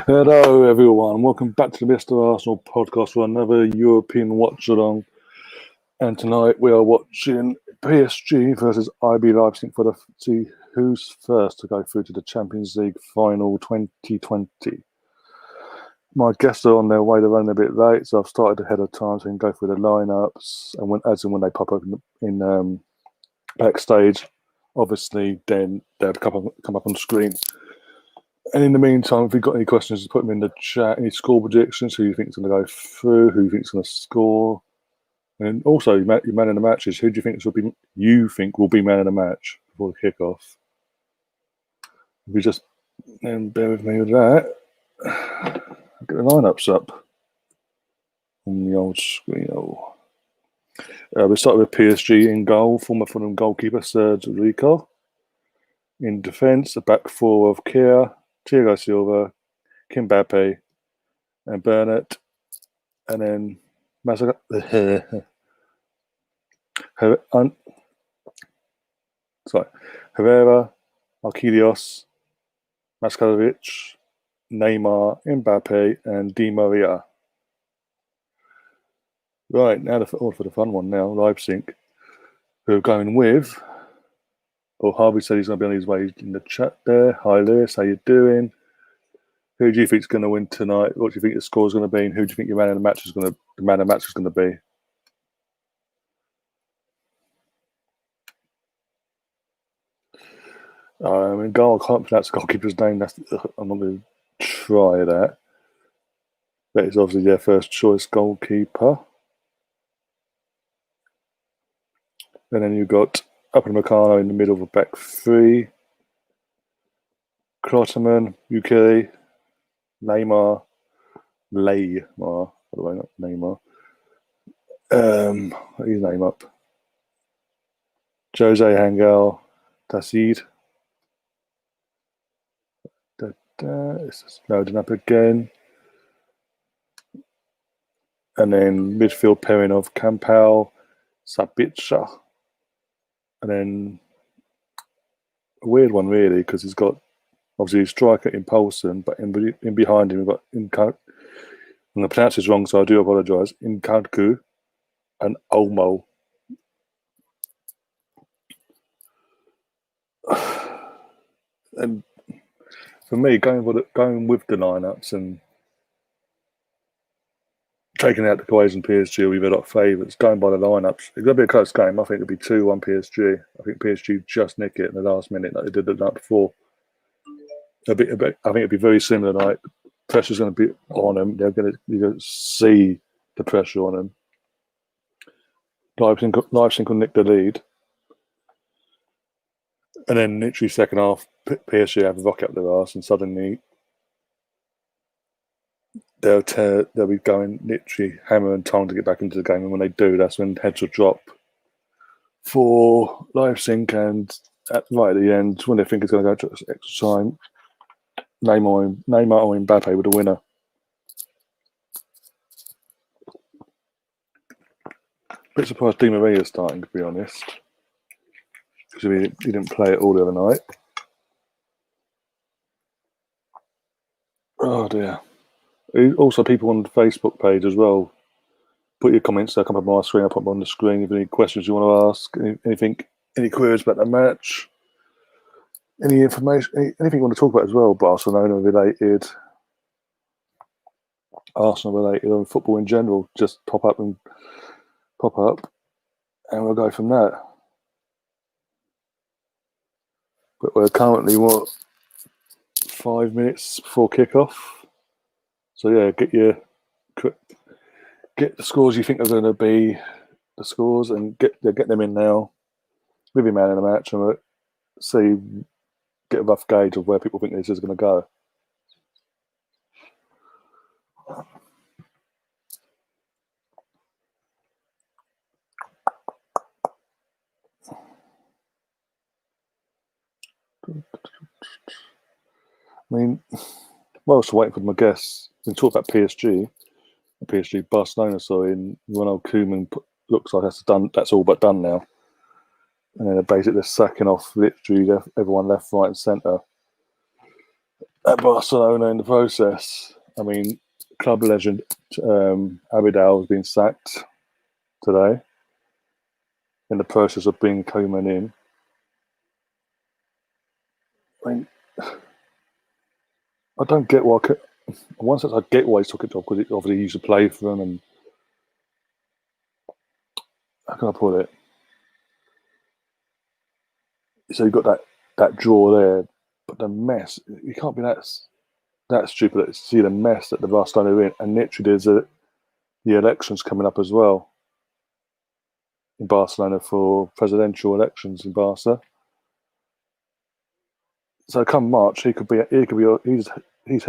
Hello, everyone. Welcome back to the Mr. Arsenal podcast for another European Watchalong. And tonight we are watching PSG versus IB Leipzig for the see who's first to go through to the Champions League final 2020. My guests are on their way. They're running a bit late, so I've started ahead of time so I can go through the lineups. And when they pop up in backstage, obviously, then they'll come up on the screen. And in the meantime, if you've got any questions, just put them in the chat. Any score predictions, who you think is going to go through, who you think is going to score. And also, your man in the matches, who do you think will be man in the match before the kickoff? If you just bear with me with that, get the lineups up on the old screen. We start with PSG in goal, former Fulham goalkeeper Serge Rico. In defence, a back four of Kia, Thiago Silva, Mbappe, and Bernat, and then Herrera, Marquinhos, Mascalovic, Neymar, Mbappe, and Di Maria. Right, now for the fun one now, Leipzig, who are going with, Harvey said he's going to be on his way in the chat there. Hi Lewis, how you doing? Who do you think is going to win tonight? What do you think the score is going to be? And who do you think your man of the match is going to be? In goal, I can't pronounce the goalkeeper's name. I'm not going to try that. That is obviously their first choice goalkeeper. And then you've got Upamecano in the middle of a back three. Klotterman, Ukele, Neymar, by the way, not Neymar. What is his name up? Jose Angel, Tassid. It's just loading up again. And then midfield pairing of Campbell, Sabitzer. And then a weird one, really, because he's got obviously a striker in Poulsen, but in behind him, we've got I'm going to pronounce this wrong, so I do apologise. Nkadku and Olmo. And for me, going with the lineups and taking out the Croatian PSG, we've got favourites. Going by the lineups, it's going to be a close game. I think it'll be 2-1 PSG. I think PSG just nick it in the last minute like they did the night before. I think it'll be very similar. Like pressure's going to be on them. You're going to see the pressure on them. Leipzig will nick the lead, and then literally second half, PSG have a rocket up their arse, and suddenly they'll be going literally hammer and tongue to get back into the game. And when they do, that's when heads will drop for Leipzig. And right at the end, when they think it's going to go to extra time, Neymar or Mbappe with the winner. Bit surprised Di Maria is starting, to be honest, because he didn't play it all the other night. Oh dear. Also, people on the Facebook page as well. Put your comments. They'll come up on my screen. I'll put them on the screen. If any questions you want to ask, any queries about the match, any information, anything you want to talk about as well, Barcelona related, Arsenal related, or football in general, just pop up, and we'll go from there. But we're currently 5 minutes before kickoff. So yeah, get the scores you think are going to be the scores, and get them in now. With your man in the match, and get a rough gauge of where people think this is going to go. I mean, whilst waiting for my guests, we talk about PSG Barcelona. So in Ronald Koeman looks like that's all but done now. And then basically they're sacking off literally everyone left, right, and centre. at Barcelona in the process. I mean, club legend Abidal has been sacked today in the process of being coming in. I mean, I don't get why. One sense, I get why he took it job because obviously he used to play for them, and how can I put it? So you got that draw there, but the mess. You can't be that stupid to see the mess that the Barcelona are in, and literally there's the elections coming up as well in Barcelona for presidential elections in Barca. So come March, his head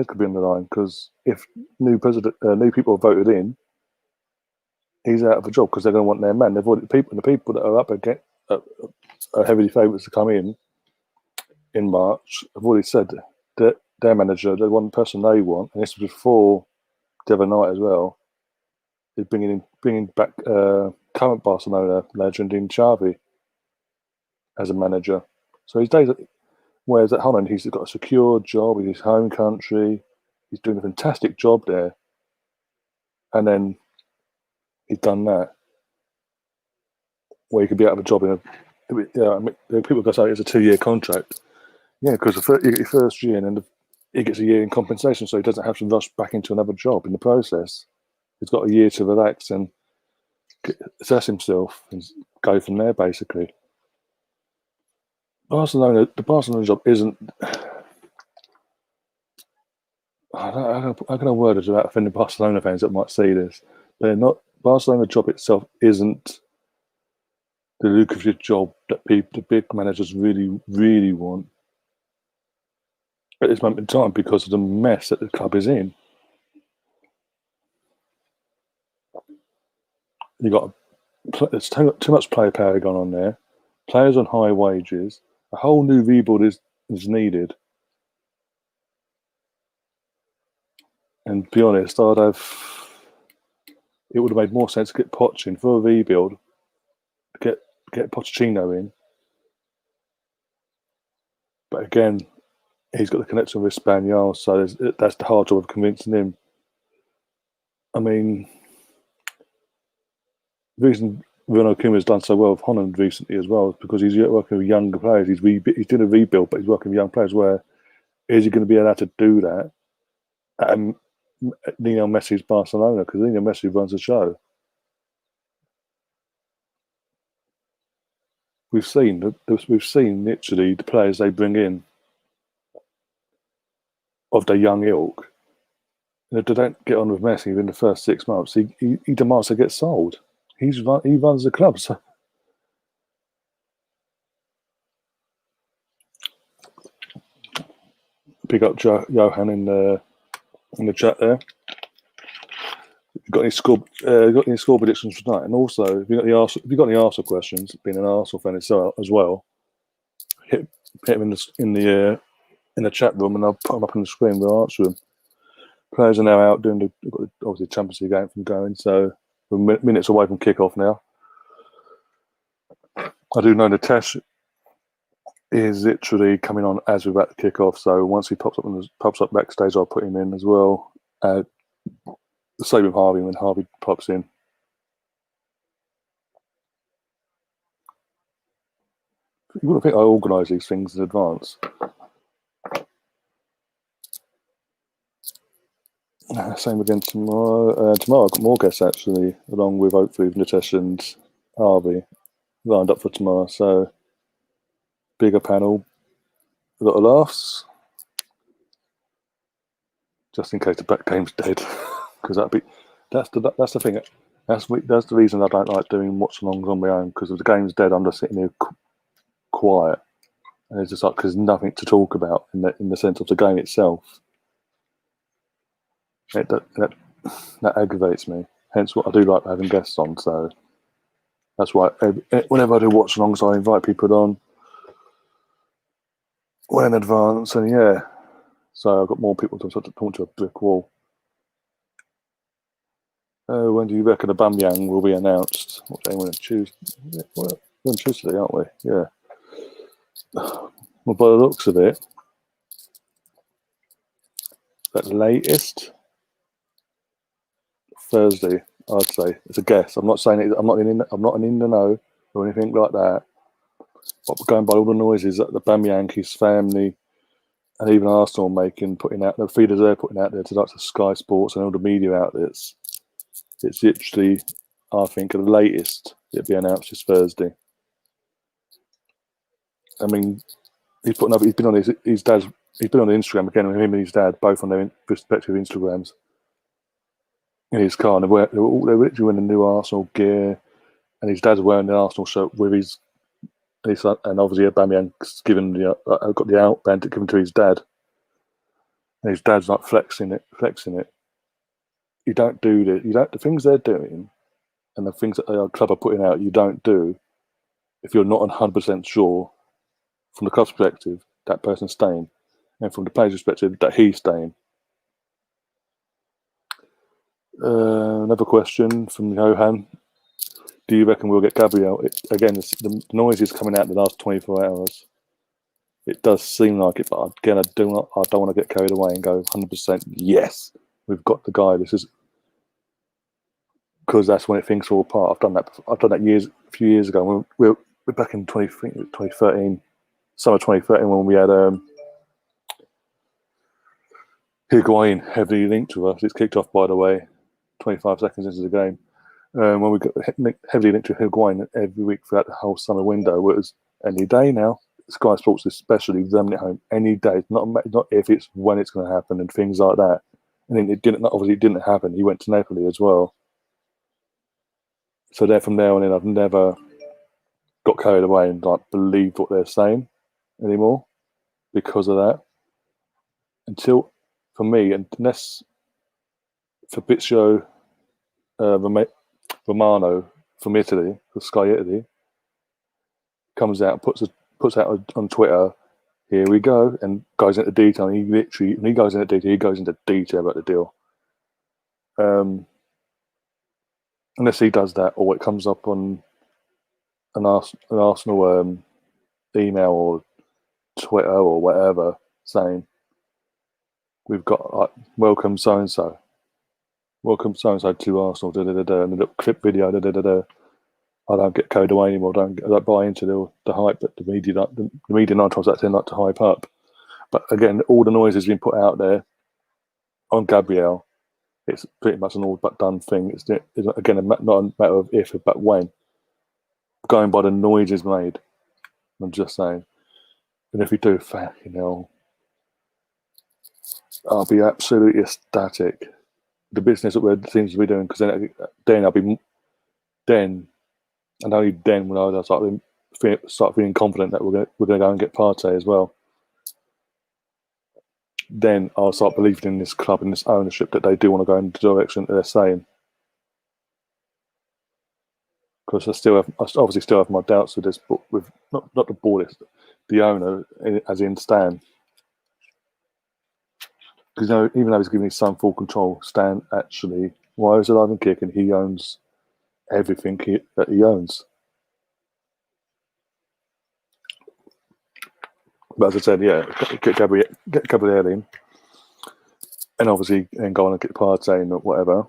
could be on the line because if new people are voted in, he's out of a job because they're going to want their man. They've already the people that are up against are heavily favourites to come in March. Have already said that their manager, the one person they want, and this was before the other night as well, is bringing back current Barcelona legend in Xavi as a manager. So his days, whereas at Holland, he's got a secure job in his home country. He's doing a fantastic job there, and then he's done that where he could be out of a job in a. I mean, people go say it's a 2-year contract. Yeah, because your first year and then he gets a year in compensation, so he doesn't have to rush back into another job in the process. He's got a year to relax and assess himself and go from there, basically. The Barcelona job isn't. How can I word it without offending Barcelona fans that might see this? They're not. Barcelona job itself isn't the lucrative job that the big managers really, really want at this moment in time because of the mess that the club is in. You got there's too much player power going on there. Players on high wages. A whole new rebuild is needed. And to be honest, it would have made more sense to get Poch in for a rebuild, get Pochettino in. But again, he's got the connection with Espanyol, so that's the hard job of convincing him. I mean, the reason Ronald Koeman has done so well with Holland recently as well is because he's working with younger players. He's doing a rebuild, but he's working with young players. Where is he going to be allowed to do that at Lionel Messi's Barcelona? Because Lionel Messi runs the show. We've seen literally the players they bring in of their young ilk. And if they don't get on with Messi within the first 6 months, he demands to get sold. He runs the club. So pick up Johan in the chat there. Got any score predictions for tonight? And also, if you got any Arsenal questions, being an Arsenal fan as well, hit them in the chat room, and I'll put them up on the screen. We'll answer them. Players are now out doing obviously the Champions League game from going, so we're minutes away from kickoff now. I do know the test is literally coming on as we're about to kick off. So once he pops up backstage, I'll put him in as well. The same with Harvey when Harvey pops in. You wouldn't think I organise these things in advance. Same again tomorrow. Tomorrow I've got more guests actually, along with hopefully Nitesh and Harvey lined up for tomorrow. So bigger panel, a lot of laughs. Just in case the back game's dead, because that's the thing. That's the reason I don't like doing watch-alongs on my own, because if the game's dead, I'm just sitting here quiet, and it's just like there's nothing to talk about in the sense of the game itself. That aggravates me. Hence, what I do like having guests on. So that's why whenever I do watch-alongs, I invite people on well in advance, and yeah. So I've got more people to talk to a brick wall. When do you reckon Aubameyang will be announced? What day? We're on Tuesday. We're on Tuesday, aren't we? Yeah. Well, by the looks of it, at latest Thursday. I'd say it's a guess. I'm not saying it. I'm not in the know or anything like that. But going by all the noises that the Aubameyang, his family, and even Arsenal putting out the feeders they're putting out there to like the Sky Sports and all the media outlets. It's literally, I think, at the latest it'll be announced this Thursday. I mean, he's been on his dad's. He's been on Instagram again with him and his dad, both on their respective Instagrams. In his car, and they were literally wearing the new Arsenal gear, and his dad's wearing the Arsenal shirt with his son, and obviously Aubameyang's given got the outband given to his dad, and his dad's like flexing it. You don't do this. You don't the things they're doing, and the things that the club are putting out. You don't do if you're not 100% sure from the club's perspective that person's staying, and from the player's perspective that he's staying. Another question from Johan. Do you reckon we'll get Gabriel? Again, the noise is coming out in the last 24 hours. It does seem like it, but again, I don't want to get carried away and go 100% yes, we've got the guy. This is because that's when things fall apart. I've done that a few years ago. We're back in 2013, summer 2013, when we had Higuain heavily linked to us. It's kicked off, by the way, 25 seconds into the game. When we got heavily linked to Higuain every week throughout the whole summer window, it was any day now. Sky Sports especially them at home any day, not if, it's when it's going to happen and things like that. And then it didn't happen. He went to Napoli as well. So there, from there on in, I've never got carried away and like believed what they're saying anymore because of that. Until, for me, unless Fabrizio Romano from Italy, for Sky Italy, comes out and puts out on Twitter, here we go, and goes into detail. And he goes into detail about the deal. Unless he does that, or it comes up on an Arsenal email or Twitter or whatever saying, we've got welcome so and so to Arsenal, and a little clip video, I don't get carried away anymore. I don't buy into the hype that the media 9 times out of 10 like to hype up. But again, all the noise has been put out there on Gabriel. It's pretty much an all but done thing. It's again not a matter of if, but when. Going by the noises made, I'm just saying. And if we do, fucking hell, I'll be absolutely ecstatic. The business that we seems to be doing, because then I'll be then, and only then will I start feeling confident that we're going to go and get Partey as well. Then I'll start believing in this club and this ownership that they do want to go in the direction that they're saying. Because I obviously still have my doubts with this, but with not the board, the owner, as in Stan. Because even though he's giving his son full control, Stan actually, while he's alive and kicking, he owns everything that he owns. But as I said, yeah, get Gabriel in, and obviously, and go on and get Partey and whatever.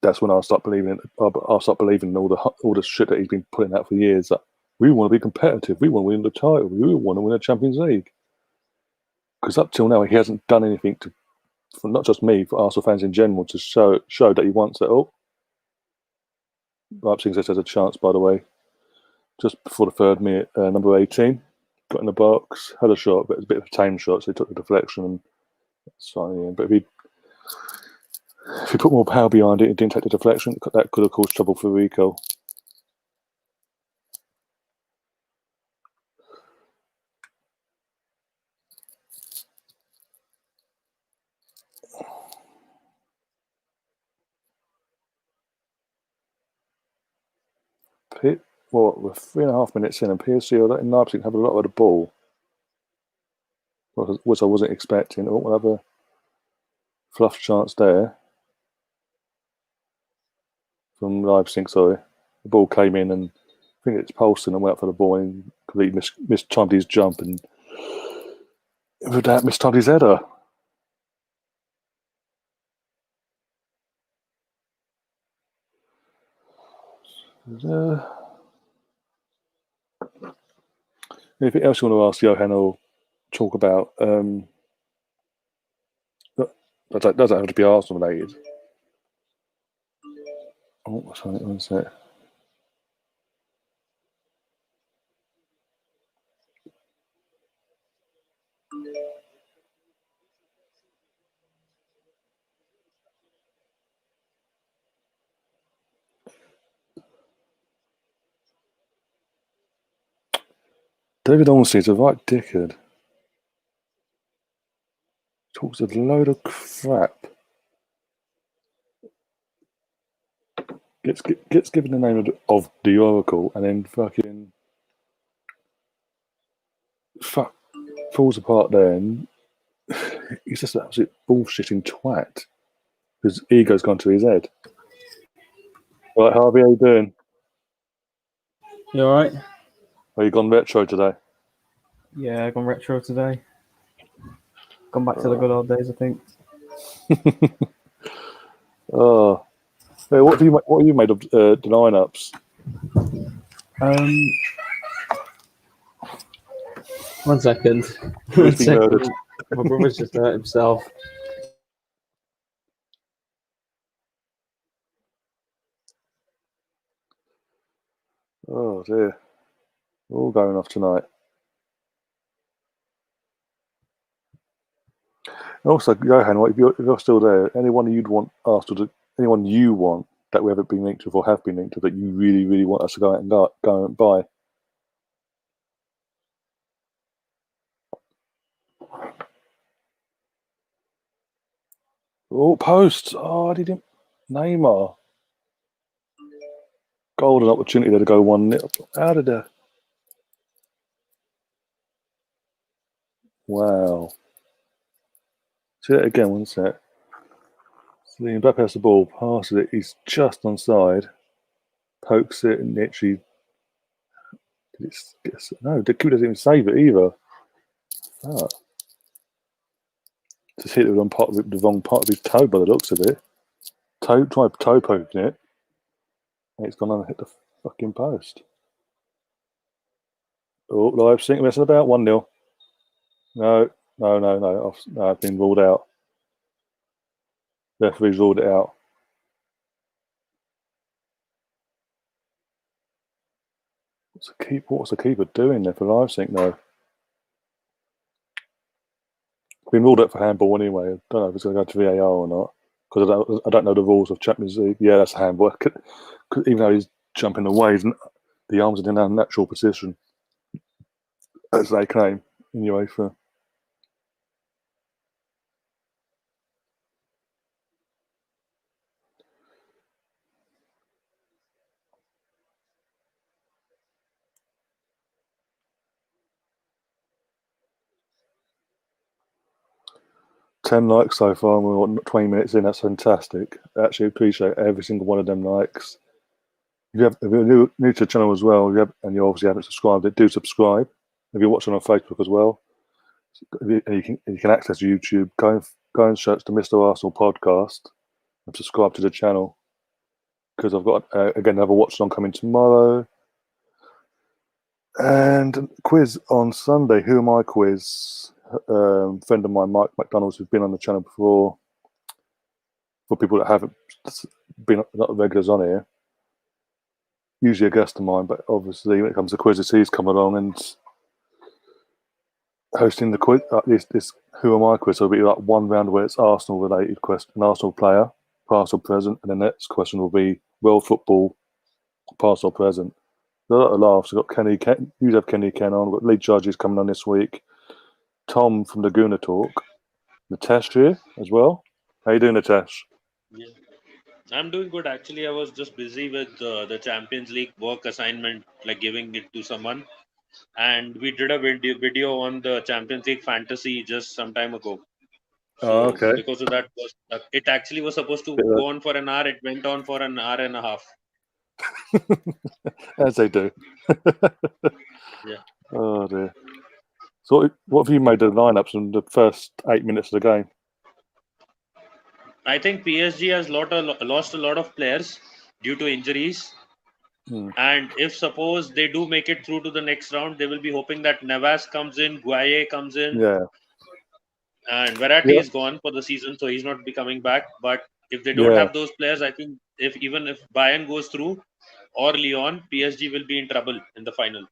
That's when I'll start believing. I'll start believing in all the shit that he's been putting out for years. That we want to be competitive. We want to win the title. We want to win the Champions League. Because up till now, he hasn't done anything for not just me, for Arsenal fans in general, to show that he wants it. Oh, Leipzig says there's a chance, by the way. Just before the 3rd minute, number 18 got in the box, had a shot, but it was a bit of a tame shot, so he took the deflection and started in. But if he put more power behind it, he didn't take the deflection, that could have caused trouble for Rico. Well, we're 3.5 minutes in, and PSG are letting Leipzig have a lot of the ball, which I wasn't expecting. Oh, we'll have a fluff chance there from Leipzig, sorry. The ball came in, and I think it's Poulsen and went up for the ball and completely mistimed his jump, and with that, mistimed his header. Anything else you want to ask Johan or talk about? That doesn't have to be Arsenal related. Oh, sorry, one sec. David Ormsey's a right dickhead. Talks a load of crap. Gets given the name of the Oracle and then fucking falls apart there, and he's just an absolute bullshitting twat. His ego's gone to his head. Right, Harvey, how you doing? You alright? Are you gone retro today? Yeah, gone retro today. Gone back to the good old days, I think. Oh, hey, what are you made of the lineups? One second. Who's been murdered? My brother's just hurt himself. Oh dear, we're all going off tonight. Also, Johan, if you're still there, anyone you'd want Arsenal to, anyone you want that we haven't been linked with or have been linked with that you really, really want us to go and buy? Oh, posts. Oh, I didn't. Neymar. Golden opportunity there to go 1-0. How did that? Wow. See that again, one sec. So Mbappe has the ball, passes it, he's just onside, pokes it, and literally. No, the keeper doesn't even save it either. Oh. Just hit it on the wrong part of his toe by the looks of it. Tried toe poking it, and it's gone on and hit the fucking post. Oh, Leipzig messing about 1-0. No. I've been ruled out. Referee's ruled it out. What's the keeper doing there for Leipzig though? Been ruled out for handball anyway. I don't know if it's going to go to VAR or not because I don't know the rules of Champions League. Yeah, that's handball. Even though he's jumping away, the arms are in a natural position, as they claim in UEFA. Ten likes so far, and we're 20 minutes in. That's fantastic. Actually, appreciate every single one of them likes. If you're new to the channel as well, and you obviously haven't subscribed, do subscribe. If you're watching on Facebook as well, you can access YouTube. Go and search the Mr. Arsenal podcast and subscribe to the channel because I've got again another Watchalong coming tomorrow and quiz on Sunday. Who am I quiz? Friend of mine, Mike McDonald's, who's been on the channel before. For people that haven't been not regulars on here, usually a guest of mine, but obviously when it comes to quizzes, he's come along and hosting the quiz. This Who Am I quiz? So it'll be like one round where it's Arsenal related question, an Arsenal player, past or present, and the next question will be world football, past or present. There's a lot of laughs. We've got Kenny Ken. You have Kenny Ken on. We've got Lee Judges coming on this week. Tom from the Guna Talk. Natesh here as well. How you doing, Natesh? Yeah, I'm doing good. Actually, I was just busy with the Champions League work assignment, like giving it to someone. And we did a video on the Champions League fantasy just some time ago. Oh, So okay. because of that, it actually was supposed to go on for an hour. It went on for an hour and a half. As they do. Yeah. Oh dear. So, what have you made of the lineups in the first 8 minutes of the game? I think PSG has lost a lot of players due to injuries. And if suppose they do make it through to the next round, they will be hoping that Navas comes in, Guaye comes in, Yeah. and Verratti Yeah. is gone for the season, so he's not be coming back. But if they don't Yeah. have those players, I think even if Bayern goes through or Lyon, PSG will be in trouble in the final.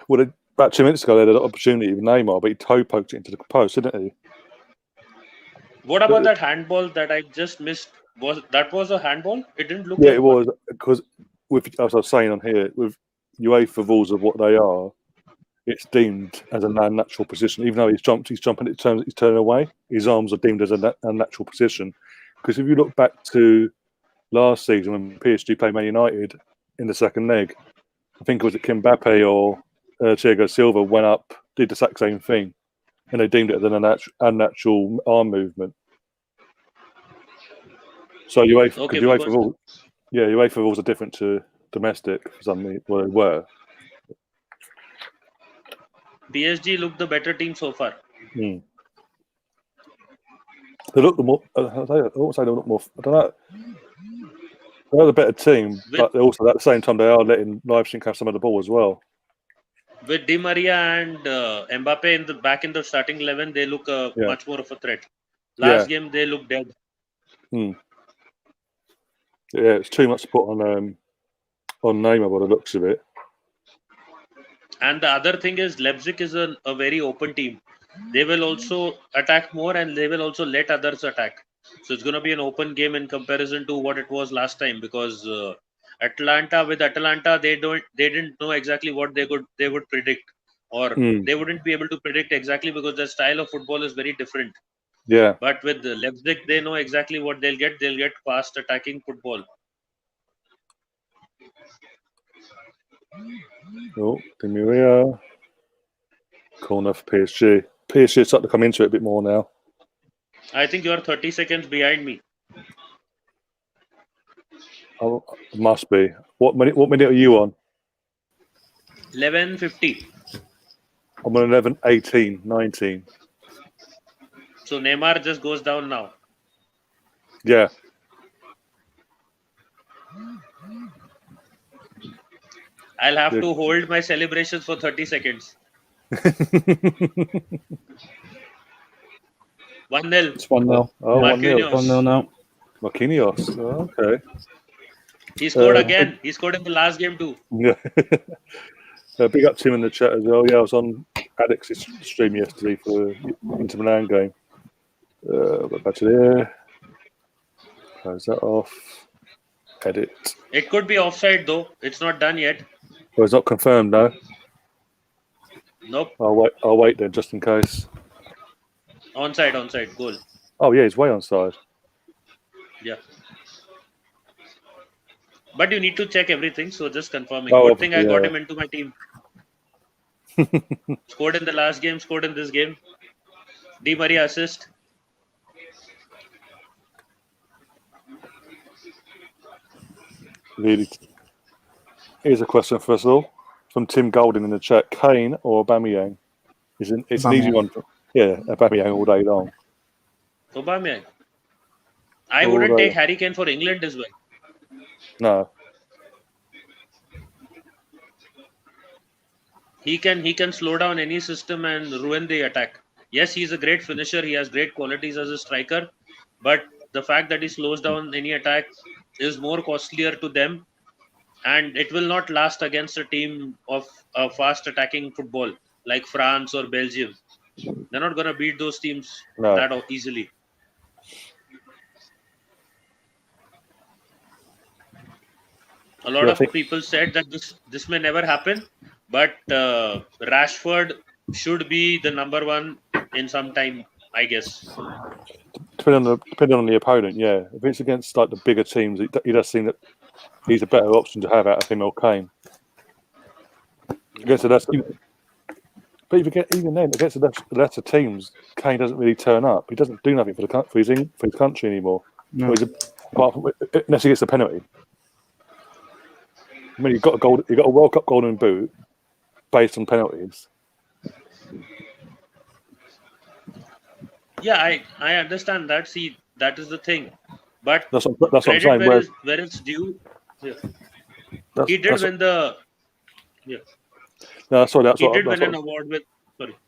Well, about 2 minutes ago, they had an opportunity with Neymar, but he toe poked it into the post, didn't he? What about that handball that I just missed? Was a handball? It didn't look Yeah, like it was, because as I was saying on here, with UEFA rules of what they are, it's deemed as a unnatural position. Even though he's jumping, he's turning away. His arms are deemed as a unnatural position. Because if you look back to last season when PSG played Man United in the second leg, I think it was Mbappe or Thiago Silva went up, did the exact same thing, and they deemed it as an unnatural arm movement. So UEFA rules are different to domestic for some reason. Well, they were. PSG looked the better team so far. They look the more. I won't say they look more. I don't know. They're the better team, but they're also at the same time they are letting Leipzig have some of the ball as well. With Di Maria and Mbappe back in the starting 11, they look much more of a threat. Last game they looked dead. Yeah, it's too much to put on Neymar by the looks of it. And the other thing is Leipzig is a very open team. They will also attack more and they will also let others attack. So it's going to be an open game in comparison to what it was last time, because Atalanta they didn't know exactly what they would predict, or they wouldn't be able to predict exactly because their style of football is very different. Yeah. But with the Leipzig, they know exactly what they'll get. They'll get fast attacking football. Oh, Di Maria. Corner for PSG. PSG starting to come into it a bit more now. I think you're 30 seconds behind me. Oh, must be. What minute are you on? 11:50. I'm on 11, 18, 19. So Neymar just goes down now. Yeah. I'll have to hold my celebrations for 30 seconds. 1-0. It's 1-0. Oh, 1-0. 1-0 now. Marquinhos. Oh, okay. He scored again. He scored in the last game too. Yeah. Big up to him in the chat as well. Yeah, I was on Alex's stream yesterday for the Inter Milan game. Back to there. Close that off. Edit. It could be offside though. It's not done yet. Well, it's not confirmed, no? Nope. I'll wait then, just in case. Onside, goal. Oh, yeah, he's way onside. Yeah. But you need to check everything, so just confirming. Oh, Good thing I got yeah. him into my team. Scored in the last game, scored in this game. Di Maria assist. Really. Here's a question for us all from Tim Golden in the chat: Kane or Aubameyang? It's an easy one. Yeah, Aubameyang all day long. Aubameyang. I wouldn't take Harry Kane for England as well. No. He can slow down any system and ruin the attack. Yes, he's a great finisher. He has great qualities as a striker, but the fact that he slows down any attack is more costlier to them, and it will not last against a team of fast attacking football like France or Belgium. They're not going to beat those teams that easily. A lot of people said that this may never happen, but Rashford should be the number one in some time, I guess. Depending on the opponent, yeah. If it's against like the bigger teams, he does seem that he's a better option to have out of him or Kane. But even then, against the lesser teams, Kane doesn't really turn up. He doesn't do nothing for his country anymore. No. Unless he gets a penalty. I mean, you've got a World Cup golden boot based on penalties. Yeah, I understand that. See, that is the thing. But that's what I'm saying. Where it's due. Yeah. He did win the. Yeah. No, sorry, He did win an award with.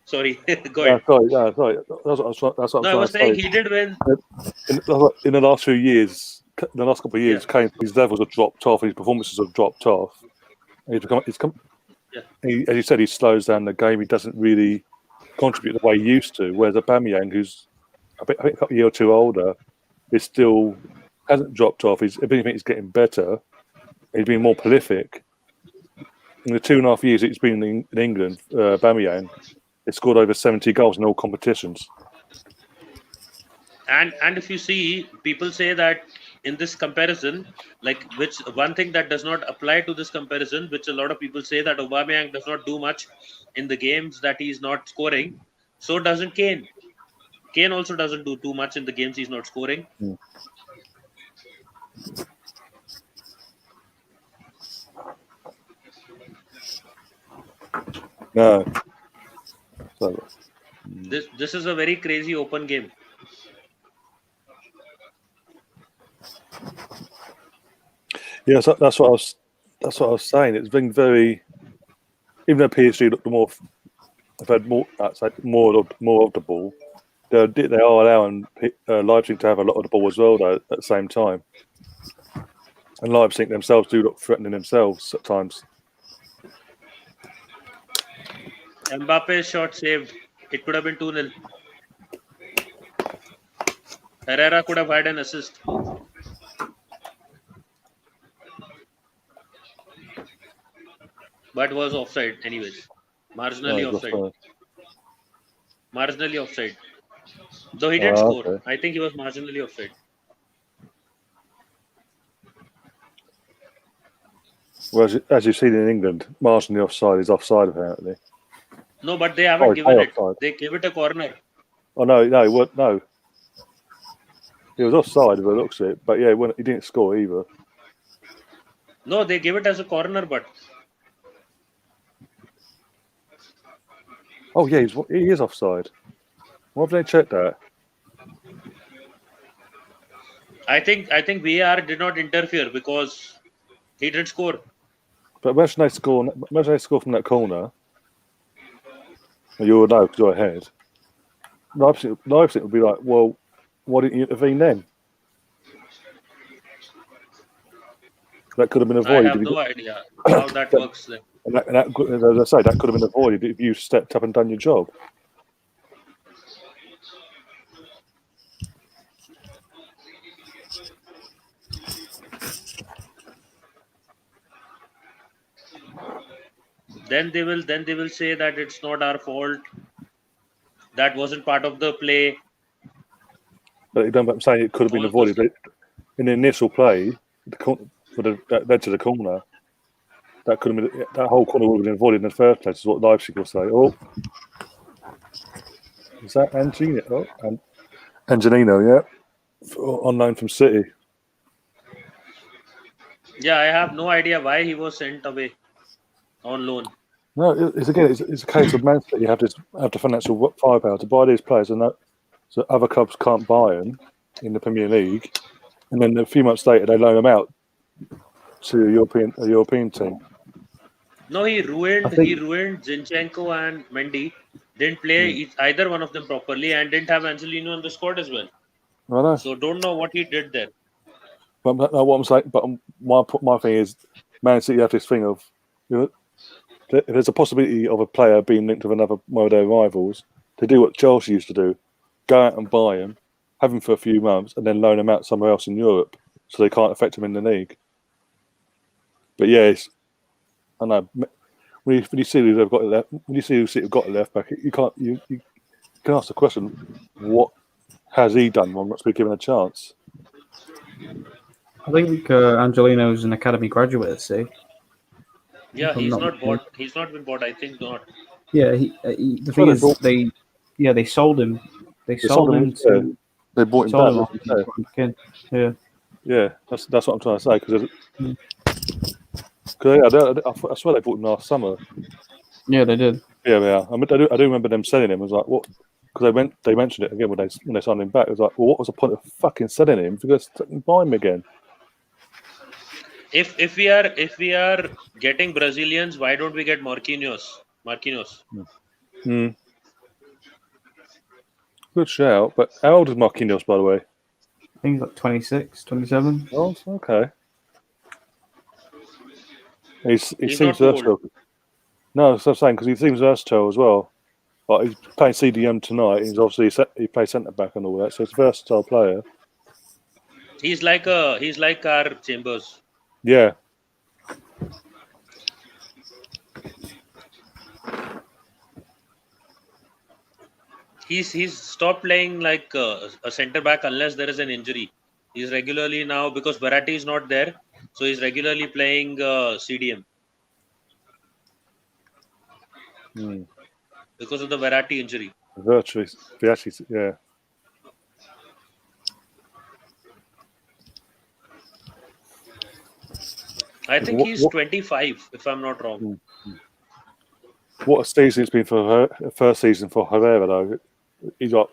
Sorry. Go ahead. Sorry. That's what I'm No, I trying was to say. saying he did win. In the last few years, in the last couple of years, Yeah. his levels have dropped off, his performances have dropped off. And Yeah. as you said, he slows down the game. He doesn't really contribute the way he used to. Whereas Aubameyang, who's I think a year or two older, is still hasn't dropped off. If anything, he's getting better. He's been more prolific. In the 2.5 years he's been in England, Aubameyang, he's scored over 70 goals in all competitions. And if you see, people say that in this comparison, like which one thing that does not apply to this comparison, which a lot of people say that Aubameyang does not do much in the games that he's not scoring. So doesn't Kane. Kane also doesn't do too much in the games he's not scoring. No. So, This is a very crazy open game. yeah, so that's what I was saying. It's been very, even though PSG look have had more of the ball. They are allowing Leipzig to have a lot of the ball as well, though, at the same time. And Leipzig themselves do look threatening themselves at times. Mbappe's shot saved. It could have been 2-0. Herrera could have had an assist. But was offside anyways. Marginally offside. Marginally offside. Though he didn't score. Okay. I think he was marginally offside. Whereas, as you've seen in England, marginally offside is offside apparently. No, but they haven't given it. Offside. They gave it a corner. Oh no! He was offside if it looks at it, but yeah, he didn't score either. No, they gave it as a corner, but Oh yeah, he is offside. Why have they checked that? I think VAR did not interfere because he didn't score. But imagine they score from that corner. You will know because you're ahead. Leipzig would be like, well, why didn't you intervene then? That could have been avoided. I have no idea how that works then. And as I say, that could have been avoided if you stepped up and done your job. Then they will say that it's not our fault. That wasn't part of the play. But I'm saying it could have been avoided. But in the initial play, that led to the corner. That could have been, that whole corner would have been avoided in the first place. Is what Leipzig will say. Oh, is that Angelino? Oh, Angelino, yeah, on loan from City. Yeah, I have no idea why he was sent away on loan. No, it's a case of Man City have the financial firepower to buy these players, and so other clubs can't buy them in the Premier League, and then a few months later they loan them out to a European team. No, he ruined Zinchenko and Mendy. Didn't play either one of them properly, and didn't have Angelino on the squad as well. I know. So don't know what he did there. But what I'm saying, but my thing is, Man City have this thing of, if there's a possibility of a player being linked with one of their rivals, they do what Chelsea used to do: go out and buy him, have him for a few months, and then loan him out somewhere else in Europe, so they can't affect him in the league. But yes, I know when you see who they've got left, when you see who City have got left back, you can ask the question: what has he done wrong not to be given a chance? I think Angelino's an academy graduate at City. Yeah, he's not bought. He's not been bought. I think not. Yeah, the thing is, they sold him. They sold him to. They bought him back. Yeah, that's what I'm trying to say. Because I swear they bought him last summer. Yeah, they did. Yeah. I do remember them selling him. It was like, what? Because they mentioned it again when they signed him back. It was like, well, what was the point of fucking selling him? Because buy him again. If we are getting Brazilians, why don't we get Marquinhos? Hmm. Good shout. But how old is Marquinhos, by the way? I think he's like 26, 27. Oh, okay. He He's seems not too old. versatile. No, that's what I'm saying, because he seems versatile as well. Like, he's playing CDM tonight. He's obviously he plays centre back and all that, so it's a versatile player. He's like our Chambers. Yeah. He's stopped playing like a centre back unless there is an injury. He's regularly now, because Verratti is not there, so he's regularly playing CDM Hmm. because of the Verratti injury. Virtually, yeah. I think What, he's 25, if I'm not wrong. what a season it's been for her first season for Herrera, though. He got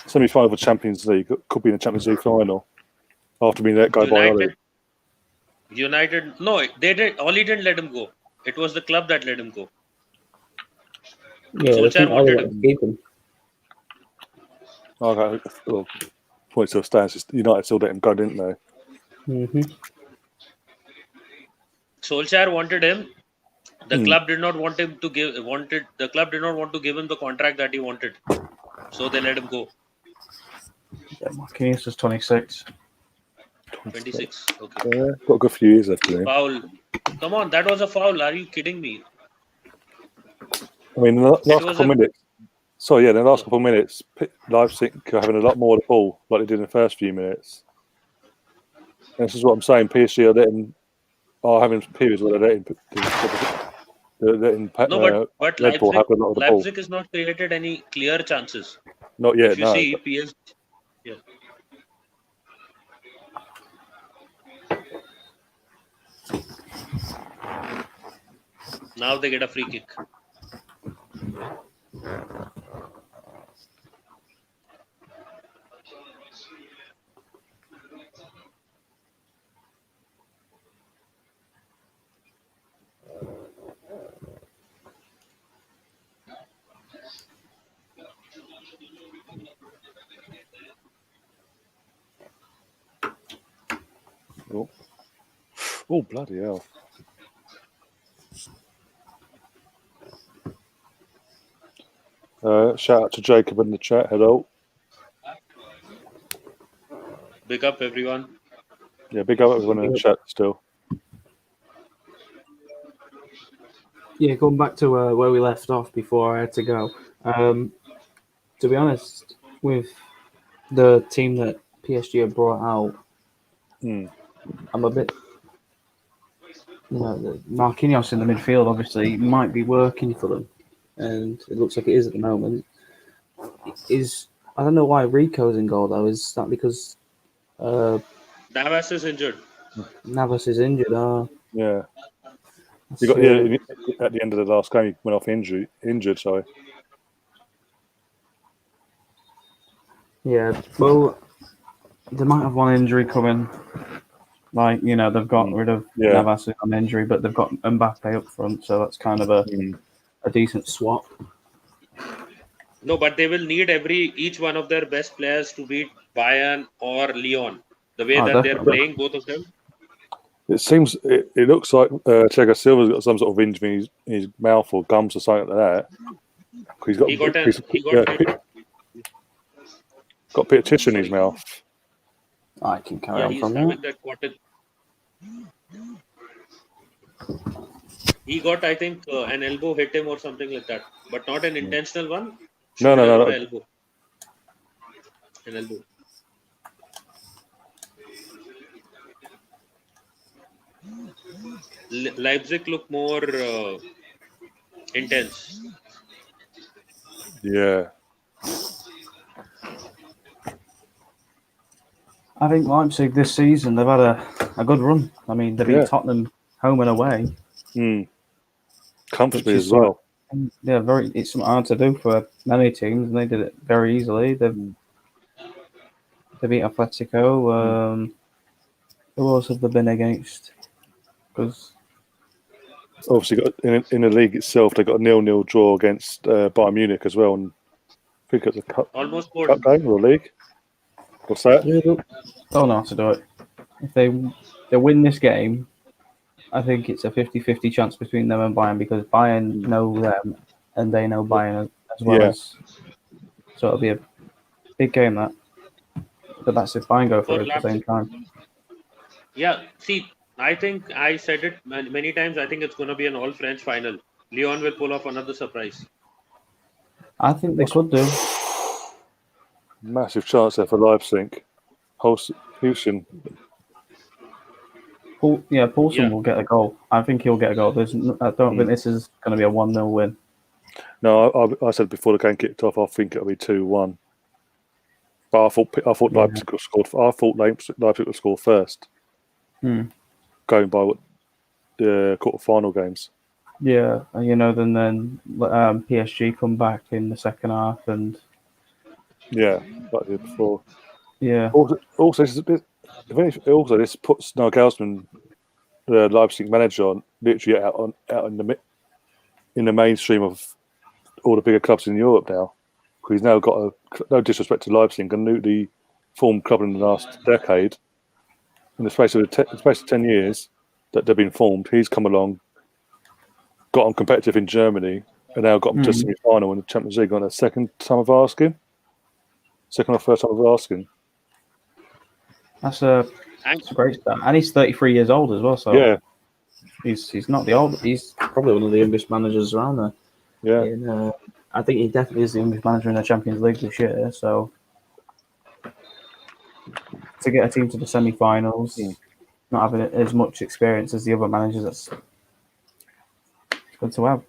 semi-final of the Champions League. Could be in the Champions League final after being let go by Oli. United, no, they did. Oli didn't let him go. It was the club that let him go. Yeah, I Solskjaer think wanted Oli him. keep him. Okay, well, points of stance. United still let him go, didn't they? Mm-hmm. Solskjaer wanted him. The Hmm. club did not want him to give. Wanted the club did not want to give him the contract that he wanted, so they let him go. Yeah, Marquinhos is 26. 26. Okay. Yeah, got a good few years left in him. Foul. Come on, that was a foul. Are you kidding me? I mean, in the last was couple a- of minutes. So yeah, in the last couple of minutes, Leipzig are having a lot more of the ball like they did in the first few minutes. And this is what I'm saying. PSG are having periods where they're letting No, but Red Bull have a lot of the ball. Leipzig has not created any clear chances. Not yet, If you no. see PSG, yeah. Now they get a free kick. Oh, bloody hell. Shout out to Jacob in the chat. Hello. Big up everyone. Yeah, big up everyone in the chat still. Yeah, going back to where we left off before I had to go. To be honest, with the team that PSG have brought out, I'm a bit. Marquinhos in the midfield obviously might be working for them, and it looks like it is at the moment. I don't know why Rico's in goal though. Is that because Navas is injured. Navas is injured? Yeah. You got at the end of the last game, he went off injured. Sorry. Yeah. Well, they might have one injury coming. Like, they've got rid of Navas on injury, but they've got Mbappe up front, so that's kind of a decent swap. No, but they will need each one of their best players to beat Bayern or Lyon. The way that they're playing, both of them. It looks like Thiago Silva's got some sort of injury in his mouth or gums or something like that. He got a bit of tissue in his mouth. I can carry on from there. He got, I think, an elbow hit him or something like that, but not an intentional one. No. Elbow. An elbow. Leipzig look more intense. Yeah. I think Leipzig this season, they've had a good run. I mean, they beat Tottenham home and away. Comfortably as well. Yeah, it's hard to do for many teams, and they did it very easily. They beat Atletico. Who else have they been against? because Obviously, in the league itself, they got a 0-0 draw against Bayern Munich as well. And I think it's a cup game or a league. What's that? they'll know how to do it. If they win this game, I think it's a 50-50 chance between them and Bayern because Bayern know them and they know Bayern as well as. So it'll be a big game that. But that's if Bayern go for it at the same time. Yeah, see, I think I said it many times. I think it's going to be an all-French final. Lyon will pull off another surprise. I think they could do. Massive chance there for Leipzig. Houston. Poulsen will get a goal. I think he'll get a goal. I don't think this is going to be a 1-0 win. No, I said before the game kicked off, I think it'll be 2-1. But I thought Leipzig would score. I thought Leipzig would score first. Going by what the quarter-final games. Yeah, then PSG come back in the second half and. Yeah, like I did before. Yeah. Also, this is a bit. Also, this puts Nagelsmann, the Leipzig manager, on literally out in the mainstream of all the bigger clubs in Europe now. Because he's now got no disrespect to Leipzig, a newly formed club in the last decade. In the space of 10 years that they've been formed, he's come along, got them competitive in Germany, and now got them to semi-final in the Champions League on a second or first time of asking. That's a great start, and he's 33 years old as well. So yeah, he's not the old. He's probably one of the youngest managers around there. Yeah, I think he definitely is the youngest manager in the Champions League this year. So to get a team to the semi-finals, not having as much experience as the other managers, that's good to have.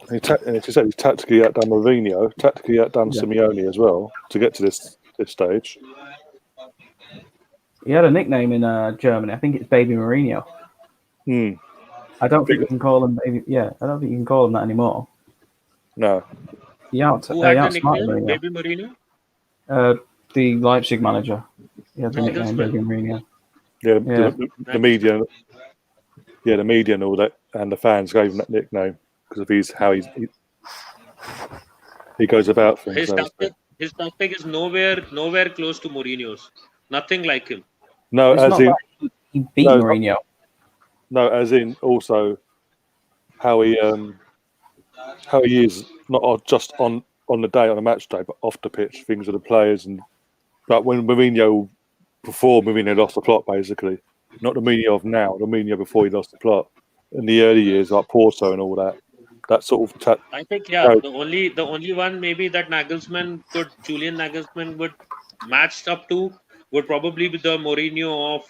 He's tactically outdone Mourinho, tactically outdone Simeone as well to get to this stage. He had a nickname in Germany. I think it's Baby Mourinho. I don't think you can call him Baby. Yeah, I don't think you can call him that anymore. No. Who had the nickname Baby Mourinho? The Leipzig manager. He had the nickname Baby Mourinho. Yeah, the media. Yeah, the media and all that, and the fans gave him that nickname because of how he goes about things. His tactic is nowhere close to Mourinho's. Nothing like him. No, it's as in he beat Mourinho. No, as in also how he is not just on the day on a match day, but off the pitch, things with the players but when before Mourinho lost the plot, basically. Not the Mourinho of now, the Mourinho before he lost the plot. In the early years, like Porto and all that. That sort of I think the only one maybe that Julian Nagelsmann would matched up to would probably be the Mourinho of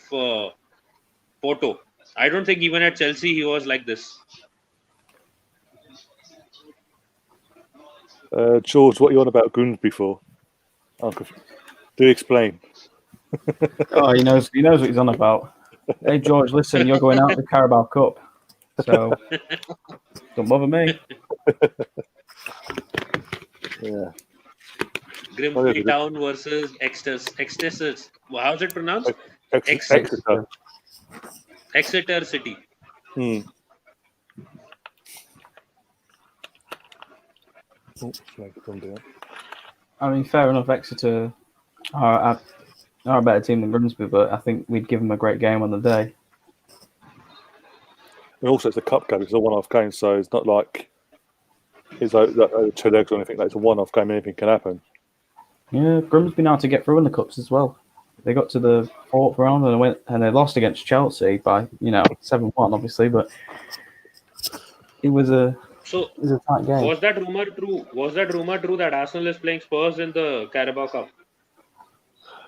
Porto. I don't think even at Chelsea he was like this. George, what are you on about Grimsby for? Uncle, do explain. Oh, he knows what he's on about. Hey George, listen, you're going out the Carabao Cup, so don't bother me. Yeah. Grimsby Town versus Exeter. How's it pronounced? Exeter. Exeter City. I mean, fair enough. Exeter are a better team than Grimsby, but I think we'd give them a great game on the day. And also, it's a cup game. It's a one-off game, so it's not like it's like 2 legs or anything. Like it's a one-off game. Anything can happen. Yeah, Grimsby now to get through in the cups as well. They got to the 4th round and they lost against Chelsea by 7-1, obviously, but it was a tight game. Was that rumor true? Was that rumor true that Arsenal is playing Spurs in the Carabao Cup?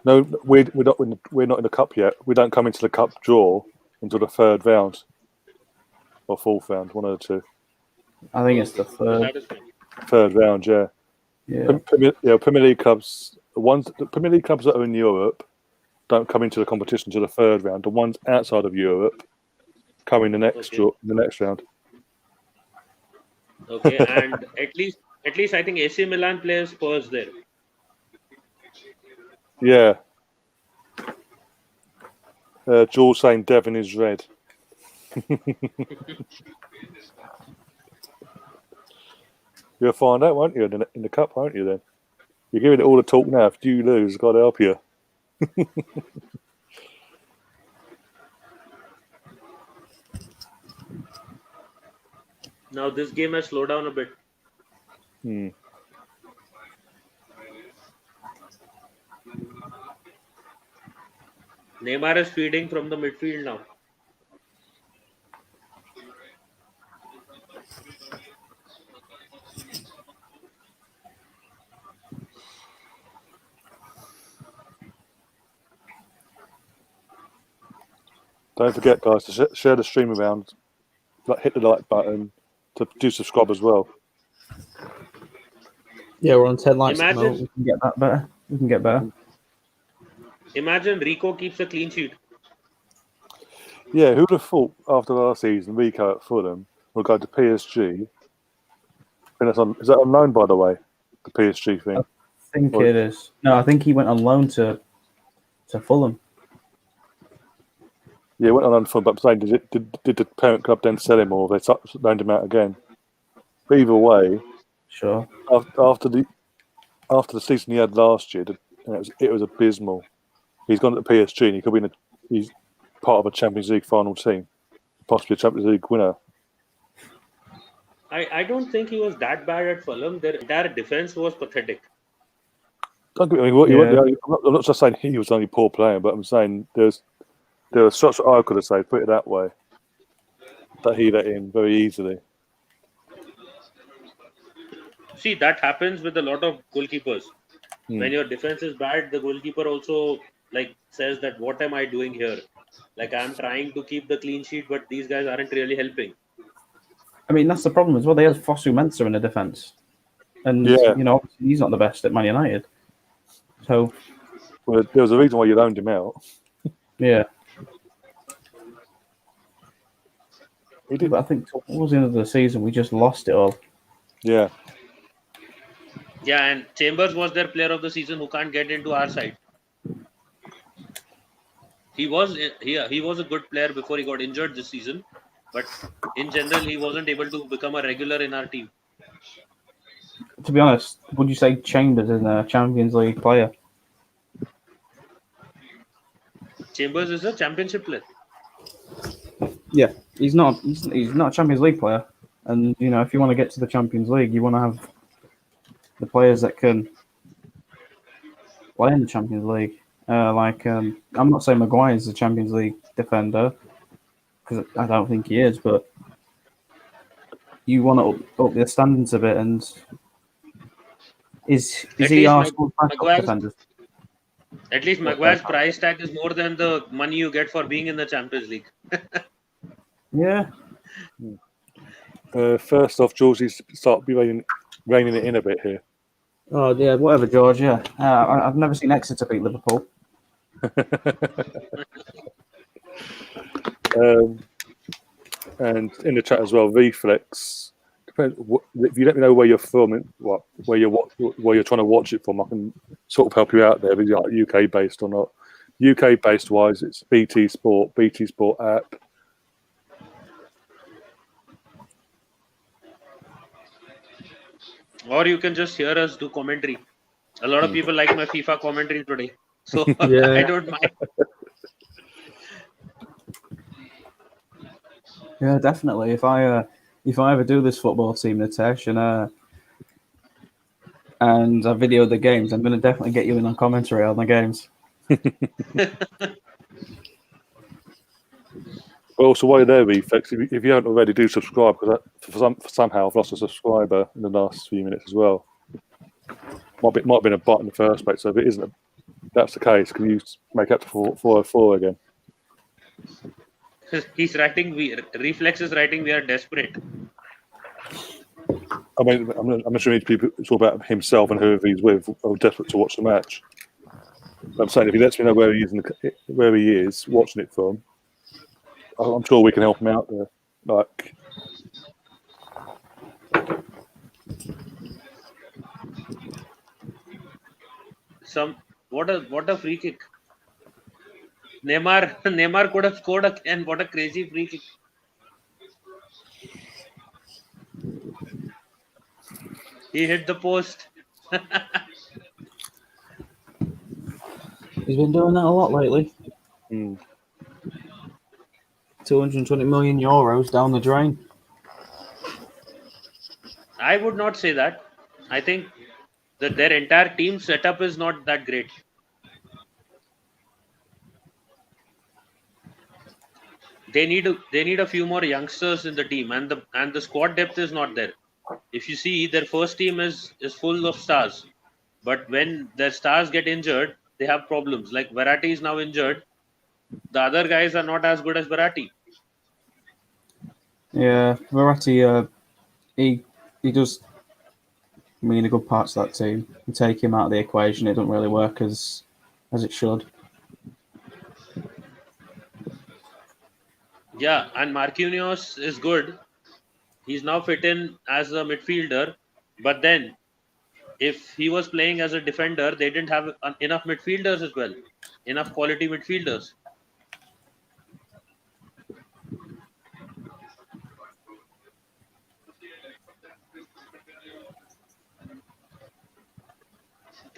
No, we're not in the cup yet. We don't come into the cup draw until the 3rd round or 4th round, one of the two. I think it's the 3rd. 3rd round, yeah. Yeah. Premier League clubs. The Premier League clubs that are in Europe don't come into the competition to the 3rd round. The ones outside of Europe come in the next round. Okay, and at least I think AC Milan plays Spurs there. Yeah. George saying Devon is red. You'll find out, won't you, in the cup, won't you? Then you're giving it all the talk now. If you lose, God help you. Now this game has slowed down a bit. Neymar is feeding from the midfield now. Don't forget, guys, to share the stream around. Hit the like button to do subscribe as well. Yeah, we're on 10 likes at the Imagine- moment. We can get that better. We can get better. Imagine Rico keeps a clean sheet. Yeah, who'd have thought after last season, Rico at Fulham will go to PSG? And is that on loan, by the way? The PSG thing. I think it is. No, I think he went on loan to Fulham. Yeah, he went on loan for, but I'm saying, did the parent club then sell him, or they loaned him out again? But either way, Sure. after the season he had last year, it was abysmal. He's gone to PSG, and he could be he's part of a Champions League final team, possibly a Champions League winner. I don't think he was that bad at Fulham. Their entire defense was pathetic. Don't get me wrong, I'm not just saying he was the only poor player, but I'm saying there was such I could have said, put it that way, that he let in very easily. See, that happens with a lot of goalkeepers. When your defense is bad, the goalkeeper also says that what am I doing here? I'm trying to keep the clean sheet, but these guys aren't really helping. I mean, that's the problem as well. They had Fosu Mensah in the defence. And, obviously he's not the best at Man United. So... Well, there was a reason why you loaned him out. Yeah. He did. But I think towards the end of the season, we just lost it all. Yeah. Yeah, and Chambers was their player of the season who can't get into our side. He was a good player before he got injured this season, but in general, he wasn't able to become a regular in our team. To be honest, would you say Chambers is a Champions League player? Chambers is a championship player. Yeah, he's not a Champions League player. And, if you want to get to the Champions League, you want to have the players that can play in the Champions League. I'm not saying Maguire is a Champions League defender, because I don't think he is, but you want to up the standards a bit. And is he our defender? At least Maguire's price tag is more than the money you get for being in the Champions League. Yeah. First off, George needs to start reining it in a bit here. Oh, yeah, whatever, George, yeah. I've never seen Exeter beat Liverpool. And in the chat as well, Reflex. Depends, if you let me know where you're from, where you're trying to watch it from, I can sort of help you out there. If it's UK based or not. UK based wise, it's BT Sport app. Or you can just hear us do commentary. A lot of people like my FIFA commentary today, so Yeah. I don't mind. Yeah, definitely. If I ever do this football team, Nitesh, and I video the games, I'm going to definitely get you in on commentary on the games. But also, while you're there, Reflex, if you haven't already, do subscribe, because somehow I've lost a subscriber in the last few minutes as well. Might have been a bot in the first place, so if it isn't, that's the case, can you make up to 404 again? He's writing. Reflex is writing. We are desperate. I mean, I'm not sure people talk about himself and whoever he's with are desperate to watch the match. I'm saying if he lets me know where he is watching it from, I'm sure we can help him out there. What a free kick. Neymar could have scored again. What a crazy free kick. He hit the post. He's been doing that a lot lately. Mm. 220 million euros down the drain. I would not say that. I think that their entire team setup is not that great. They need a few more youngsters in the team, and the squad depth is not there. If you see, their first team is full of stars, but when their stars get injured, they have problems. Like Verratti is now injured. The other guys are not as good as Verratti. Yeah, Verratti, he does mean a good part to that team. You take him out of the equation, it doesn't really work as it should. Yeah, and Marquinhos is good. He's now fit in as a midfielder, but then if he was playing as a defender, they didn't have enough midfielders as well, enough quality midfielders.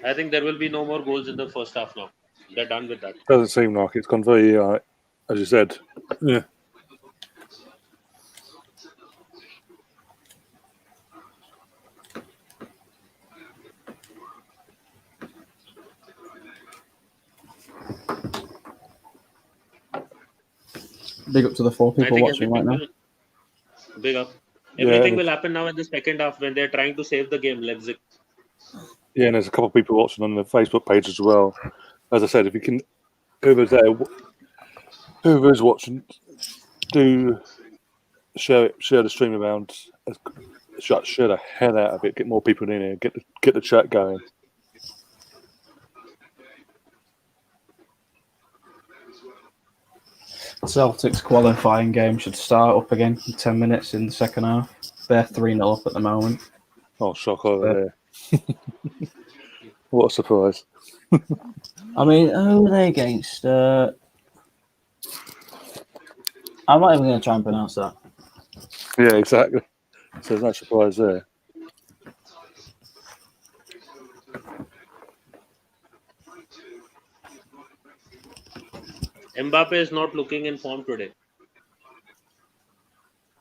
I think there will be no more goals in the first half now. They're done with that. Doesn't seem like it's gone very, as you said. Yeah. Big up to the 4 I people think watching right now. big up. Yeah, Everything will happen now in the second half when they're trying to save the game. Leipzig. yeah, and there's a couple of people watching on the Facebook page as well. As I said, if you can, whoever's there, whoever's watching, do share the stream around, share the hell out of it, get more people in here, get the chat going. Celtics qualifying game should start up again in 10 minutes in the second half. They're 3-0 up at the moment. Oh, shock over there. What a surprise. I mean, who are they against? I'm not even going to try and pronounce that. Yeah, exactly. So there's no surprise there. Mbappe is not looking in form today.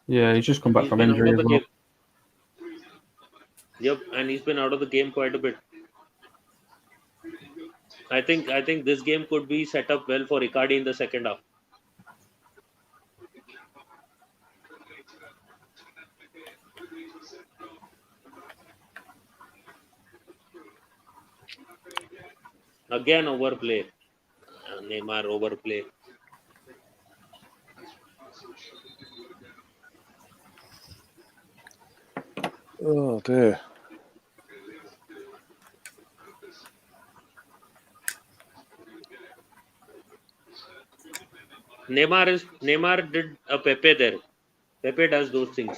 Yeah, he's just come back He's from been out injury of as the well. game. Yep, and he's been out of the game quite a bit. I think this game could be set up well for Icardi in the second half. Again overplay. Neymar overplay. Oh dear. Neymar did a Pepe there. Pepe does those things.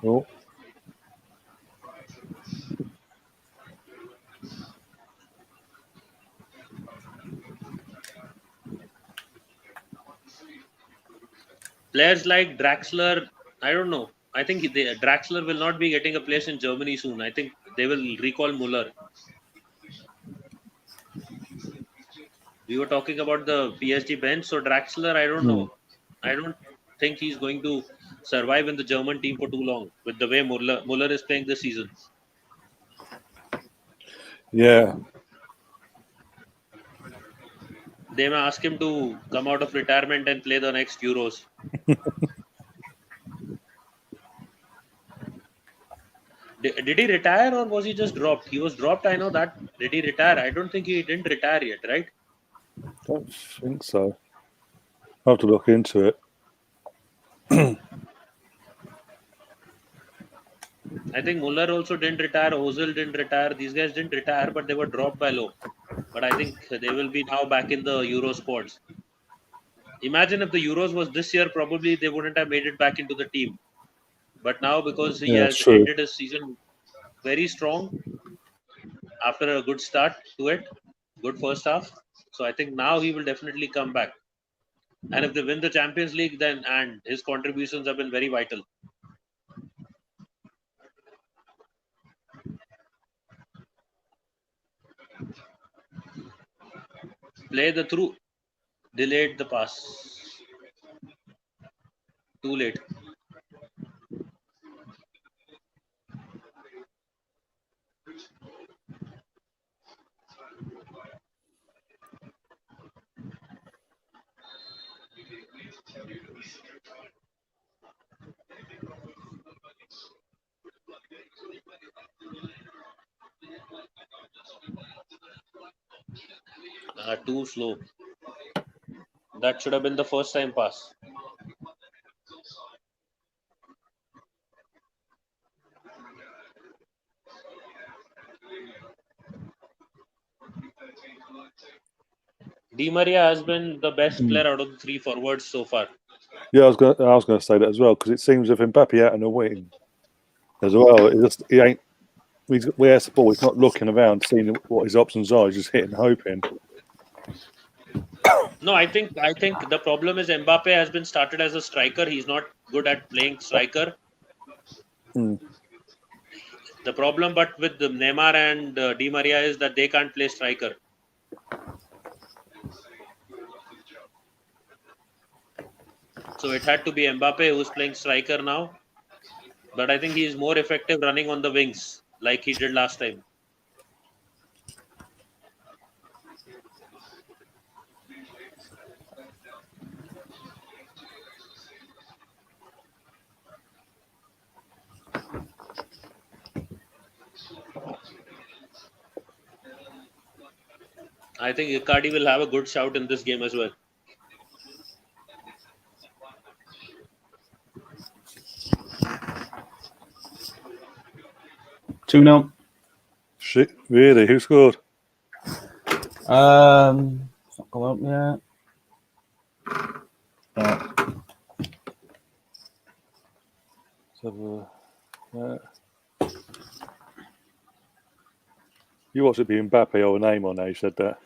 Oh. Players like Draxler, I don't know. I think Draxler will not be getting a place in Germany soon. I think they will recall Muller. We were talking about the PSG bench, so Draxler, I don't know. I don't think he's going to survive in the German team for too long with the way Muller is playing this season. Yeah. They may ask him to come out of retirement and play the next Euros. Did he retire or was he just dropped? He was dropped, I know that. Did he retire? I don't think he didn't retire yet, right? Don't think so. I'll have to look into it. I think Muller also didn't retire. Ozil didn't retire. These guys didn't retire, but they were dropped by low. But I think they will be now back in the Euro squads. Imagine if the Euros was this year, probably they wouldn't have made it back into the team. But now, because he Yeah, has true. ended his season very strong after a good start to it, good first half. So I think now he will definitely come back. And if they win the Champions League, then and his contributions have been very vital. Play the through, delayed the pass. Too late. Too slow. That should have been the first time pass. Di Maria has been the best player out of the three forwards so far. Yeah, I was going to say that as well, because it seems if Mbappe out in the wing as well, he ain't. Where the ball, he's not looking around, seeing what his options are. He's just hitting, hoping. No, I think the problem is Mbappe has been started as a striker. He's not good at playing striker. The problem, but with the Neymar and Di Maria, is that they can't play striker. So it had to be Mbappe who's playing striker now. But I think he is more effective running on the wings, like he did last time. I think Icardi will have a good shout in this game as well. Two 0. Shit, really? Who scored? It's not come up yet. You watched it be Mbappe or Neymar now, you said that.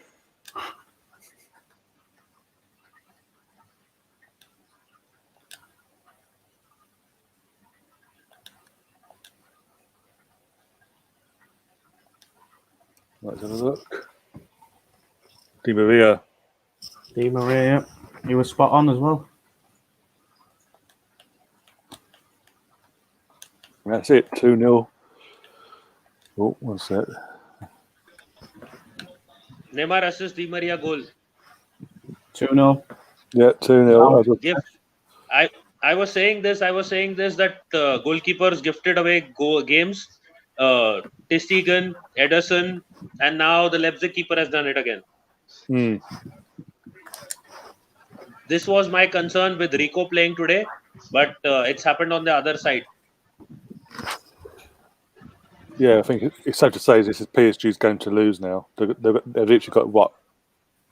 Let's have a look. Di Maria. Di Maria, he was spot on as well. That's it, 2-0. Oh, one sec. Neymar assist, Di Maria goal. 2-0. Yeah, 2-0. Gift. I was saying this that goalkeepers gifted away games. Stegen, Ederson, and now the Leipzig keeper has done it again. This was my concern with Rico playing today, but it's happened on the other side. Yeah, I think it's safe to say this is PSG's going to lose now. They've literally got what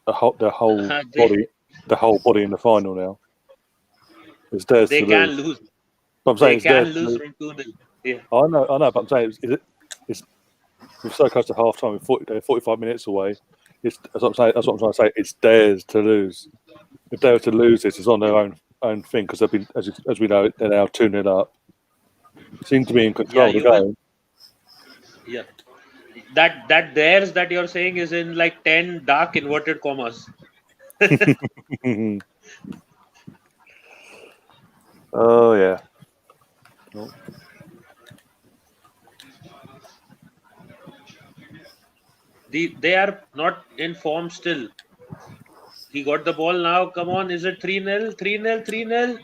the whole body in the final now. It's theirs They to can lose. lose. I'm saying They can lose from 2-0. Yeah. I know, but I'm saying it's we're so close to half time. They're 45 minutes away. That's what I'm saying. That's what I'm trying to say. It's theirs to lose. If they were to lose this, it's on their own thing because they've been, as we know, they're now 2-0 up. Seem to be in control of the game. Yeah. That theirs that you're saying is in like 10 dark inverted commas. Oh yeah. Oh. They are not in form still. He got the ball now. Come on, is it 3-0? 3-0, 3-0?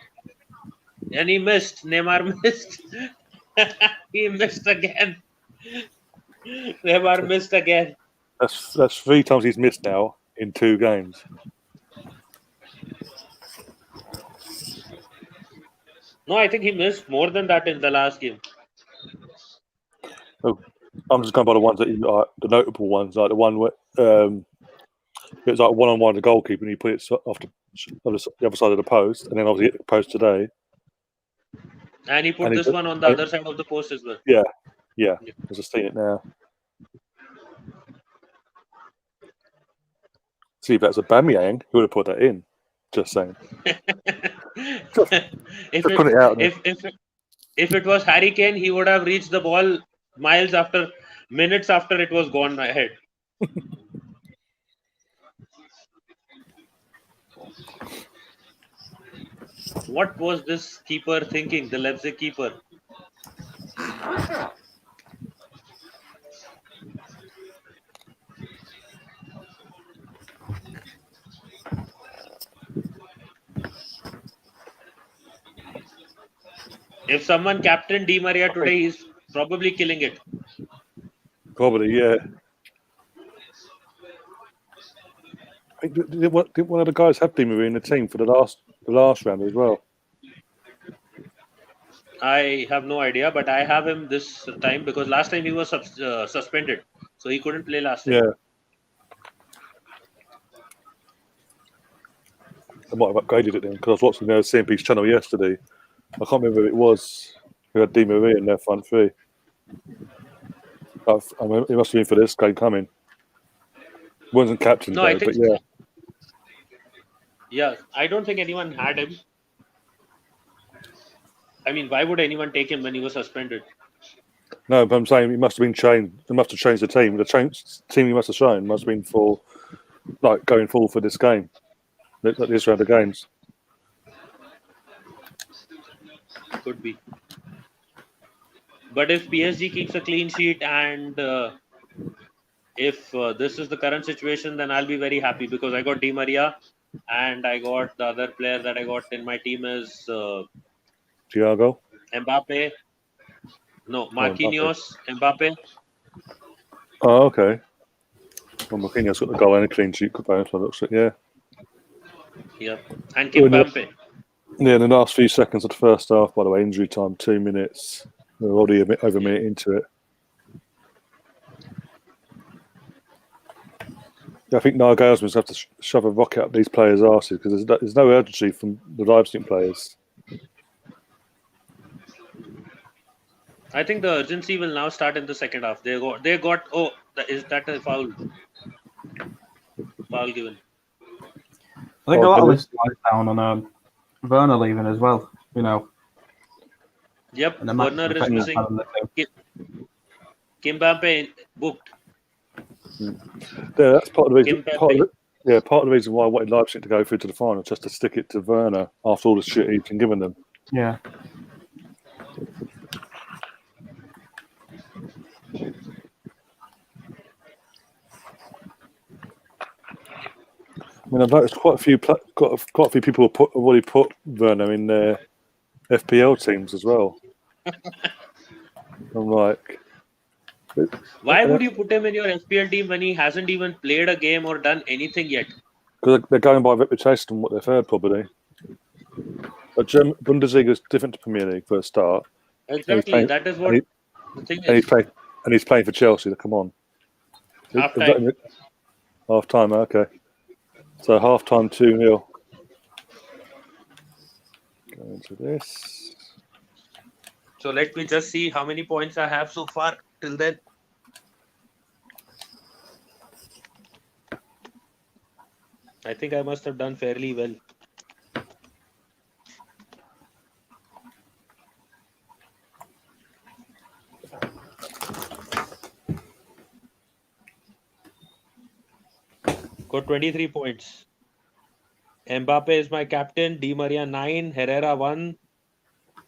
And he missed. Neymar missed. He missed again. Neymar missed again. That's 3 times he's missed now in 2 games. No, I think he missed more than that in the last game. Oh, I'm just going by the ones that the notable ones, like the one where it was like one-on-one the goalkeeper and he put it off the other side of the post, and then obviously hit the post today. And he put this one on the other side of the post as well. Yeah. I just seen it now. See, if that's a Aubameyang, he would have put that in. Just saying. if Just put it out there. if it was Harry Kane, he would have reached the ball minutes after it was gone ahead. What was this keeper thinking? The Leipzig keeper. If someone captained Di Maria today, he's probably killing it. Probably, yeah. I think, did one of the guys have Di Maria in the team for the last round as well? I have no idea, but I have him this time because last time he was suspended, so he couldn't play last time. Yeah. I might have upgraded it then because I was watching their CMP's channel yesterday. I can't remember who it was who had Di Maria in their front three. I mean, it must have been for this game coming. Wasn't captain No, though, I think but yeah. Yeah, I don't think anyone had him. I mean, why would anyone take him when he was suspended? No, but I'm saying it must have been changed. They must have changed the team. The team he must have shown must have been for like going forward for this game, this round of games. Could be. But if PSG keeps a clean sheet and if this is the current situation, then I'll be very happy because I got Di Maria and I got the other player that I got in my team is Thiago. Mbappe. No, Marquinhos, Mbappe. Oh, okay. Well, Marquinhos got the goal and a clean sheet. Yeah. Yep. And Kimpembe. Yeah, in the last few seconds of the first half, by the way, injury time, 2 minutes. We're already over a minute into it. Yeah, I think Nagelsmann's going to have to shove a rocket up these players' arses because there's no urgency from the Leipzig players. I think the urgency will now start in the second half. They got. Oh, is that a foul? Foul given. I think a lot of this lies down on Werner leaving as well. You know. Yep, Werner is missing. Kimpembe booked. Yeah, that's part of the reason. Part of the reason why I wanted Leipzig to go through to the final, just to stick it to Werner after all the shit he's been giving them. Yeah. I mean, I've noticed quite a few people have already put Werner in their FPL teams as well. I'm like, why would you put him in your FPL team when he hasn't even played a game or done anything yet? Because they're going by reputation and what they've heard, probably. But Bundesliga is different to Premier League for a start. Exactly, that is what the thing is. And he's playing for Chelsea. Come on. Half time. Half time, okay. So half time 2-0. Go into this. So let me just see how many points I have so far till then. I think I must have done fairly well. Got 23 points. Mbappe is my captain. Di Maria 9. Herrera 1.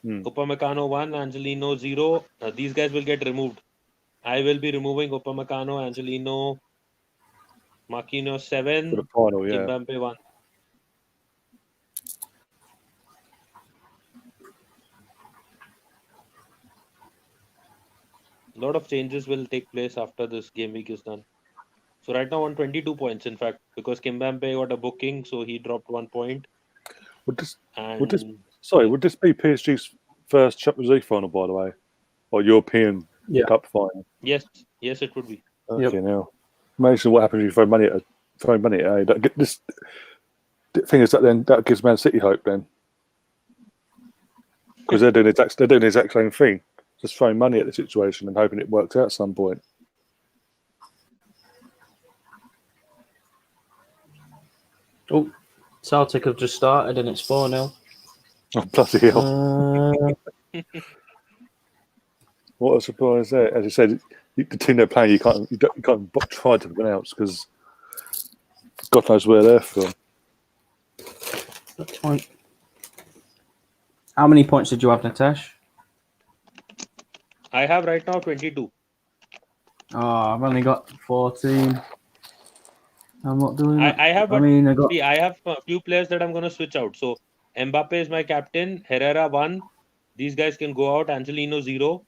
Upamecano 1. Angelino 0. These guys will get removed. I will be removing Upamecano, Angelino, Marquinhos 7. For the final, yeah. Kimpembe 1. A lot of changes will take place after this game week is done. So right now on 22 points, in fact, because Kimpembe got a booking, so he dropped 1 point. Would this be PSG's first Champions League final, by the way, or European Cup final? Yes, it would be. Okay, now imagine what happens if you throw money at it. This the thing is that gives Man City hope then, because they're doing the exact same thing, just throwing money at the situation and hoping it works out at some point. Oh, Celtic have just started and it's 4-0. Oh, bloody hell. What a surprise there. As you said, the team they're playing, you can't try to pronounce because God knows where they're from. How many points did you have, Nitesh? I have right now 22. Oh, I've only got 14. I'm not doing it. I have I have a few players that I'm going to switch out. So Mbappe is my captain. Herrera 1. These guys can go out. Angelino 0.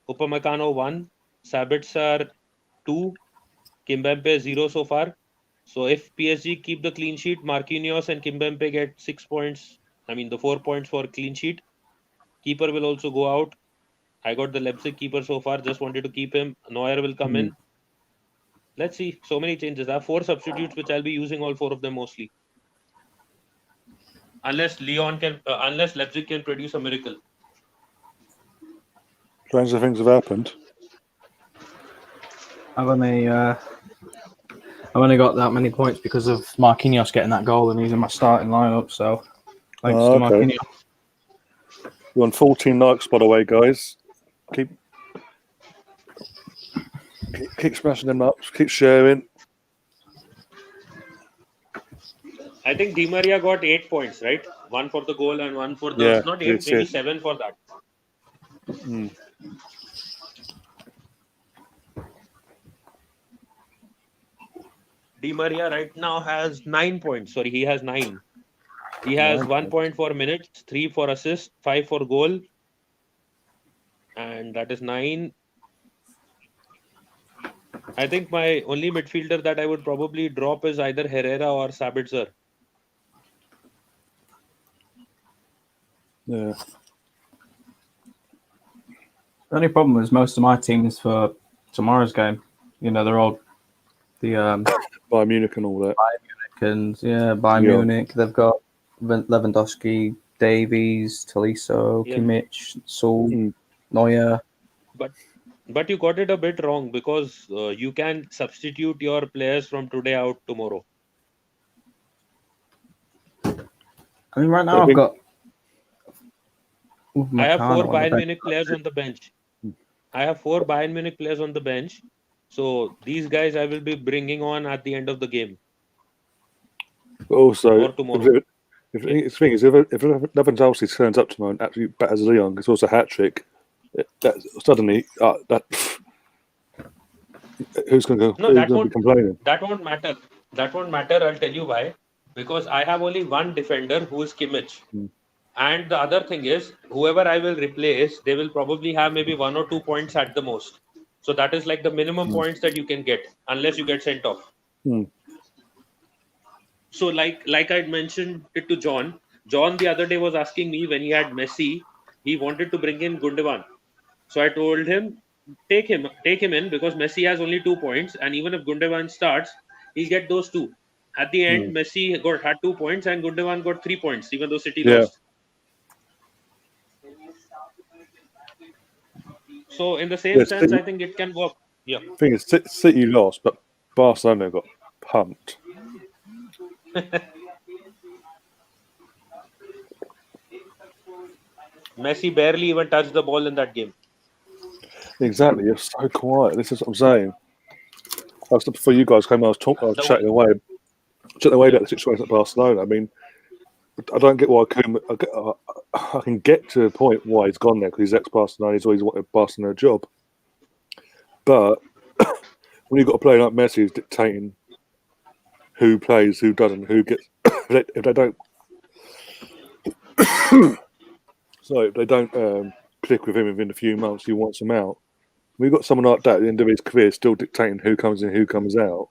Upamecano 1. Sabitzer 2. Kimpembe 0 so far. So if PSG keep the clean sheet, Marquinhos and Kimpembe get 6 points. I mean the 4 points for clean sheet. Keeper will also go out. I got the Leipzig keeper so far. Just wanted to keep him. Neuer will come in. Let's see. So many changes. I have 4 substitutes, which I'll be using all 4 of them mostly. Unless Leipzig can produce a miracle. Stranger things have happened. I've only got that many points because of Marquinhos getting that goal and he's in my starting lineup. So thanks to Marquinhos. We're on 14 likes, by the way, guys. Keep smashing them up. Keep sharing. I think Di Maria got 8 points, right? 1 for the goal and 1 for the not 8, maybe 7 for that. Di Maria right now has 9 points. Sorry, he has 9. He has 1 point for minutes, 3 for assist, 5 for goal, and that is 9. I think my only midfielder that I would probably drop is either Herrera or Sabitzer. Yeah. The only problem is most of my team is for tomorrow's game. You know, they're all the Bayern Munich and all that. Bayern Munich. They've got Lewandowski, Davies, Tolisso, Kimmich, Saul, Neuer. But you got it a bit wrong because you can substitute your players from today out tomorrow. I mean, right now I have 4 Bayern Munich players on the bench. So these guys I will be bringing on at the end of the game. Also, or tomorrow. If Lewandowski turns up tomorrow and actually batters Leon, it's also a hat trick. Suddenly, who's going to be complaining? That won't matter. I'll tell you why. Because I have only one defender who is Kimmich. And the other thing is, whoever I will replace, they will probably have maybe 1 or 2 points at the most. So that is like the minimum points that you can get, unless you get sent off. So like I'd mentioned it to John. John the other day was asking me when he had Messi, he wanted to bring in Gundogan. So I told him, take him in because Messi has only 2 points, and even if Gundogan starts, he'll get those 2. At the end, Messi had 2 points and Gundogan got 3 points, even though City lost. So in the same sense, I think it can work. Yeah. The thing is, City lost, but Barcelona got pumped. Messi barely even touched the ball in that game. Exactly, you're so quiet. This is what I'm saying. Before you guys came, I was chatting away about the situation at Barcelona. I mean, I don't get why I can get to the point why he's gone there because he's ex-Barcelona. He's always wanted a Barcelona job. But when you've got a player like Messi who's dictating who plays, who doesn't, who gets, if they don't, if they don't click with him within a few months, he wants them out. We've got someone like that at the end of his career still dictating who comes in, who comes out.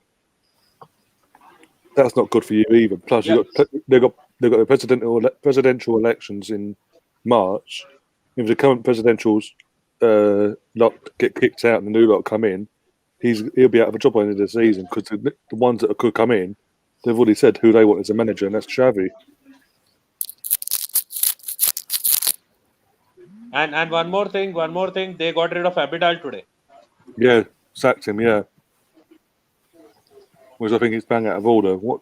That's not good for you either. Plus, they've got the presidential elections in March. If the current presidentials lot get kicked out and the new lot come in, he'll be out of a job by the end of the season because the ones that could come in, they've already said who they want as a manager, and that's Xavi. And one more thing, they got rid of Abidal today. Yeah, sacked him. Yeah, which I think is bang out of order. What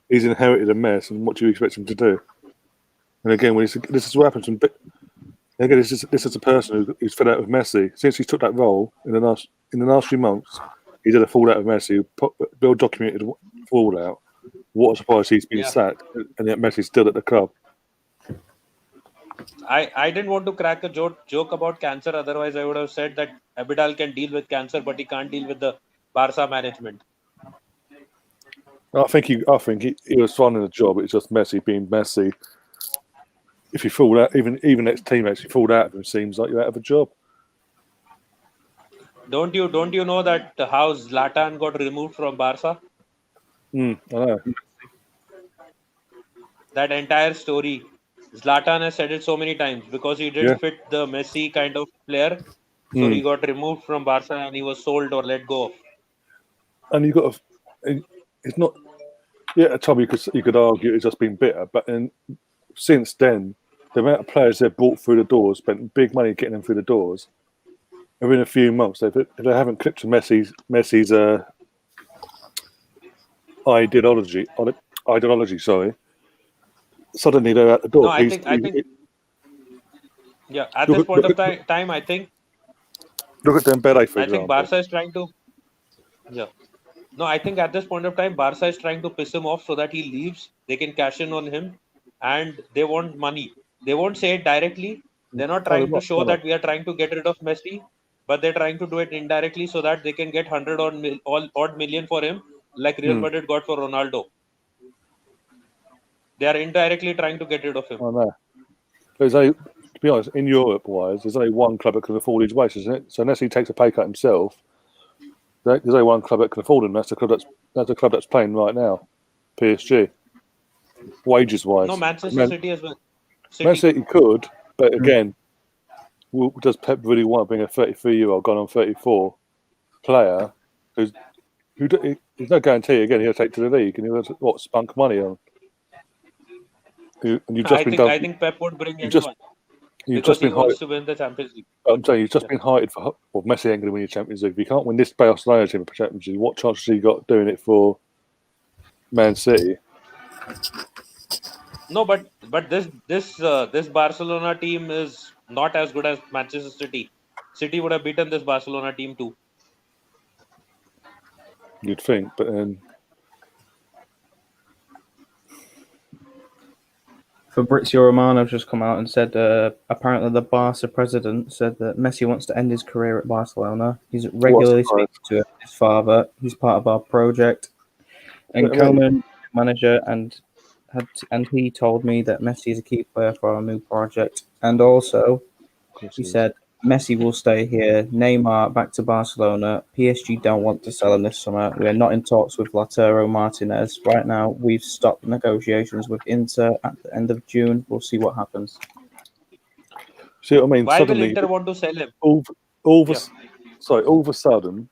he's inherited a mess, and what do you expect him to do? And again, this is what happens. Again, this is a person who's fed out with Messi since he took that role in the last few months. He's had a fallout with Messi, well documented fallout. What a surprise he's been sacked, and yet Messi's still at the club. I didn't want to crack a joke about cancer. Otherwise, I would have said that Abidal can deal with cancer, but he can't deal with the Barca management. I think he was fine in the job. It's just Messi being Messi. If you fall out, even ex teammates, you fall out of him, seems like you're out of a job. Don't you know that how Zlatan got removed from Barca? I know. That entire story, Zlatan has said it so many times because he didn't fit the Messi kind of player, so he got removed from Barca and he was sold or let go of. And you got it's not. Yeah, at time you could argue it's just been bitter, but since then, the amount of players they've brought through the doors, spent big money getting them through the doors. Within a few months, if they haven't clipped to Messi's ideology, sorry, suddenly they're at the door. No, I think at this point of time, I think look at Dembele, for example. I think Barca is trying to No, I think at this point of time, Barca is trying to piss him off so that he leaves. They can cash in on him, and they want money. They won't say it directly. They're not trying to show that we are trying to get rid of Messi, but they're trying to do it indirectly so that they can get 100 odd million for him, like Real Madrid got for Ronaldo. They are indirectly trying to get rid of him. I know. To be honest, in Europe-wise, there's only one club that can afford his wages, isn't it? So unless he takes a pay cut himself, there's only one club that can afford him. That's the club that's playing right now, PSG. Wages-wise, no, Manchester City as well. Manchester City could, but again, does Pep really want to bring a 33-year-old gone on 34 player who there's no guarantee again he'll take to the league and he'll spunk money on. I think Pep would bring anyone because he wants to win the Champions League. I'm saying you've just been hired for. Well, Messi ain't going to win your Champions League. If you can't win this Barcelona team in Champions League, what chance has he got doing it for Man City? No, but this Barcelona team is not as good as Manchester City. City would have beaten this Barcelona team too. You'd think, but then. Fabrizio Romano just come out and said apparently the Barca president said that Messi wants to end his career at Barcelona. He's regularly speaking to his father. He's part of our project. And Koeman, manager, and he told me that Messi is a key player for our new project. And also, he said Messi will stay here. Neymar back to Barcelona. PSG don't want to sell him this summer. We're not in talks with Lautaro Martinez right now. We've stopped negotiations with Inter at the end of June. We'll see what happens. See what I mean? Why suddenly, will Inter want to sell him? All of a sudden,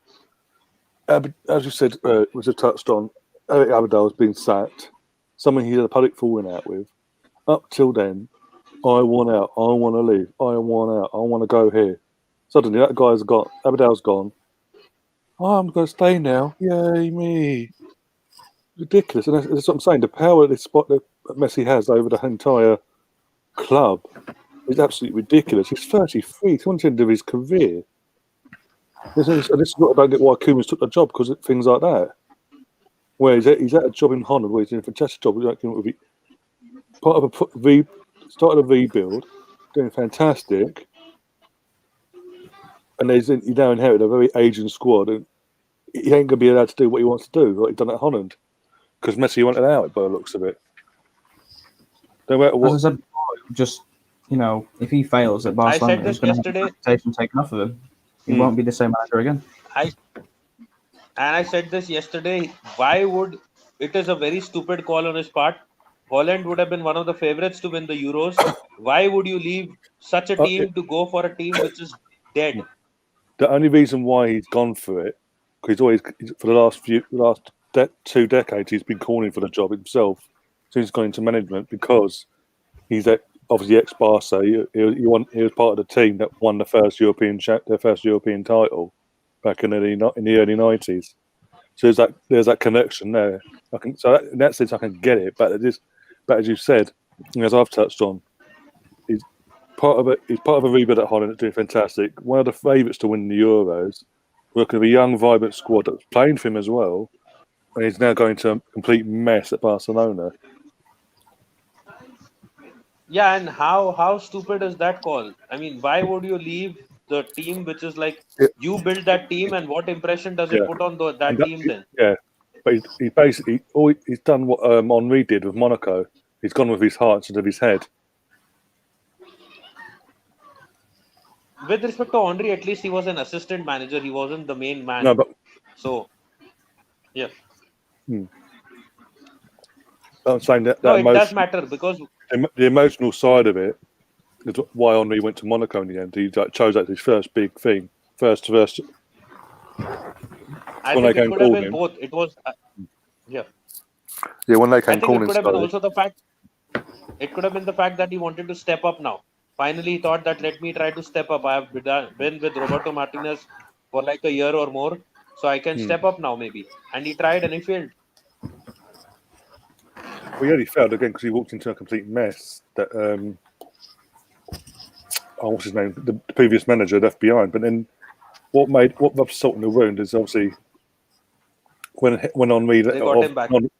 as you said, was touched on. Eric Abidal has been sacked. Someone he had a public falling out with. Up till then, I want out. I want to leave. I want out. I want to go here. Suddenly, that guy's got. Abidal's gone. Oh, I'm going to stay now. Yay, me. Ridiculous. And that's what I'm saying. The power that Messi has over the entire club is absolutely ridiculous. He's 33, towards the end of his career. This is what I don't get why Koeman took the job, because of things like that. Where he's at a job in Holland where he's doing a fantastic job. Part of started a rebuild, doing fantastic, and he now inherited a very aging squad, and he ain't going to be allowed to do what he wants to do, like he's done at Holland, because Messi wanted out by the looks of it. No matter what. As I said before, just if he fails at Barcelona, he's going to have the reputation taken off of him. He won't be the same manager again. I said this yesterday. It is a very stupid call on his part. Holland would have been one of the favorites to win the Euros. Why would you leave such a team to go for a team which is dead? The only reason why he's gone for it, because for the last 2 decades, he's been calling for the job himself since he's gone into management, because he's obviously ex-Barca. He was part of the team that won their first European title back in the early 90s. So there's that connection there. In that sense, I can get it. But as you said, as I've touched on, he's part of it. He's part of a rebuild at Holland that's doing fantastic. One of the favourites to win the Euros. Working with a young, vibrant squad that's playing for him as well, and he's now going to a complete mess at Barcelona. Yeah, and how stupid is that call? I mean, why would you leave the team which is like you built that team, and what impression does it put on that team then? Yeah, but he basically he's done what Henry did with Monaco. He's gone with his heart instead of his head. With respect to Henry, at least he was an assistant manager. He wasn't the main man. No, but so yeah. I'm saying that No, it does matter because the emotional side of it is why Henry went to Monaco in the end. He chose that as his first big thing, first. I think it could have been both. It was yeah. When they came calling, it could have been also the fact. It could have been the fact that he wanted to step up now. Finally, he thought that let me try to step up. I have been with Roberto Martinez for like a year or more, so I can step up now maybe. And he tried and he failed. Well, he failed again because he walked into a complete mess that what's his name? The previous manager left behind. But then what rubs salt in the wound is obviously when Henry they got him back. When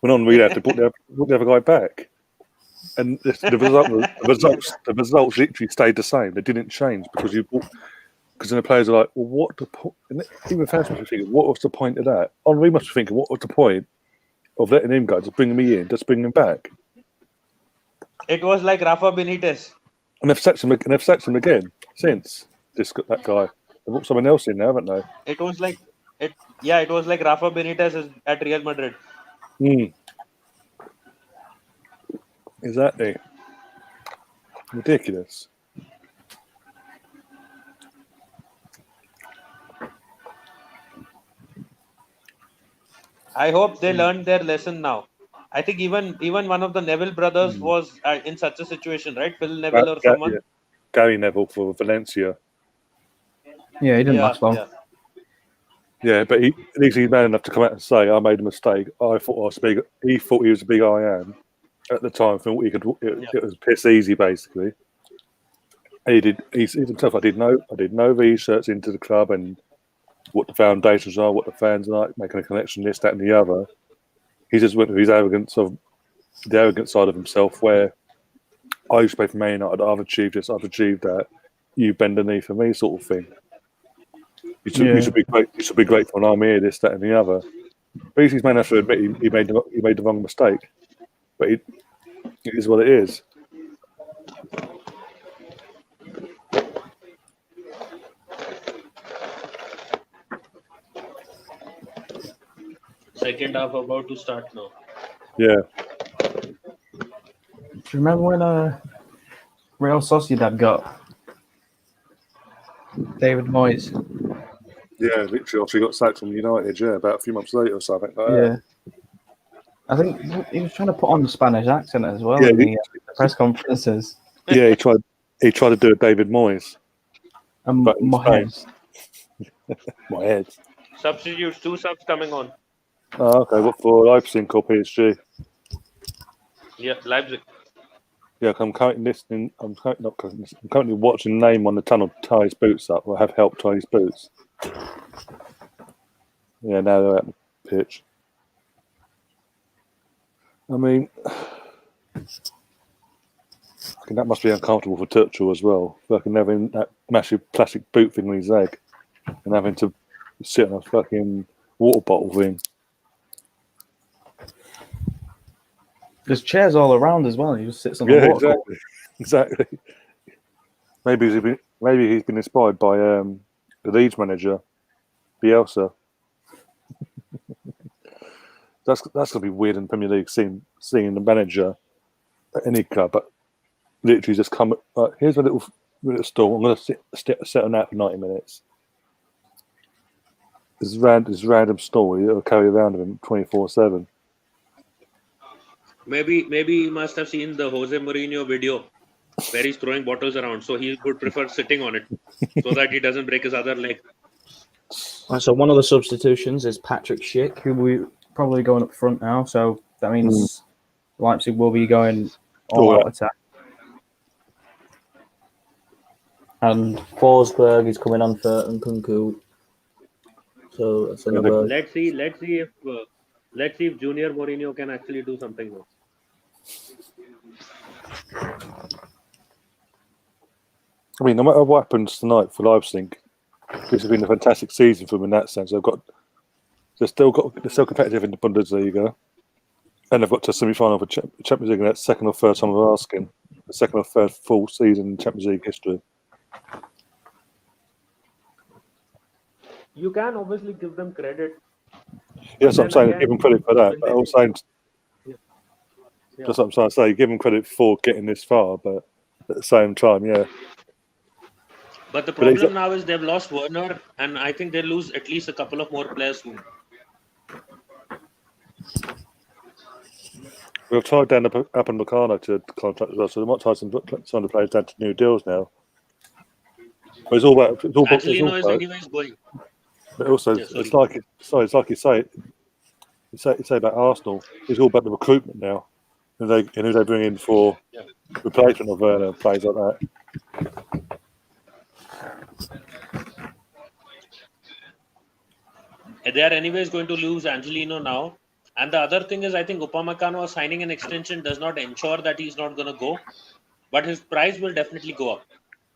Henry left, they put the other guy back. And the results literally stayed the same. They didn't change because then the players are like, well, what the point? Even fans must be thinking, what was the point of that? Henry must be thinking, what was the point of letting him go? Just bringing me in, just bringing him back. It was like Rafa Benitez. And they've sacked him again since that guy. They've put someone else in now, haven't they? It was like Rafa Benitez at Real Madrid. Exactly. Ridiculous. I hope they learned their lesson now. I think even one of the Neville brothers was in such a situation, right? Phil Neville or someone. Yeah. Gary Neville for Valencia. Yeah, he didn't last long. Yeah, but at least he's man enough to come out and say, "I made a mistake. I thought I was big." He thought he was a big I am at the time. Thought he could. It was piss easy, basically. He did. He himself. I did no research into the club and what the foundations are, what the fans are like, making a connection, this, that, and the other. He just went with his arrogance of the arrogant side of himself, where I used to play for Man United. I've achieved this. I've achieved that. You bend the knee for me, sort of thing. You should be great. You should be grateful, and I'm here. This, that, and the other. But he's man enough to admit he made the wrong mistake. But it is what it is. Second half about to start now. Yeah. Do you remember when Real Sociedad got David Moyes? Yeah, literally after he got sacked from United, about a few months later or something like that. Yeah. I think he was trying to put on the Spanish accent as well in the press conferences. Yeah, he tried to do a David Moyes. Moyes. Moyes. Substitutes, 2 subs coming on. Oh, okay. What for Leipzig or PSG? Yeah, Leipzig. Yeah, I'm currently listening. I'm currently watching Name on the tunnel tie his boots up, or have helped tie his boots. Yeah, now they're at the pitch. I mean, I think that must be uncomfortable for Tuchel as well. Fucking having that massive plastic boot thing on his leg and having to sit on a fucking water bottle thing. There's chairs all around as well. He just sits on the water. Exactly. Maybe he's been inspired by the Leeds manager, Bielsa. That's gonna be weird in the Premier League, seeing the manager at any club, but literally just come. Here's a little stall. I'm gonna sit on that for 90 minutes. This random stall he'll carry around with him 24/7. Maybe he must have seen the Jose Mourinho video where he's throwing bottles around, so he would prefer sitting on it so that he doesn't break his other leg. So one of the substitutions is Patrick Schick, who we probably going up front now. So that means Leipzig will be going all-out attack. And Forsberg is coming on for Nkunku. So that's another. Let's see if Junior Mourinho can actually do something now. I mean, no matter what happens tonight for Leipzig, this has been a fantastic season for them in that sense. They're still competitive in the Bundesliga, and they've got to semi-final for Champions League in that second or third time of asking, the second or third full season in Champions League history. You can obviously give them credit. Yes, I'm saying give them credit for that. But I'm saying, just what I'm trying to say, give them credit for getting this far, but at the same time, yeah. But the problem now is they've lost Werner, and I think they'll lose at least a couple of more players soon. We've tied down up in Meccano to contract as well, so they might tie some of the players down to new deals now. But it's all about. Angelino is anyways going. But also, it's like you say. You say about Arsenal. It's all about the recruitment now, and who they bring in for replacement of Werner, plays like that. They are anyways going to lose Angelino now. And the other thing is, I think Upamecano signing an extension does not ensure that he's not going to go, but his price will definitely go up.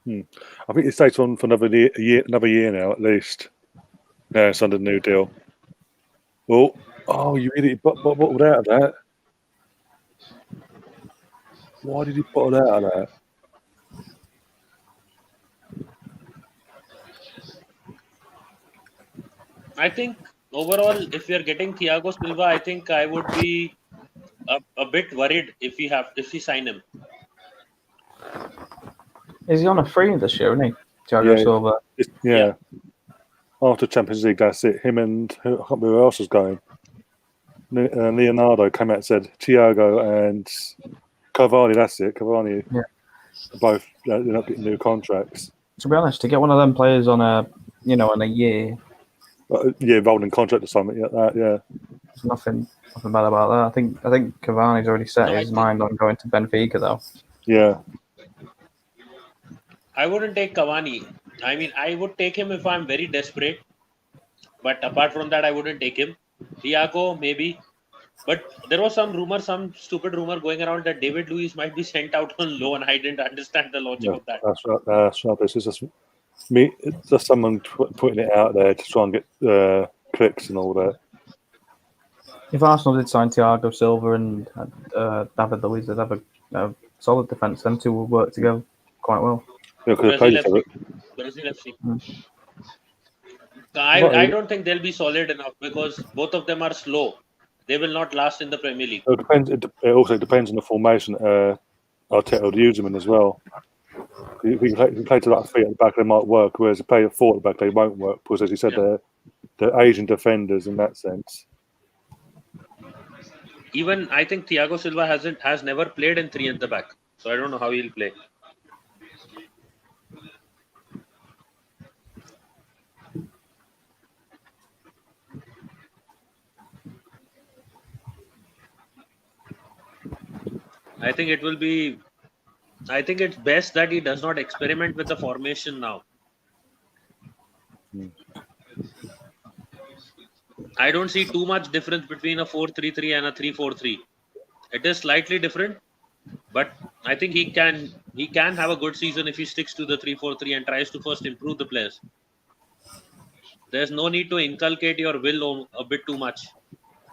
I think it stays on for another year now at least. Yeah, it's under the new deal. Well, you idiot! But what out of that? Why did he put it out of that? I think overall, if we are getting Thiago Silva, I think I would be a bit worried if we sign him. Is he on a free this year, isn't he? Thiago Silva. Yeah. After Champions League, that's it. Him and I can't remember who else was going. Leonardo came out and said Thiago and Cavani. That's it. Cavani. Yeah. Both they're not getting new contracts. To be honest, to get one of them players on a year. Rolling contract or something like that. Yeah. There's nothing bad about that. I think Cavani's already set his mind on going to Benfica though. Yeah. I wouldn't take Cavani. I mean, I would take him if I'm very desperate. But apart from that, I wouldn't take him. Thiago, maybe. But there was some stupid rumor going around that David Luiz might be sent out on loan. I didn't understand the logic of that. That's right. This is just me. It's just someone putting it out there to try and get clicks and all that. If Arsenal did sign Thiago Silva and David Luiz, they'd have a solid defence. Them two will work together quite well. Yeah, Brazil FC. I don't think they'll be solid enough because both of them are slow. They will not last in the Premier League. It also depends on the formation Arteta would use them in as well. If you play to that feet at the back, they might work, whereas if you play a four at the back, they won't work because, as you said, they're Asian defenders in that sense. Even I think Thiago Silva has never played in three at the back, so I don't know how he'll play. I think it's best that he does not experiment with the formation now. I don't see too much difference between a 4-3-3 and a 3-4-3. It is slightly different, but I think he can have a good season if he sticks to the 3-4-3 and tries to first improve the players. There's no need to inculcate your will a bit too much.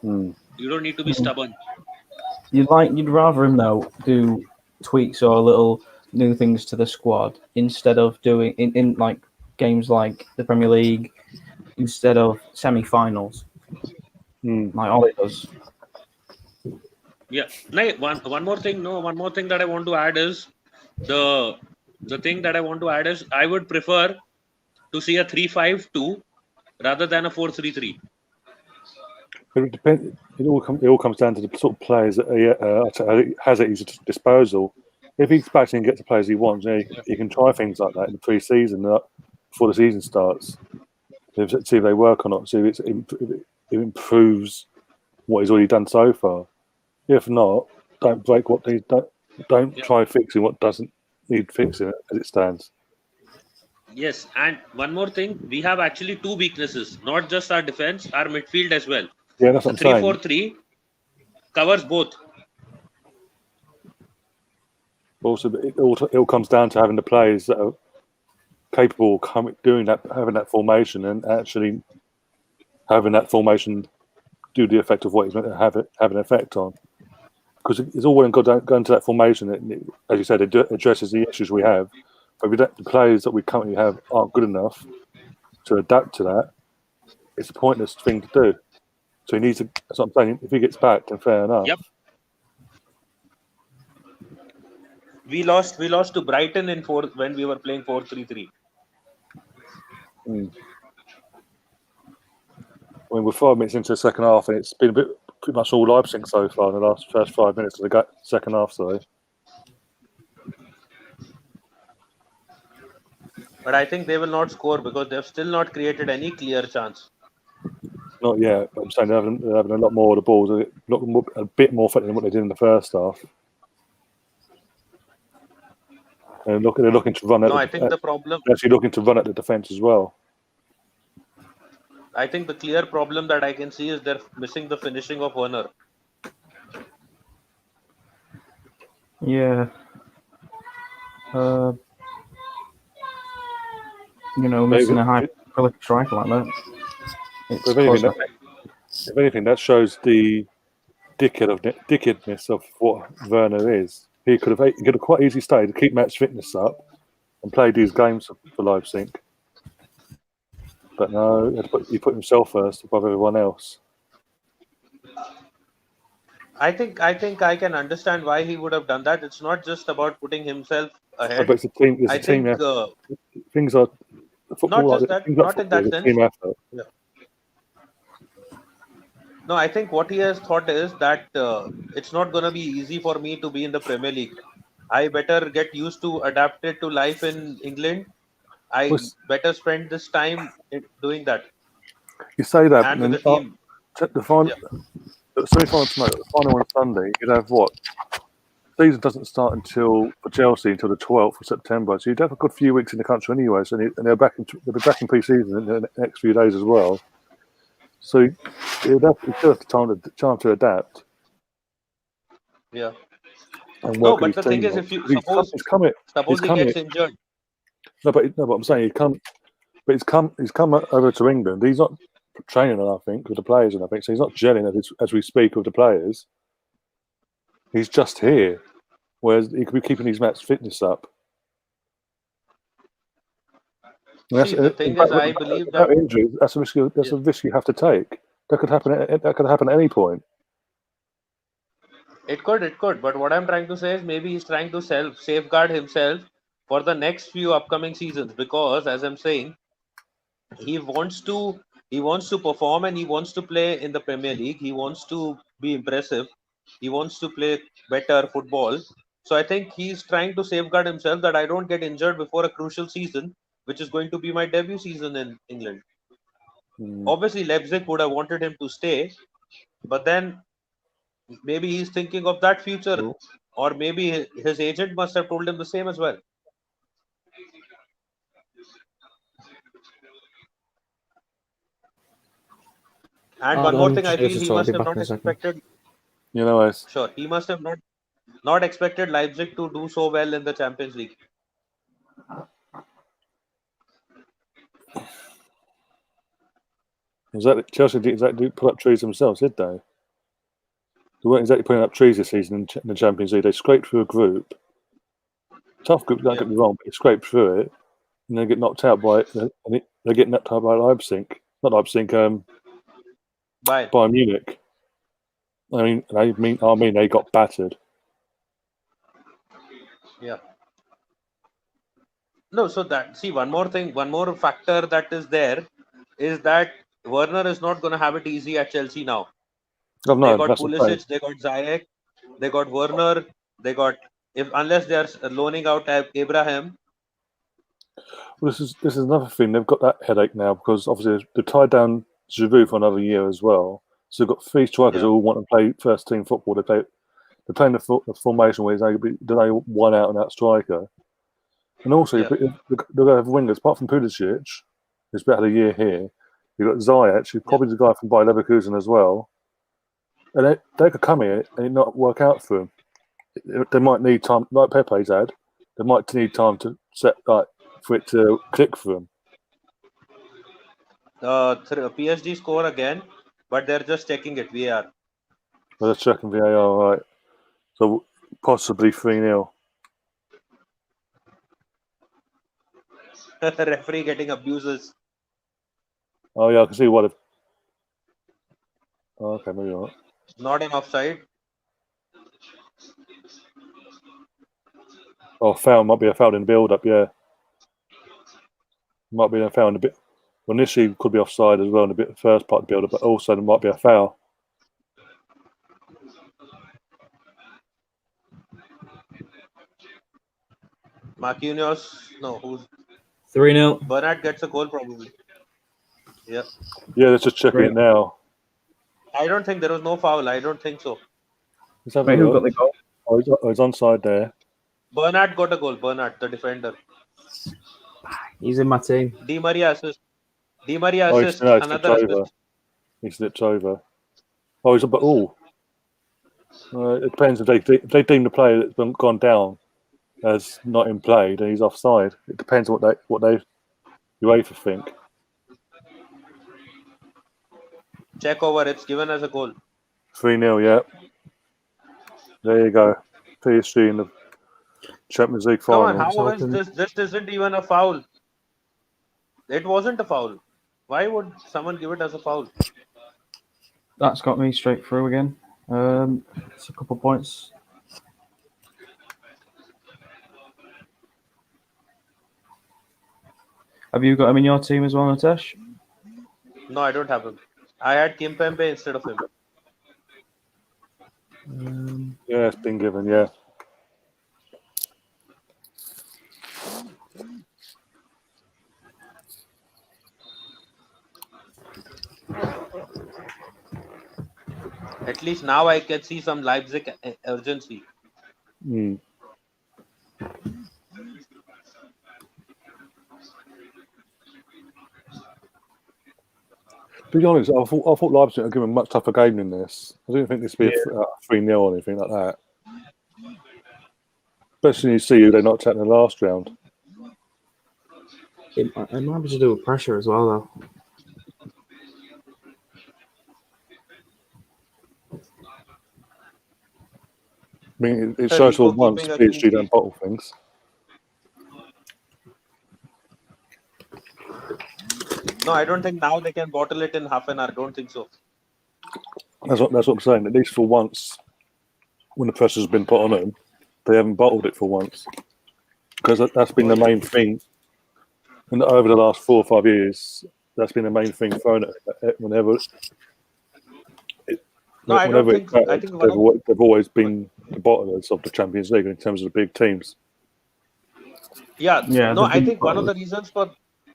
You don't need to be stubborn. You'd rather him though do tweaks or little new things to the squad instead of doing in like games like the Premier League, instead of semi-finals, like Ollie does. Yeah. One more thing that I want to add is the thing that I want to add is I would prefer to see a 3-5-2 rather than a 4-3-3. It depends. It all comes down to the sort of players that he has at his disposal. If he's expecting to get the players he wants, he can try things like that in the pre-season before the season starts. See if they work or not. See if it improves what he's already done so far. If not, don't break what needs. Don't try fixing what doesn't need fixing as it stands. Yes, and one more thing, we have actually two weaknesses, not just our defense, our midfield as well. Yeah, that's The what I'm saying. 3-4-3 covers both. Also, it all comes down to having the players that are capable of doing that, having that formation, and actually having that formation do the effect of what it's meant to have an effect on. Because it's all well and good going to that formation. As you said, it addresses the issues we have. But the players that we currently have aren't good enough to adapt to that. It's a pointless thing to do. So he needs to. That's what I'm saying. If he gets back, then fair enough. Yep. We lost to Brighton when we were playing 4-3-3. I mean, we're 5 minutes into the second half, and it's been pretty much all Leipzig so far in the first 5 minutes of the second half. Sorry. But I think they will not score because they've still not created any clear chance. Not yet. But I'm saying they're having a lot more of the balls, a bit more effective than what they did in the first half. And they're looking to run at. No, I think the problem. They're actually looking to run at the defense as well. I think the clear problem that I can see is they're missing the finishing of Werner. Yeah. Missing a high quality striker like that. If anything, that shows the dickheadness of what Werner is. He could have quite easily stayed to keep match fitness up and played these games for Leipzig. But no, he put himself first above everyone else. I think I can understand why he would have done that. It's not just about putting himself ahead. But it's a team. It's a team effort. Things are football. Not just that. Not in that sense. Team effort. Yeah. No, I think what he has thought is that it's not going to be easy for me to be in the Premier League. I better get used to adapted to life in England. I better spend this time doing that. You say that, and but with the team. The semi-final tonight, the final on Sunday, you'd have what? The season doesn't start for Chelsea until the 12th of September, so you'd have a good few weeks in the country anyway. So they'll be back in pre-season in the next few days as well. So you'd have time to adapt. Yeah. And no, but the thing is, if you suppose he gets injured. No, but I'm saying he's come over to England. He's not training, I think, with the players, and I think so. He's not gelling as we speak with the players. He's just here, whereas he could be keeping his match fitness up. The thing is, I believe that injuries, that's a risk. That's a risk you have to take. That could happen. That could happen at any point. It could. But what I'm trying to say is, maybe he's trying to safeguard himself for the next few upcoming seasons, because, as I'm saying, he wants to perform and he wants to play in the Premier League. He wants to be impressive. He wants to play better football. So I think he's trying to safeguard himself that I don't get injured before a crucial season, which is going to be my debut season in England. Obviously, Leipzig would have wanted him to stay, but then maybe he's thinking of that future, or maybe his agent must have told him the same as well. And one more thing, I feel he must have not expected. Sure, he must have not expected Leipzig to do so well in the Champions League. Chelsea didn't put up trees themselves, did they? They weren't exactly putting up trees this season in the Champions League. They scraped through a group. Tough group, don't get me wrong, but they scraped through it, and they get knocked out by Leipzig. Not Leipzig, Bayern Munich. I mean, they got battered. Yeah. No, so one more factor that is there is that Werner is not going to have it easy at Chelsea now. They got Pulisic, they got Ziyech, they got Werner, they got unless they are loaning out Abraham. Well, this is another thing. They've got that headache now because obviously they've tied down Giroud for another year as well. So they've got three strikers who all want to play first team football. They're playing the formation where he's only one out and out striker. And also, they're going to have wingers, apart from Pulisic, who's about a year here. You've got Ziyech, who's probably the guy from Bayer Leverkusen as well. And they could come here and it not work out for them. They might need time, like Pepe's had. They might need time to for it to click for them. PSG score again, but they're just checking it. VAR. They're checking VAR, right? So possibly 3-0. Referee getting abuses. Oh yeah, I can see what. Oh, okay, maybe not. Not an offside. Oh, foul might be a foul in the build-up. Yeah, might be a foul in a bit. Well, initially could be offside as well in the first part of the build-up, but also there might be a foul. Marquinhos, no, who's 3-0. Bernat gets a goal probably. Yeah. Yeah, let's just check it now. I don't think there was no foul. I don't think so. Let's have Wait, a who look. got the goal? Oh, he's onside there. Bernat got a goal. Bernat, the defender. He's in my team. Di Maria assist. It's Another over. assist. He slipped over. Oh, he's but it depends if they deem the player that's gone down as not in play, then he's offside. It depends on what they UEFA think. Check over. It's given as a goal. 3-0, yeah. There you go. PSG in the Champions League final. Come on, how is this? This isn't even a foul. It wasn't a foul. Why would someone give it as a foul? That's got me straight through again. It's a couple points. Have you got him in your team as well, Natesh? No, I don't have him. I had Kimpembe instead of him. Yeah, it's been given, yeah. At least now I can see some Leipzig urgency. Mm. To be honest, I thought Leipzig would give him a much tougher game than this. I didn't think this would be a 3-0 or anything like that. Especially when you see who they knocked out in the last round. It might be to do with pressure as well, though. I mean, it shows for once PSG don't bottle things. No, I don't think now they can bottle it in half an hour. Don't think so. That's what I'm saying. At least for once, when the pressure's been put on them, they haven't bottled it for once. Because that's been the main thing. And over the last 4 or 5 years, that's been the main thing thrown at it whenever. I think they've always been the bottlers of the Champions League in terms of the big teams. Yeah. No, I think one of the reasons for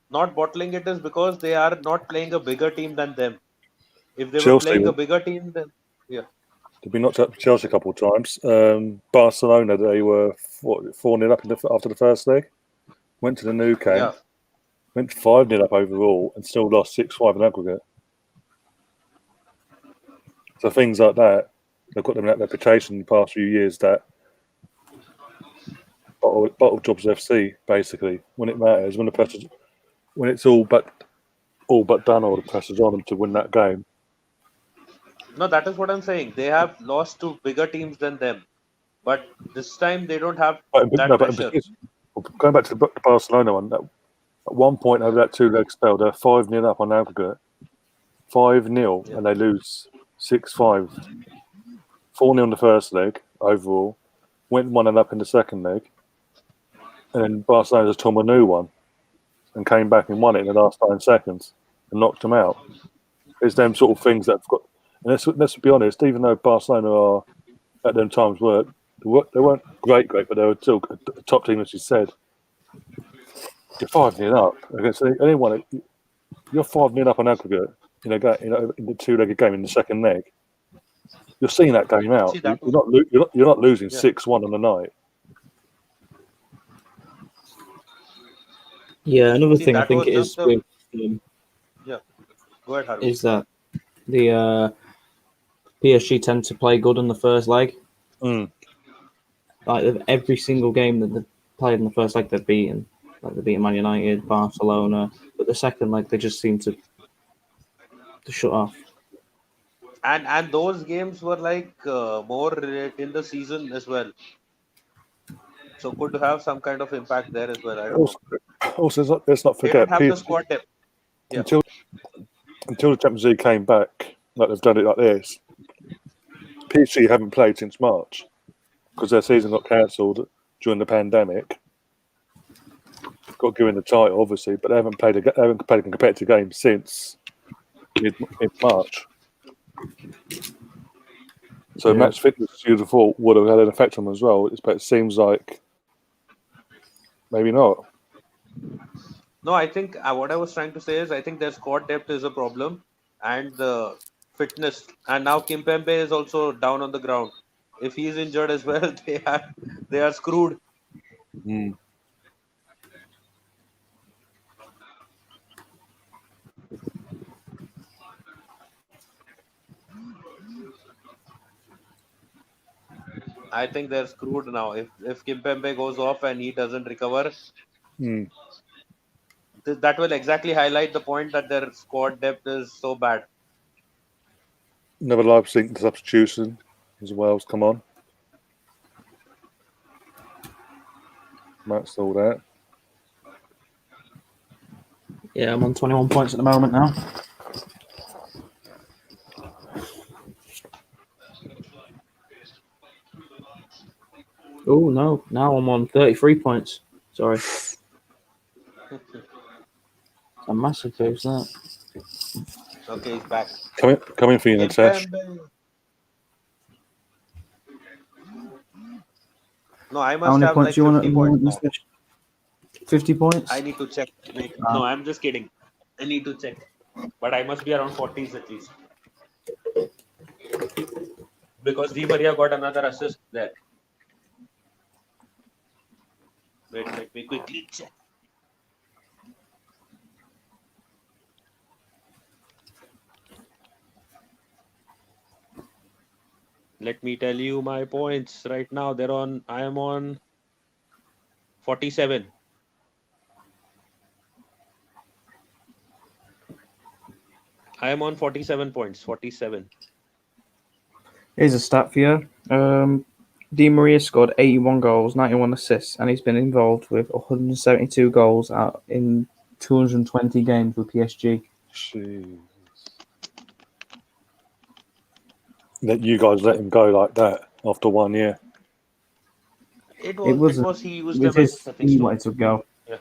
not bottling it is because they are not playing a bigger team than them. If they were playing a bigger team, then they've been knocked out Chelsea a couple of times. Barcelona, they were 4-0 up after the first leg. Went to the Nou Camp, went 5-0 up overall, and still lost 6-5 in aggregate. So things like that, they've got them that reputation in the past few years that bottle jobs FC basically when it matters, when it's all but done, or the pressure's on them to win that game. No, that is what I'm saying. They have lost to bigger teams than them, but this time they don't have that pressure. Going back to the Barcelona one, at one point over that 2-leg spell, they're 5-0 up on aggregate, 5-0, and they lose 6-5. 4-0 in the first leg overall, went 1-0 up in the second leg, and then Barcelona just took a new one and came back and won it in the last 9 seconds and knocked them out. It's them sort of things that have got. And let's be honest, even though Barcelona are at them times they weren't great, but they were still a top team, as you said. You're 5-0 up against anyone. You're 5-0 up on aggregate in the two-legged game in the second leg. You're seeing that game out. See, that You're not losing Yeah. 6-1 on the night. Yeah, another See, thing I that think was it is just the with yeah. Go ahead, Harvey. is that the PSG tend to play good in the first leg. Mm. Like every single game that they've played in the first leg, they've beaten. Like they're beating Man United, Barcelona, but the second leg they just seem to shut off. And those games were like more in the season as well, so could have some kind of impact there as well. I don't know. Also, let's not They don't forget have the PSG, squad depth. Yeah. until the Champions League came back, like they've done it like this. PSG haven't played since March because their season got cancelled during the pandemic. Got given the title, obviously, but they haven't played a competitive game since mid March. So match fitness, you'd have thought, would have had an effect on them as well. But it seems like maybe not. No, I think what I was trying to say is I think their squad depth is a problem, and the fitness. And now Kimpembe is also down on the ground. If he's injured as well, they are screwed. Mm. I think they're screwed now. If Kimpembe goes off and he doesn't recover, Mm. that will exactly highlight the point that their squad depth is so bad. Another Leipzig substitution as well has come on. That's all that. Yeah, I'm on 21 points at the moment now. Oh no! Now I'm on 33 points. Sorry, a massive boost that. Okay, he's back. Coming for you, Natasha. Kimpembe. No, I How must many have points like you want 50 at the points moment? now. 50 points. I need to check. Wait, no, I'm just kidding. I need to check. But I must be around 40s at least. Because Di Maria got another assist there. Wait, let me quickly check. Let me tell you my points right now. I am on 47. I am on 47 points. 47. Here's a stat for you. Di Maria scored 81 goals, 91 assists, and he's been involved with 172 goals out in 220 games with PSG. Jeez. That you guys let him go like that after 1 year. It It was was he it used was them as a his. stepping He stone. wanted to go. Yeah.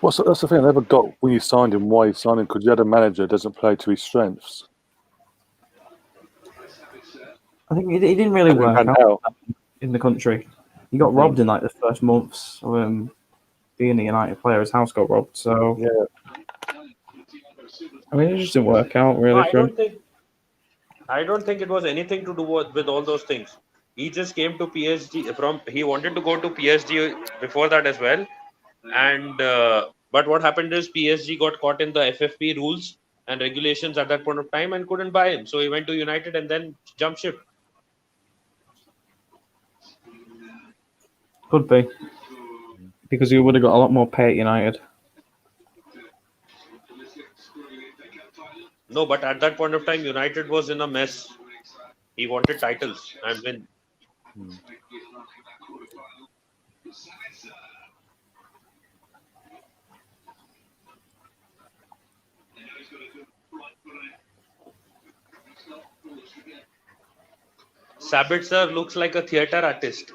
That's the thing. I never got when you signed him, why you signed him, because you had a manager that doesn't play to his strengths. I think he didn't really work And out how? in the country. He got robbed in like the first months of being a United player. His house got robbed. So Yeah. I mean, it just didn't work out No, really for him. I don't think it was anything to do with all those things. He just came to PSG he wanted to go to PSG before that as well. And but what happened is PSG got caught in the FFP rules and regulations at that point of time and couldn't buy him. So he went to United and then jumped ship. Could be because he would have got a lot more pay at United. No, but at that point of time, United was in a mess. He wanted titles and win. Sabitzer looks like a theater artist.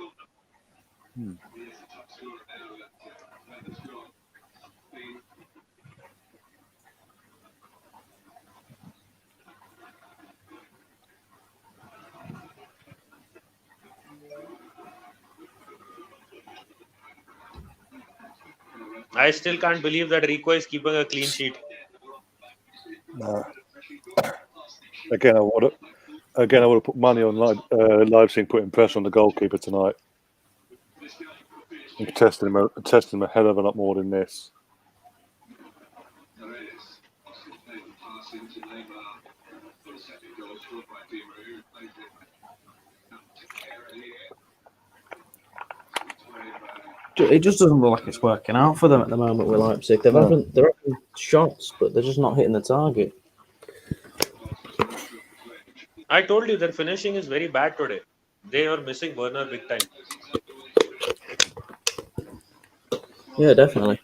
I still can't believe that Rico is keeping a clean sheet. Nah. Again, I would have put money on Leipzig putting pressure on the goalkeeper tonight. And testing him a hell of a lot more than this. It just doesn't look like it's working out for them at the moment with Leipzig. They're having shots, but they're just not hitting the target. I told you their finishing is very bad today. They are missing Werner big time. Yeah, definitely.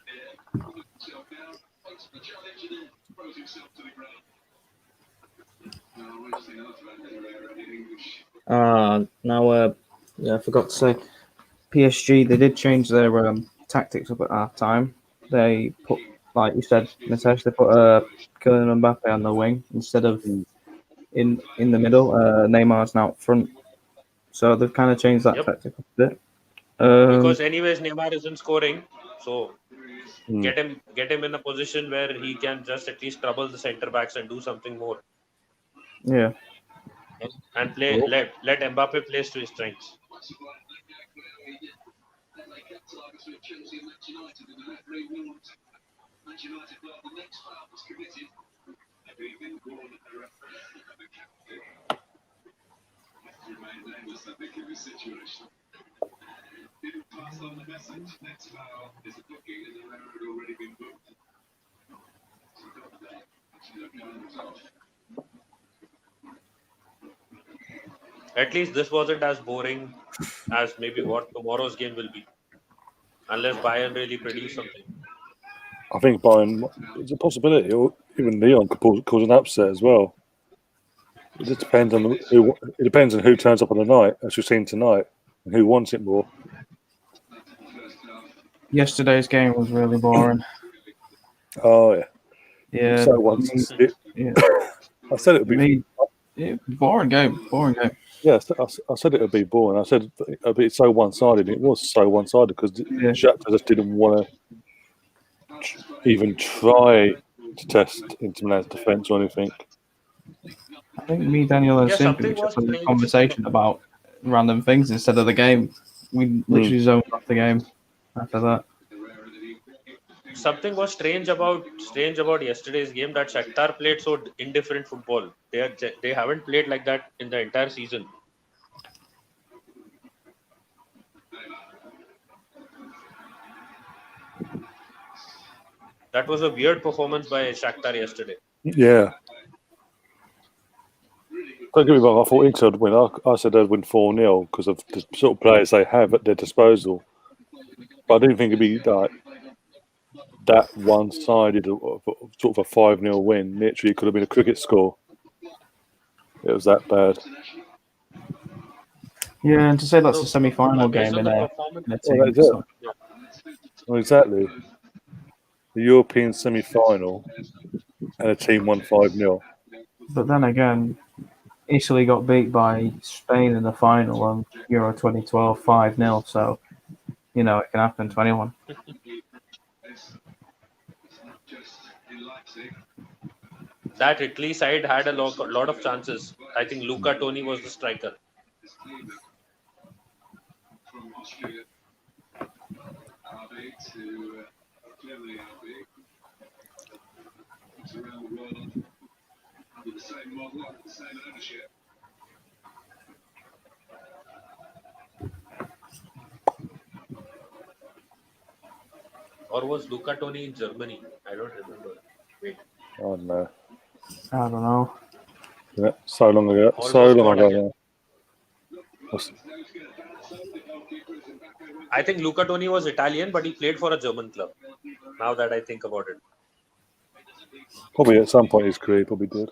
Now, I forgot to say, PSG, they did change their tactics up at half time. They put, like you said, Nitesh, they put Kylian Mbappe on the wing instead of in the middle. Neymar's now up front. So they've kind of changed that tactic a bit. Because anyways, Neymar isn't scoring, so get him in a position where he can just at least trouble the centre backs and do something more. Yeah. And let Mbappe play to his strengths. At least this wasn't as boring as maybe what tomorrow's game will be. Unless Bayern really produce something. I think Bayern, it's a possibility, or even Leon could cause an upset as well. It just depends on who. It depends on who turns up on the night, as we've seen tonight, and who wants it more. Yesterday's game was really boring. Oh yeah. Yeah. So once I said it would be boring game. Yeah, I said it would be boring. I said it would be so one-sided. It was so one-sided because Shakhtar just didn't want to even try to test Inter Milan's defence or anything. I think me, Daniel, and Simpy were just having a conversation about random things instead of the game. We literally zoned off the game after that. Something was strange about yesterday's game, that Shakhtar played so indifferent football. They haven't played like that in the entire season. That was a weird performance by Shakhtar yesterday. Yeah. Don't get me wrong, I thought Inter would win. I said they'd win 4-0 because of the sort of players they have at their disposal. But I didn't think it'd be like that one-sided, sort of a 5-0 win. Literally, it could have been a cricket score. It was that bad. Yeah, and to say that's a semi-final game in a team. Well, exactly. The European semi-final and a team won 5-0. But then again, Italy got beat by Spain in the final on Euro 2012 5-0, so it can happen to anyone. That Italy side had a lot of chances. I think Luca Toni was the striker. Or was Luca Toni in Germany? I don't remember. Wait. I don't know. I don't know. Yeah, so long ago. Almost so long ago. I think Luca Toni was Italian, but he played for a German club. Now that I think about it. Probably at some point in his career, he probably did.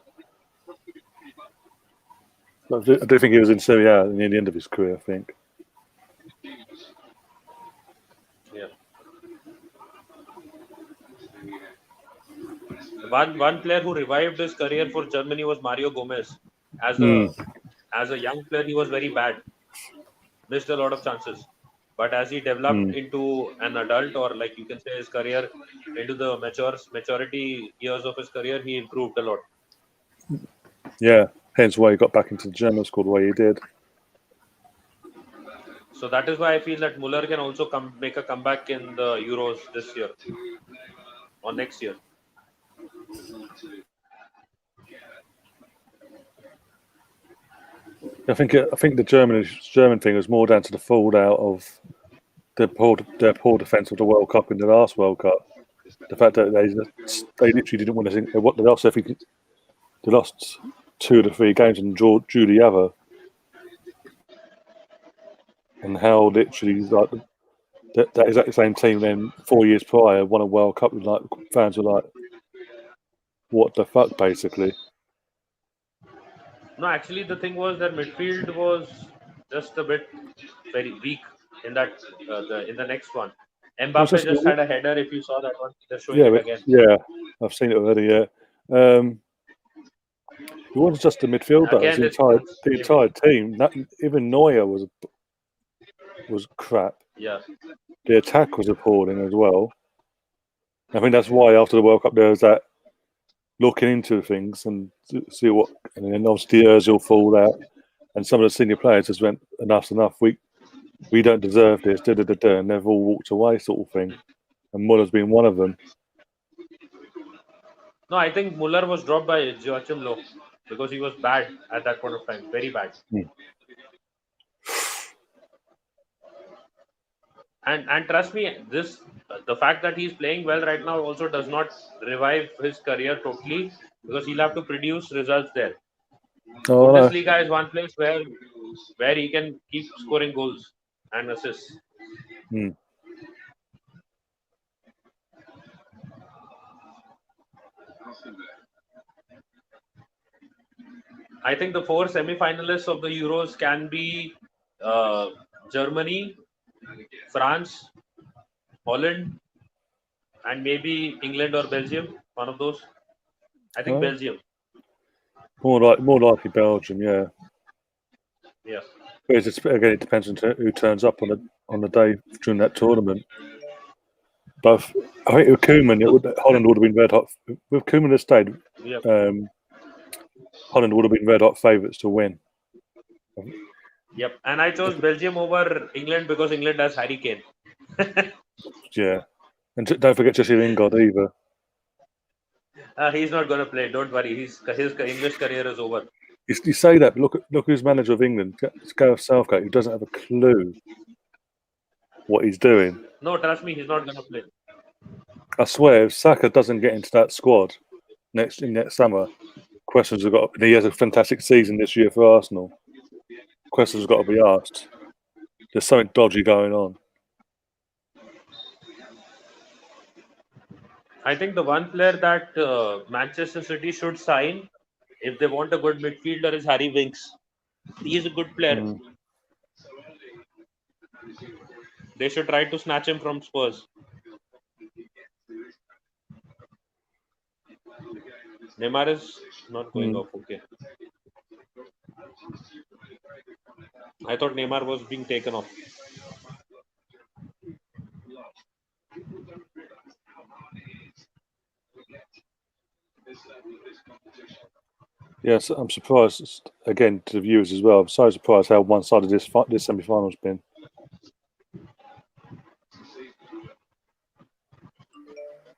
I do think he was in Serie A near the end of his career, I think. Yeah. One player who revived his career for Germany was Mario Gomez. As a young player, he was very bad. Missed a lot of chances. But as he developed into an adult, or like you can say his career into the maturity years of his career, he improved a lot. Yeah, hence why he got back into the German squad the way he did. So that is why I feel that Muller can also make a comeback in the Euros this year or next year. I think the German thing was more down to the fallout of their poor defence of the World Cup in the last World Cup. The fact that they literally didn't want to think what they lost. They lost 2 of the 3 games and drew the other, and how literally like that exactly same team then 4 years prior won a World Cup. Like fans were like, "What the fuck?" Basically. No, actually, the thing was that midfield was just a bit very weak in that in the next one. Mbappe just had a header. If you saw that one, they're showing it again. Yeah, I've seen it already. Yeah, it wasn't just the midfield though; it was the entire team. Even Neuer was crap. Yeah, The attack was appalling as well. I think that's why after the World Cup there was that looking into things and see what, and then obviously Özil fall out, and some of the senior players just went, enough's enough. We don't deserve this. And they've all walked away, sort of thing. And Muller's been one of them. No, I think Muller was dropped by Watchalong because he was bad at that point of time, very bad. And trust me, the fact that he's playing well right now also does not revive his career totally, because he'll have to produce results there. Bundesliga is one place where he can keep scoring goals and assists. I think the 4 semi-finalists of the Euros can be Germany, France, Holland, and maybe England or Belgium. One of those. I think Belgium. More likely Belgium, yeah. Yeah. But again, it depends on who turns up on the day during that tournament. But I think with Koeman, Holland would have been red hot. With Koeman had stayed, Holland would have been red hot favourites to win. Yep, and I chose Belgium over England because England has Harry Kane. Yeah, and don't forget Jesse Lingard either. He's not going to play. Don't worry. His English career is over. You say that, but look who's manager of England. It's Gareth Southgate, who doesn't have a clue what he's doing. No, trust me, he's not going to play. I swear, if Saka doesn't get into that squad next summer, questions have got. He has a fantastic season this year for Arsenal. Questions have got to be asked. There's something dodgy going on. I think the one player that Manchester City should sign if they want a good midfielder is Harry Winks. He is a good player. They should try to snatch him from Spurs. Neymar is not going off. Okay. I thought Neymar was being taken off. Yes, I'm surprised, again, to the viewers as well. I'm so surprised how one-sided this semi-final has been.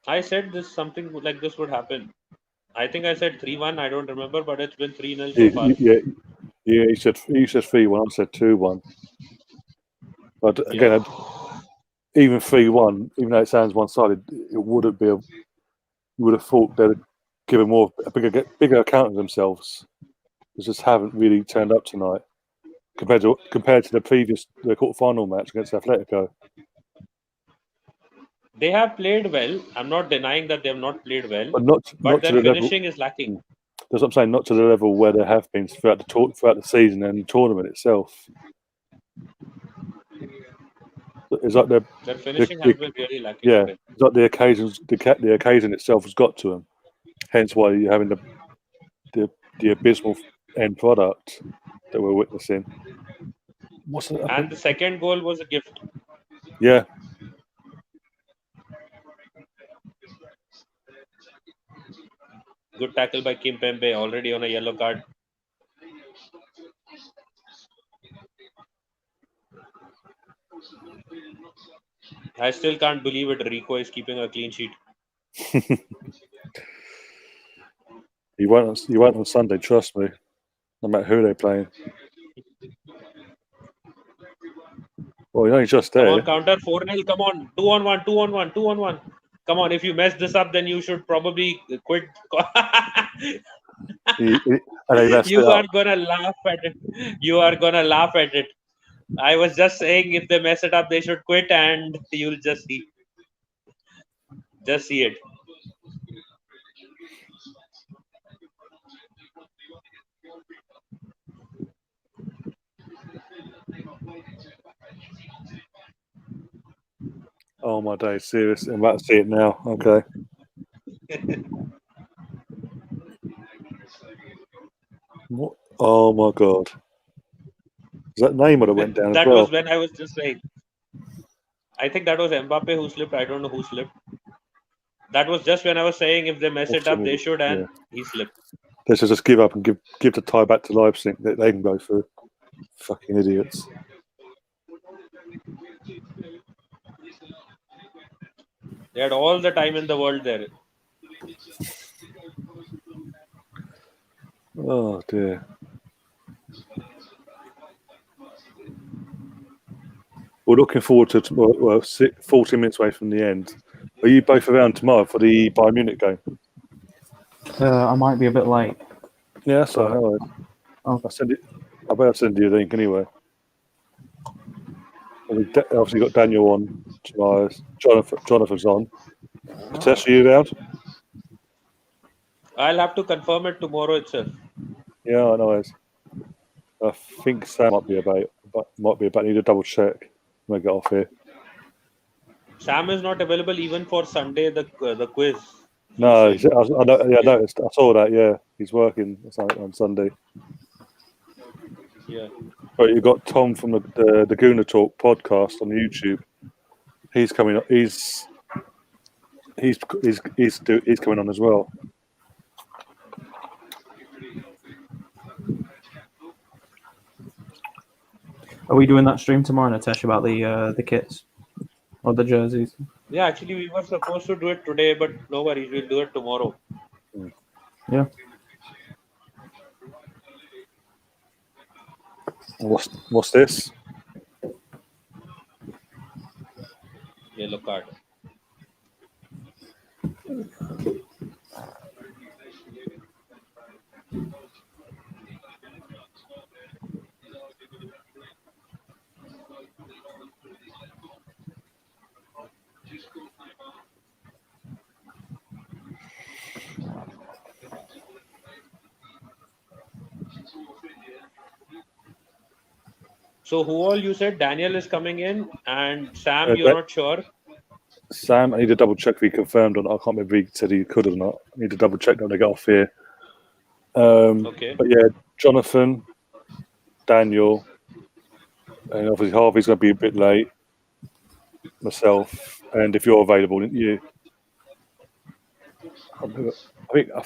I said something like this would happen. I think I said 3-1. I don't remember, but it's been 3-0 so far. Yeah. You said 3-1. I said 2-1. But again, even 3-1, even though it sounds one-sided, it wouldn't be. You would have thought they'd give a bigger account of themselves. They just haven't really turned up tonight compared to the quarter-final match against Atletico. They have played well. I'm not denying that they have not played well, but their finishing is lacking. That's what I'm saying. Not to the level where they have been throughout the season and the tournament itself. It's like their finishing has been really lacking. Yeah, it's like the occasion itself has got to them. Hence why you're having the abysmal end product that we're witnessing. And the second goal was a gift. Yeah. Good tackle by Kim Pembe, already on a yellow card. I still can't believe it. Rico is keeping a clean sheet. He won't on Sunday, trust me. No matter who they're playing. Well, he's just Come there. on, counter 4-0. Come on. 2-on-1, 2-on-1, 2-on-1. Come on, if you mess this up, then you should probably quit. And they messed You it are up. gonna laugh at it. You are gonna laugh at it. I was just saying if they mess it up, they should quit, and you'll just see. Just see it. Oh my day, serious. I'm about to see it now. Okay. What? Oh my god. Is that Neymar that went down as That well? was when I was just saying. I think that was Mbappe who slipped. I don't know who slipped. That was just when I was saying if they mess it up, they should, and he slipped. They should just give up and give the tie back to Leipzig. They can go through. Fucking idiots. They had all the time in the world there. Oh dear. We're looking forward to 40 minutes away from the end. Are you both around tomorrow for the Bayern Munich game? I might be a bit late. Yeah, that's all right. Oh. I better send you a link anyway. Obviously got Daniel on tomorrow. Jonathan's on. Tess, are you around? I'll have to confirm it tomorrow itself. Yeah, I know. I think Sam might be about. I need to double check when I get off here. Sam is not available even for Sunday, the quiz. No, I noticed. I saw that. Yeah, he's working on Sunday. Yeah. But you got Tom from the Guna Talk podcast on YouTube. He's coming. He's coming on as well. Are we doing that stream tomorrow, Natasha, about the kits or the jerseys? Yeah, actually, we were supposed to do it today, but no worries, we'll do it tomorrow. Yeah. What's this? Yellow card. So who all you said? Daniel is coming in, and Sam, you're not sure? Sam, I need to double check if he confirmed or not. I can't remember if he said he could or not. I need to double check when I get off here. Okay. But yeah, Jonathan, Daniel, and obviously Harvey's going to be a bit late. Myself, and if you're available, you. I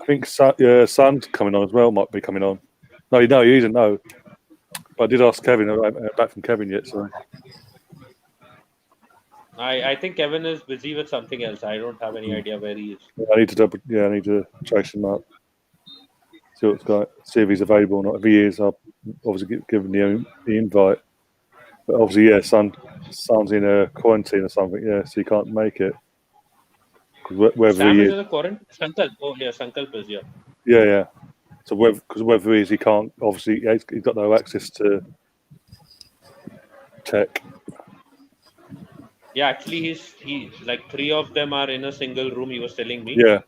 think Son's coming on as well. Might be coming on. No, he isn't. No, but I did ask Kevin. I haven't back from Kevin yet, so. I think Kevin is busy with something else. I don't have any idea where he is. I need to chase him up. See what's going. See if he's available or not. If he is, I'll obviously give him the invite. But obviously, yeah, Son's in a quarantine or something. Yeah, so he can't make it. Whether Sam he is in a quarantine. Sankalp. Oh yeah, Sankalp is yeah. Yeah. So whether he is, he can't. Obviously, he's got no access to tech. Yeah, actually, he like 3 of them are in a single room. He was telling me. Yeah.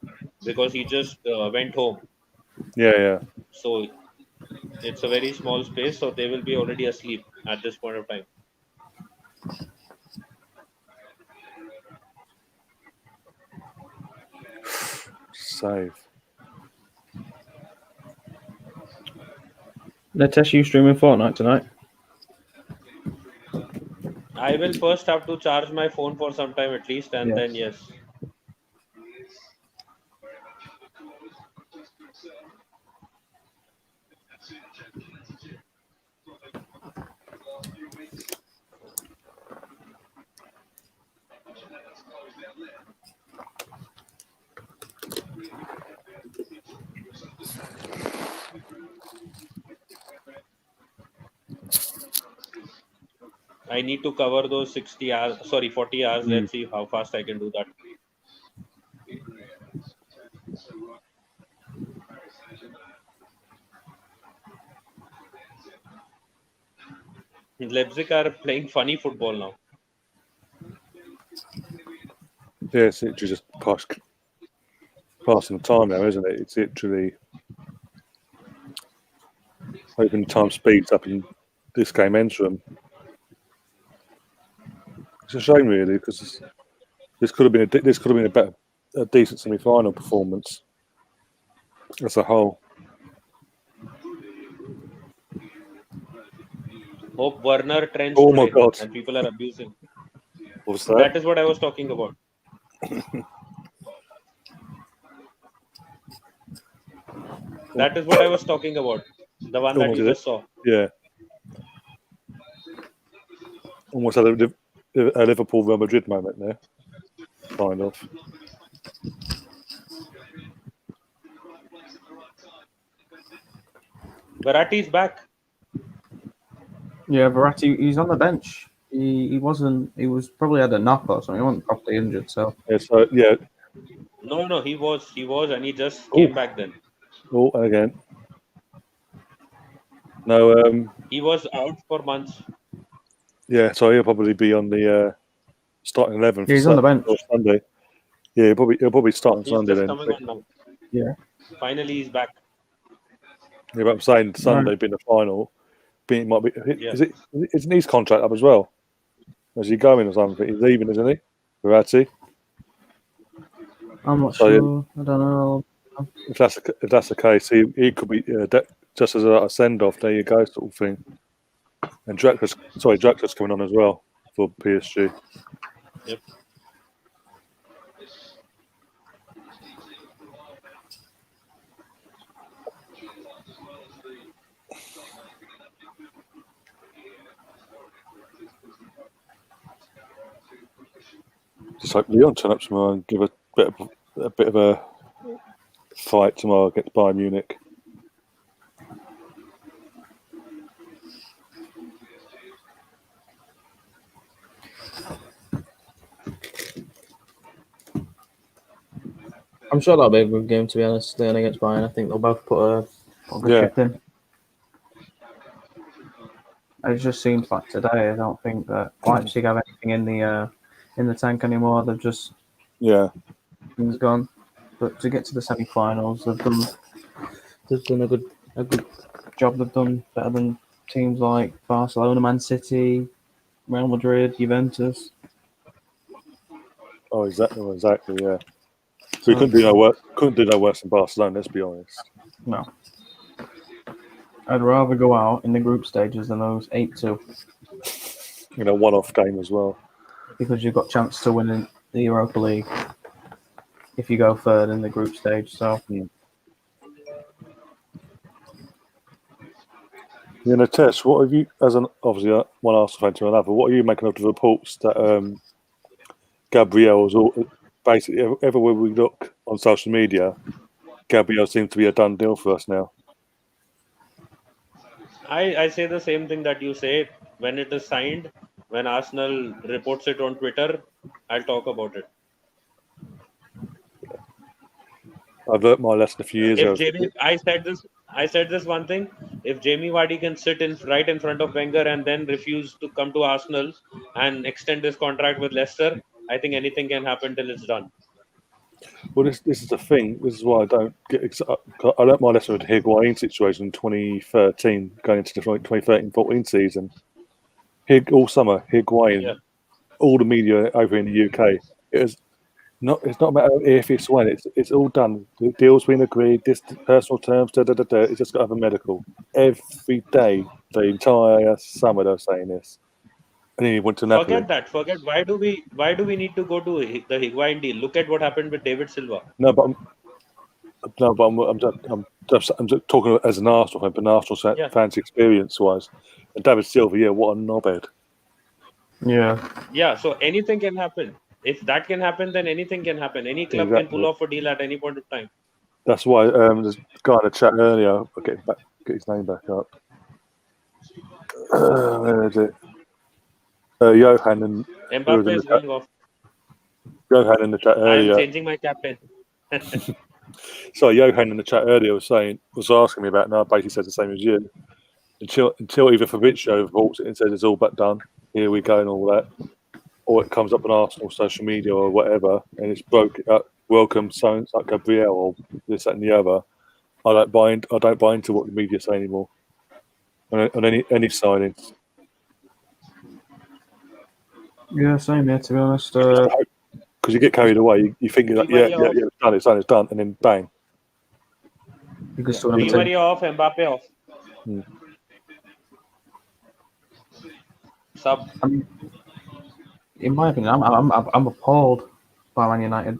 Because he just went home. Yeah. So it's a very small space. So they will be already asleep at this point of time. Save. Natasha, you streaming Fortnite tonight? I will first have to charge my phone for some time at least, and then yes. I need to cover those 60 hours, sorry, 40 hours. Let's see how fast I can do that. Leipzig are playing funny football now. Yeah, it's literally just passing the time now, isn't it? It's literally hoping time speeds up and this game ends for them. It's a shame, really, because this could have been a decent semi-final performance as a whole. Hope Werner trends Oh my today, God! and people are abusing. What's that? That is what I was talking about. That is what I was talking about. The one that Almost you did it. just saw. Yeah. Almost had a Liverpool Real Madrid moment there, kind of. Verratti's back. Yeah, Verratti, he's on the bench. He wasn't. He was probably had a knock or something. He wasn't properly injured. So Yeah. So yeah. No, he was, and he just Oh, came back then. oh, and again. No. He was out for months. Yeah. So he'll probably be on the starting 11 for yeah, he's on the bench. Sunday. Yeah, he'll probably start on He's Sunday just then. coming on now. Yeah. Finally, he's back. Yeah, but I'm saying Sunday Right. being the final, it might be. Yeah. Isn't his contract up as well? Is he going or something? He's leaving, isn't he? Verratti. I'm not So yeah, sure. I don't know. if that's the case, he could be just as a send off. There you go, sort of thing. And Draxler's coming on as well for PSG. Yep. Just hope Leon turn up tomorrow and give a bit of a fight tomorrow against Bayern Munich. I'm sure that'll be a good game. To be honest, Leon against Bayern. I think they'll both put a good shift in. It just seems like today. I don't think that Leipzig have anything in the tank anymore. They've just things gone. But to get to the semi-finals, they've done a good job. They've done better than teams like Barcelona, Man City, Real Madrid, Juventus. Oh, exactly. Yeah. So we couldn't do no worse than Barcelona. Let's be honest. No. I'd rather go out in the group stages than those 8-2. One-off game as well. Because you've got a chance to win in the Europa League if you go third in the group stage. So. Tess, what have you, as an obviously one Arsenal fan to another, what are you making of the reports that Gabriel was basically everywhere we look on social media, Gabriel seems to be a done deal for us now. I say the same thing that you say. When it is signed, when Arsenal reports it on Twitter, I'll talk about it. I've learnt my lesson a few years ago. I said this one thing. If Jamie Vardy can sit right in front of Wenger and then refuse to come to Arsenal and extend his contract with Leicester, I think anything can happen till it's done. Well, this is the thing. This is why I don't get excited. I learnt my lesson with the Higuain situation in 2013, going into the 2013-14 season. All summer, Higuain, all the media over in the UK, it's not a matter of if, it's when. It's all done. The deal's been agreed, this personal terms, It's just got to have a medical. Every day, the entire summer, they're saying this. and then he went to Napoli. Forget that. Forget why do we need to go to the Higuain deal? Look at what happened with David Silva. I'm just talking as an Arsenal fan, but Arsenal Yeah. fans experience-wise. And David Silva, yeah, what a knobhead. Yeah. So anything can happen. If that can happen, then anything can happen. Any club can pull off a deal at any point of time. That's why there's a guy in the chat earlier. I'll get his name back up. Where is it? Johan and Mbappe is going off. Johan in the chat I earlier. am changing my captain. So Johan in the chat earlier was asking me about, and I basically said the same as you. Until either Fabrizio reports it and says it's all but done, here we go and all that, or it comes up on Arsenal social media or whatever, and it's welcome signs like Gabriel or this, that, and the other. I don't buy into what the media say anymore on any signings. Yeah, same here, to be honest. Because you get carried away, you think like, yeah, it's done, and then bang. Because Di Maria off, Mbappe off. Sub. I mean, in my opinion, I'm appalled by Man United.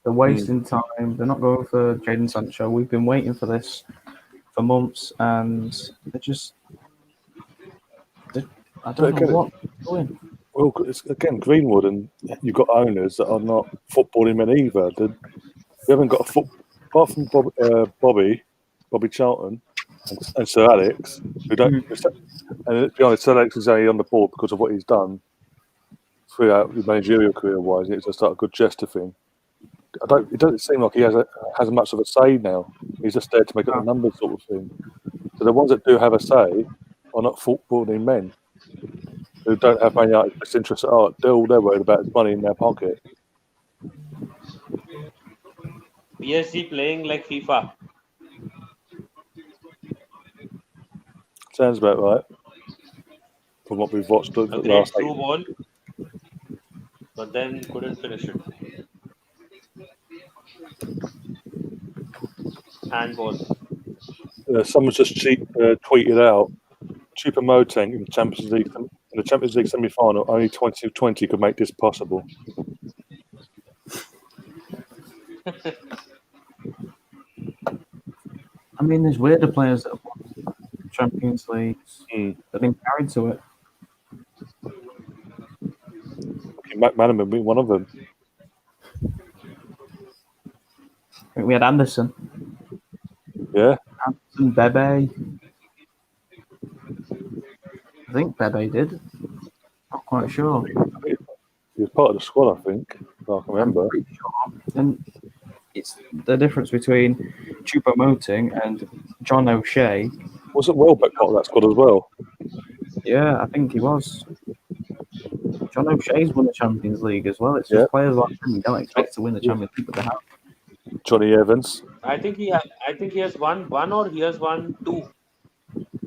They're wasting time. They're not going for Jadon Sancho. We've been waiting for this for months, and they're just. I don't know what they're doing. Well, it's, again, Greenwood, and you've got owners that are not footballing men either. We haven't got apart from Bobby Charlton, and Sir Alex, who don't. And to be honest, Sir Alex is only on the board because of what he's done throughout his managerial career-wise. It's just like a good gesture thing. It doesn't seem like he has much of a say now. He's just there to make up the numbers, sort of thing. So the ones that do have a say are not footballing men who don't have any best interest at heart. They're worried about his money in their pocket. PSG playing like FIFA. Sounds about right. From what we've watched the last through ball, but then couldn't finish it. Handball. Someone just tweeted out Choupo-Moting in the Champions League semi-final. Only 2020 could make this possible. I mean, there's weirder players that have won Champions Leagues that have been carried to it. McManaman being one of them. I think we had Anderson. Yeah. Anderson, Bebe. I think Bebe did. Not quite sure. He was part of the squad, I think. If I can remember. I'm pretty sure. And it's the difference between Choupo-Moting and John O'Shea. Wasn't Welbeck part of that squad as well? Yeah, I think he was. John O'Shea's won the Champions League as well. It's just players like him you don't expect to win the Champions League, but they have. Johnny Evans. I think he has won or he has won two.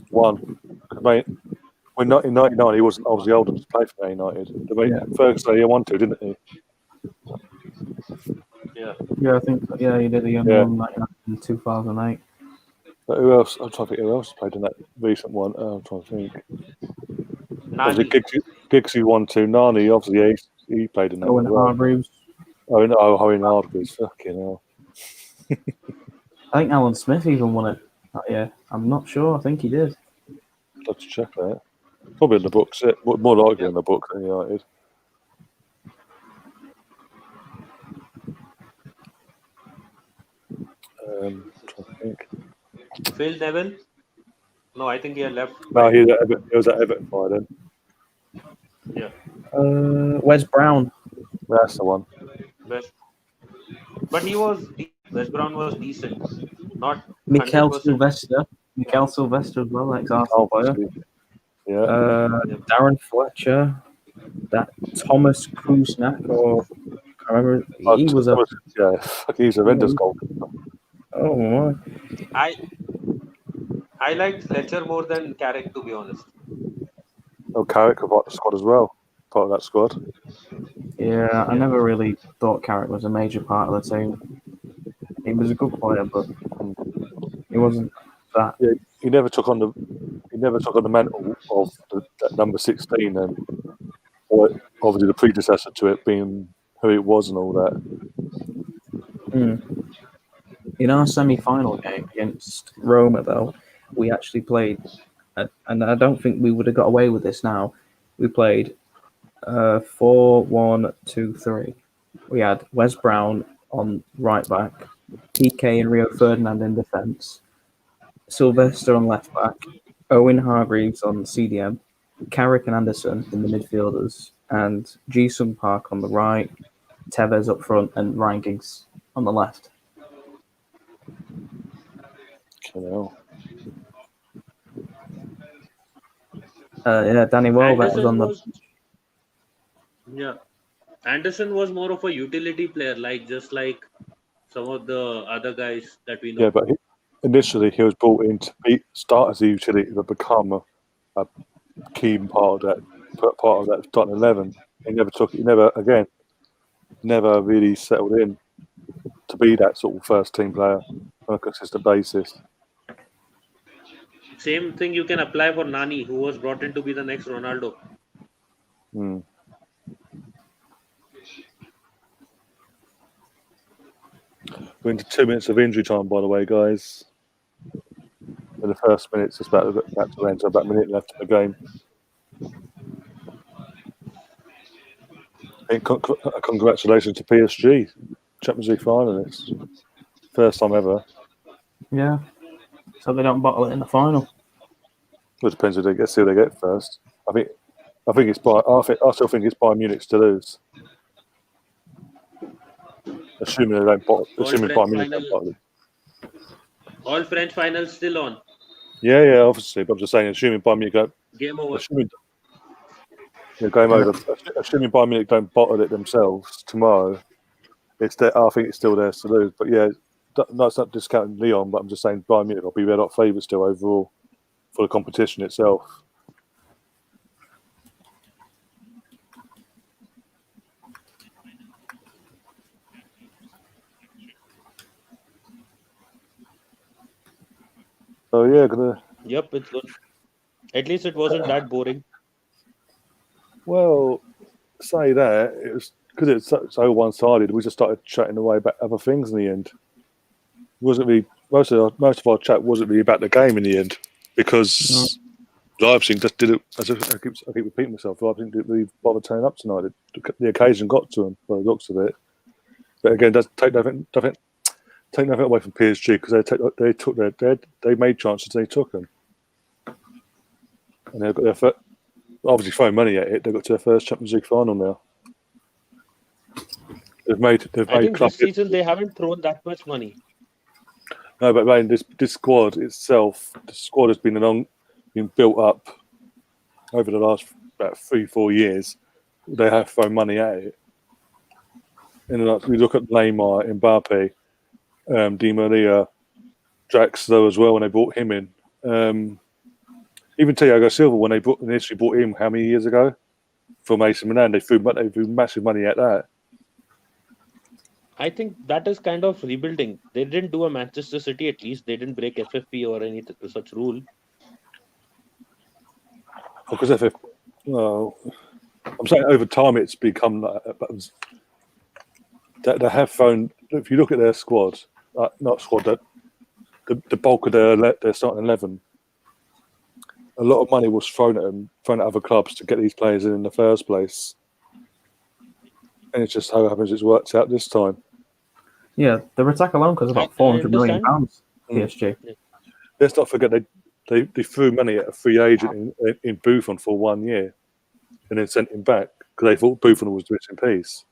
One. Mate, in 1999 he wasn't obviously old enough to play for Man United. Ferguson he won two, didn't he? Yeah, I think he did. He won in 2008. But who else? I'm trying to think who else played in that recent one. I'm trying to think. Nani. Giggsy won two. Nani, obviously, he played in that Owen Hargreaves. Owen Hargreaves. Fucking hell. I think Alan Smith even won it. I'm not sure. I think he did. I'd have to check that. Probably in the books. More likely in the book than United. I'm trying to think. Phil Neville? No, I think he had left. No, he was at Everton by then. Yeah. Wes Brown. That's the one. But Wes Brown was decent. Not Mikel 100%. Sylvester. Mikel Sylvester as well, ex-Arsenal player. Yeah. Darren Fletcher. That Thomas Krusnak, or I remember he was a. Yeah, he's a horrendous goalkeeper. Oh my! I liked Fletcher more than Carrick, to be honest. Oh, Carrick was part of the squad as well. Part of that squad. Yeah, I never really thought Carrick was a major part of the team. He was a good player, but he wasn't that. Yeah, he never took on the mantle of that number 16 and obviously the predecessor to it being who it was and all that. In our semi-final game against Roma, though, we actually played, and I don't think we would have got away with this now. We played 4-1-2-3. We had Wes Brown on right back, PK and Rio Ferdinand in defence, Sylvester on left back, Owen Hargreaves on CDM, Carrick and Anderson in the midfielders, and Ji-Sung Park on the right, Tevez up front, and Ryan Giggs on the left. Danny Welbeck was on the. Anderson was more of a utility player, just like some of the other guys that we know. Yeah, but initially he was brought in to start as a utility, but become a key part of that starting 11. He never really settled in to be that sort of first team player on a consistent basis. Same thing you can apply for Nani, who was brought in to be the next Ronaldo. We're into 2 minutes of injury time, by the way, guys. In the first minutes, it's about to end, so about a minute left in the game. And congratulations to PSG, Champions League finalists. First time ever. Yeah. So they don't bottle it in the final. Well, it depends who they get first. I still think it's Bayern Munich to lose. Assuming they don't bottle. Assuming Bayern Munich don't bottle it. All French finals still on. Yeah, obviously. But I'm just saying, assuming Bayern Munich don't. Game over. Game over. Assuming Bayern Munich don't bottle it themselves tomorrow, I think it's still theirs to lose. But yeah, no, it's not discounting Lyon, but I'm just saying Bayern Munich will be red hot favourites still overall for the competition itself. So yeah, Yep, it's good. At least it wasn't that boring. Well, say that it was because it's so one-sided. We just started chatting away about other things in the end. It wasn't really most of our chat wasn't really about the game in the end because Leipzig just did it. As I keep repeating myself, Leipzig didn't really bother turning up tonight. The occasion got to them by the looks of it. But again, it doesn't take nothing away from PSG because they made chances and they took them, and they've got their first, obviously throwing money at it. They've got to their first Champions League final now. I think this season they haven't thrown that much money. No, but man, this squad itself, the squad has been built up over the last about 3-4 years. They have thrown money at it. And we look at Neymar, Mbappe, Di Maria, Draxler as well when they brought him in. Even Thiago Silva when they initially brought him how many years ago from AC Milan, they threw massive money at that. I think that is kind of rebuilding. They didn't do a Manchester City, at least they didn't break FFP or any such rule. Because I'm saying over time it's become that they have thrown. If you look at their squad, the bulk of their starting 11, a lot of money was thrown at other clubs to get these players in the first place. And it's just how it happens. It's worked out this time. Yeah, the Watchalong costs about £400 million. PSG. Let's not forget they threw money at a free agent in Buffon for 1 year, and then sent him back because they thought Buffon was doing it in peace.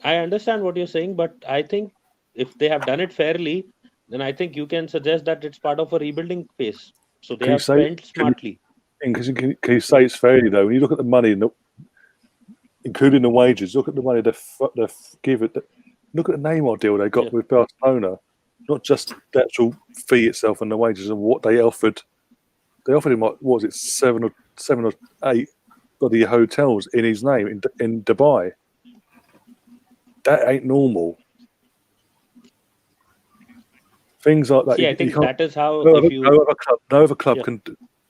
I understand what you're saying, but I think if they have done it fairly, then I think you can suggest that it's part of a rebuilding phase. So they have spent smartly. Can you say it's fairly though? When you look at the money, including the wages, look at the money they've given. Look at the Neymar deal they got with Barcelona. Not just the actual fee itself and the wages and what they offered. They offered him what was it, seven or 8 bloody hotels in his name in Dubai. That ain't normal. Things like that. See, I think that is how no other club can.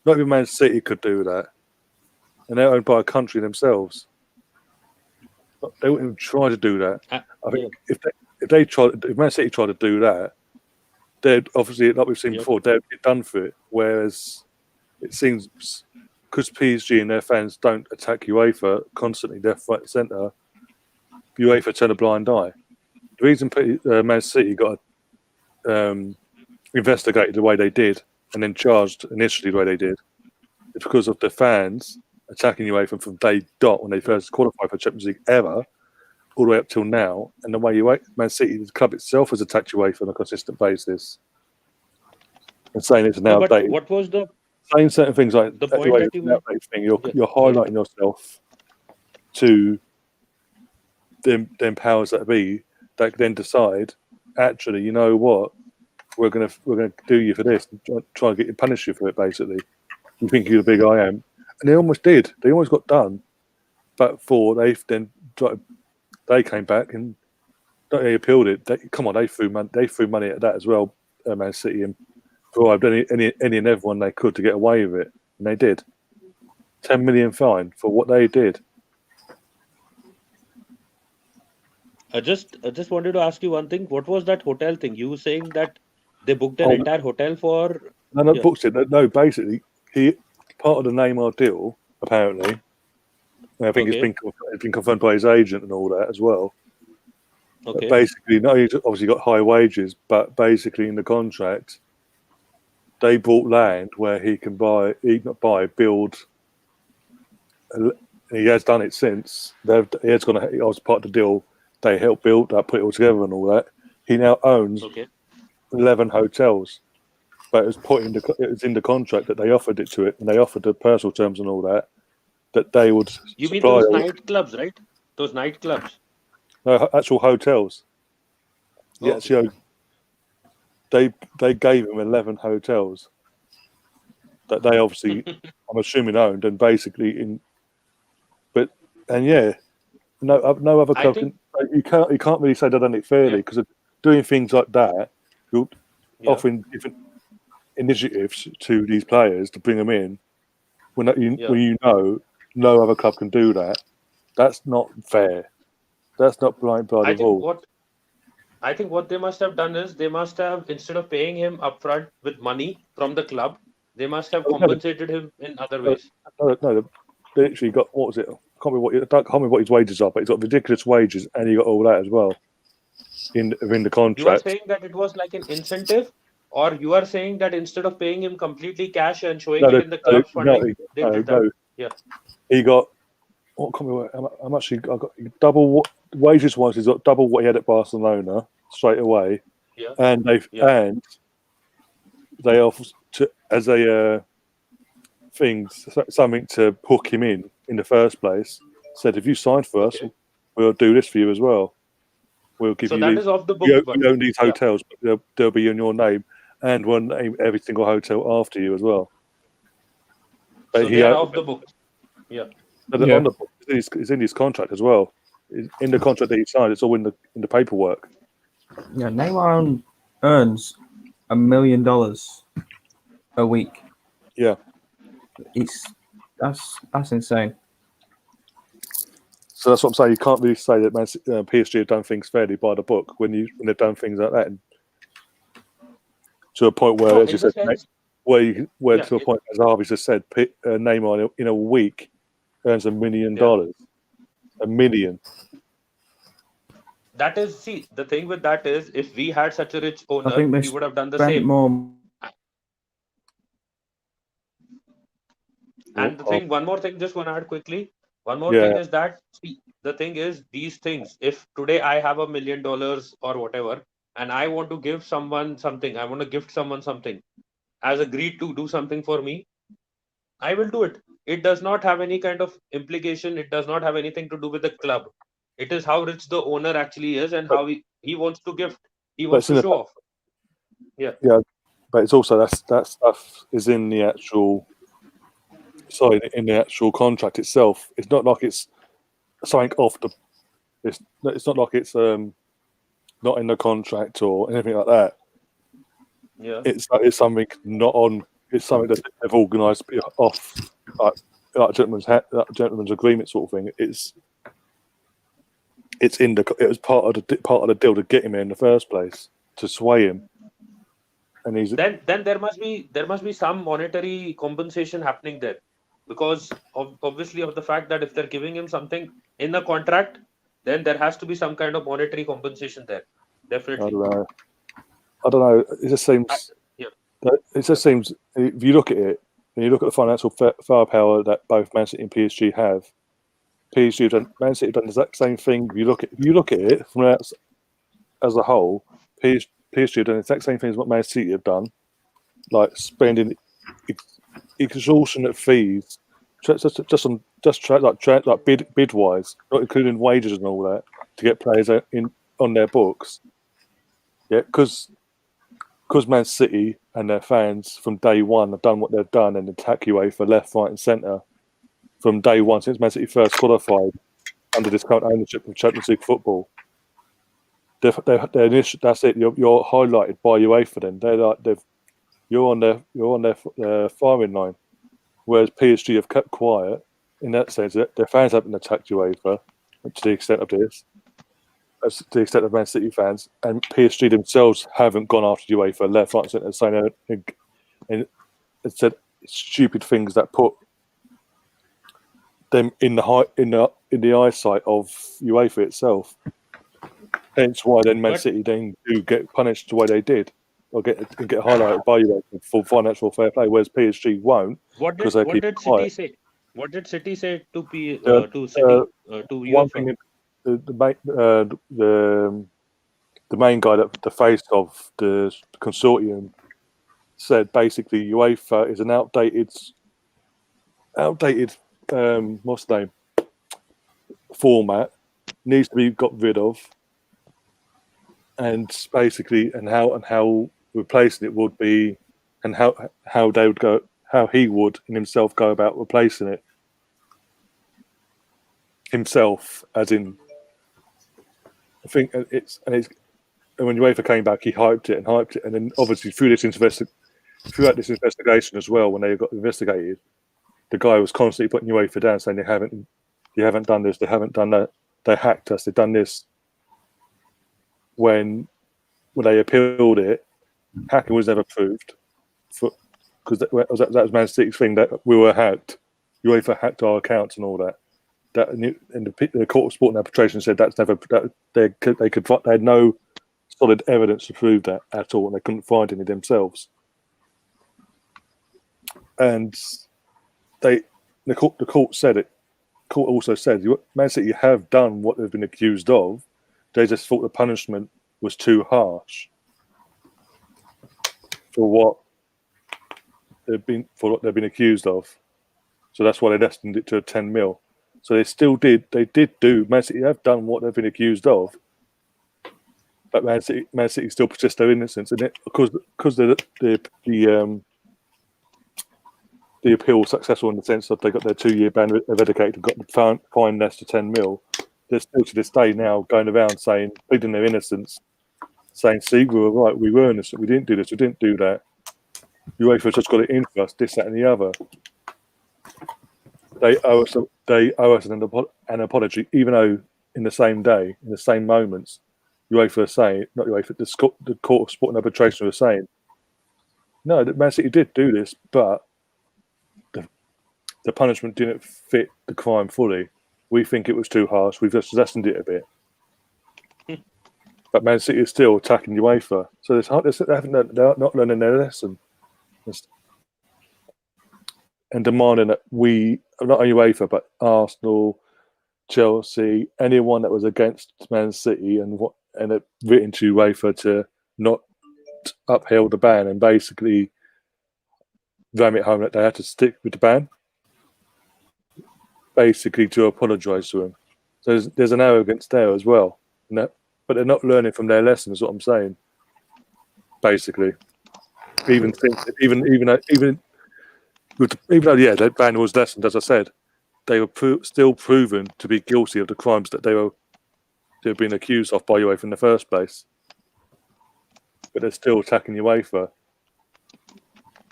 Not even Man City could do that. and they're owned by a country themselves. But they wouldn't even try to do that. I think if Man City tried to do that, they'd obviously, like we've seen before, they'd get done for it. Whereas it seems because PSG and their fans don't attack UEFA constantly, they're front and centre. UEFA turn a blind eye. The reason Man City got investigated the way they did and then charged initially the way they did is because of the fans attacking UEFA from day dot when they first qualified for Champions League ever, all the way up till now, and the way Man City, the club itself, has attacked UEFA on a consistent basis, and saying it's an outdated. What was the saying certain things like the point that you made? Thing, you're highlighting yourself to them powers that be that then decide, actually, you know what, we're gonna do you for this, try and get you, punish you for it. Basically, you think you're the big I am, and they almost did. They almost got done, but they came back and they appealed it. They threw money at that as well, Man City, and bribed any and everyone they could to get away with it, and they did. 10 million fine for what they did. I just wanted to ask you one thing. What was that hotel thing? You were saying that they booked an entire hotel for... No, booked it. No, basically, part of the Neymar deal, apparently, I think it's been confirmed by his agent and all that as well. Okay. But basically, no, he's obviously got high wages, but basically in the contract, they bought land where he can build. He has done it since. He has gone. I was part of the deal. They helped build that, put it all together, and all that. He now owns 11 hotels, but it was in the contract that they offered it to it, and they offered the personal terms and all that. That they would. You mean those nightclubs, right? Those nightclubs. No, actual hotels. Yeah, so they gave him 11 hotels that they obviously, I'm assuming, owned, and basically no other club you can't really say they've done it fairly because of doing things like that. You're offering different initiatives to these players to bring them in when you know no other club can do that. That's not fair. That's not blind by the rule. I think what they must have done is they must have, instead of paying him upfront with money from the club, they must have compensated him in other ways. No, they literally got, what was it? I can't remember what his wages are, but he's got ridiculous wages and he got all that as well in the contract. You are saying that it was like an incentive, or you are saying that instead of paying him completely cash and showing it in the club's funding, they did that? Yeah. He got, how much he got? Double wages wise. He's got double what he had at Barcelona straight away, and they offered as a something to hook him in the first place. Said if you sign for us, we'll do this for you as well. We'll give you. So that is off the book. You own these hotels, but they'll be in your name, and we'll name every single hotel after you as well. But so they are off the book. Yeah. On the book, it's in his contract as well. In the contract that he signed, it's all in the paperwork. Yeah, Neymar earns $1 million a week. Yeah, that's insane. So that's what I'm saying. You can't really say that PSG have done things fairly by the book when they've done things like that, and to a point where, as you said, to a point, as Harvey just said, Neymar in a week earns $1 million. $1 million. That is, the thing with that is, if we had such a rich owner, we would have done the same. And the thing, one more thing, just want to add quickly. One more thing is that, the thing is, these things, if today I have $1 million or whatever, and I want to give someone something, I want to gift someone something, has agreed to do something for me, I will do it. It does not have any kind of implication. It does not have anything to do with the club. It is how rich the owner actually is and how he wants to gift. He wants to show off. Yeah. Yeah, but it's also that stuff is in the actual. Sorry, in the actual contract itself. It's not like it's something off the. It's not like it's not in the contract or anything like that. Yeah. It's something not on. It's something that they've organised off like gentleman's agreement sort of thing. It was part of the deal to get him in the first place, to sway him. And he's then there must be some monetary compensation happening there, because obviously of the fact that if they're giving him something in the contract, then there has to be some kind of monetary compensation there. Definitely. I don't know. It just I- seems. yeah. It just seems. If you look at it, and you look at the financial firepower that both Man City and PSG have, Man City have done the exact same thing. If you look at it from as a whole, PSG have done the exact same thing as what Man City have done, like spending extortionate fees, like bid wise, not including wages and all that, to get players on their books. Yeah, because Man City and their fans from day one have done what they've done and attack UEFA left, right, and centre from day one since Man City first qualified under this current ownership of Champions League football. That's it. You're highlighted by UEFA. Then you're on their firing line, whereas PSG have kept quiet in that sense. Their fans haven't attacked UEFA to the extent of this, to the extent of Man City fans, and PSG themselves haven't gone after UEFA left, right, and centre, saying and said stupid things that put them in the eyesight of UEFA itself. Hence why then Man City then do get punished the way they did, or get highlighted by UEFA for financial fair play, whereas PSG won't because they keep City quiet. say? What did City say to City to One UEFA? thing, the main guy, the face of the consortium, said basically UEFA is an outdated what's the name, format, needs to be got rid of, and basically how replacing it would be, and how they would go, how he would in himself go about replacing it himself, as in, I think it's and when UEFA came back, he hyped it, and then obviously throughout this investigation as well, when they got investigated, the guy was constantly putting UEFA down, saying you haven't done this, they haven't done that, they hacked us, they've done this. When they appealed it, hacking was never proved, because that was Man City's thing, that we were hacked. UEFA hacked our accounts and all that. And the Court of Sport and Arbitration said that's never. They had no solid evidence to prove that at all, and they couldn't find any themselves. And the court said it. The court also said Man City have done what they've been accused of. They just thought the punishment was too harsh for what they've been accused of. So that's why they lessened it to 10 mil. So they still did. They did do. Man City have done what they've been accused of, but Man City still persist their innocence, and because the appeal was successful in the sense that they got their 2-year ban eradicated and got the fine less to 10 mil. They're still to this day now going around pleading their innocence, saying, "See, we were right. We were innocent. We didn't do this. We didn't do that. UEFA just got it in for us. This, that, and the other." They owe us an apology, even though in the same day, in the same moments, UEFA are saying, not UEFA, the Court of Sport and Arbitration was saying, no, that Man City did do this, but the punishment didn't fit the crime fully. We think it was too harsh. We've just lessened it a bit. But Man City is still attacking UEFA, so they're not learning their lesson. And demanding that we, not only UEFA, but Arsenal, Chelsea, anyone that was against Man City and it written to UEFA to not uphold the ban, and basically ram it home that they had to stick with the ban, basically to apologise to him. So there's an arrogance there as well, but they're not learning from their lessons. Is what I'm saying. Basically, even though that ban was lessened, as I said, they were still proven to be guilty of the crimes that they've been accused of by UEFA in the first place. But they're still attacking UEFA.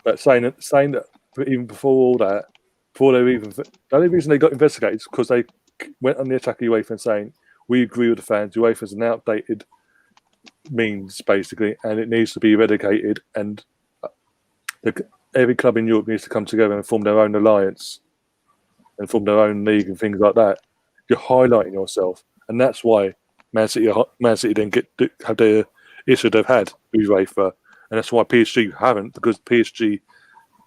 But saying that even before all that, before they even, the only reason they got investigated is because they went on the attack of UEFA and saying, we agree with the fans, UEFA is an outdated means, basically, and it needs to be eradicated, and every club in Europe needs to come together and form their own alliance and form their own league and things like that. You're highlighting yourself, and that's why Man City didn't have the issue they've had with UEFA, and that's why PSG haven't, because PSG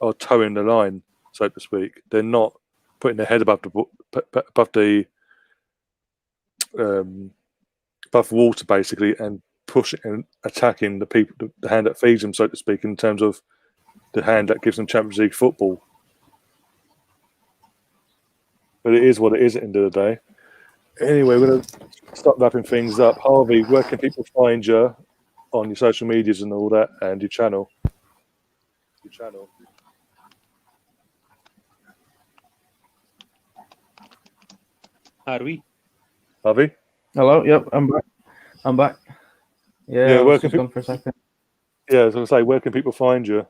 are towing the line, so to speak. They're not putting their head above the water, basically, and pushing and attacking the people, the hand that feeds them, so to speak, in terms of the hand that gives them Champions League football. But it is what it is at the end of the day. Anyway, we're going to start wrapping things up. Harvey, where can people find you on your social medias and all that, and your channel? Harvey? Harvey? Hello. Yep, I'm back. Yeah, Yeah, I where was can just gone for a second. Yeah, I was going to say, where can people find you?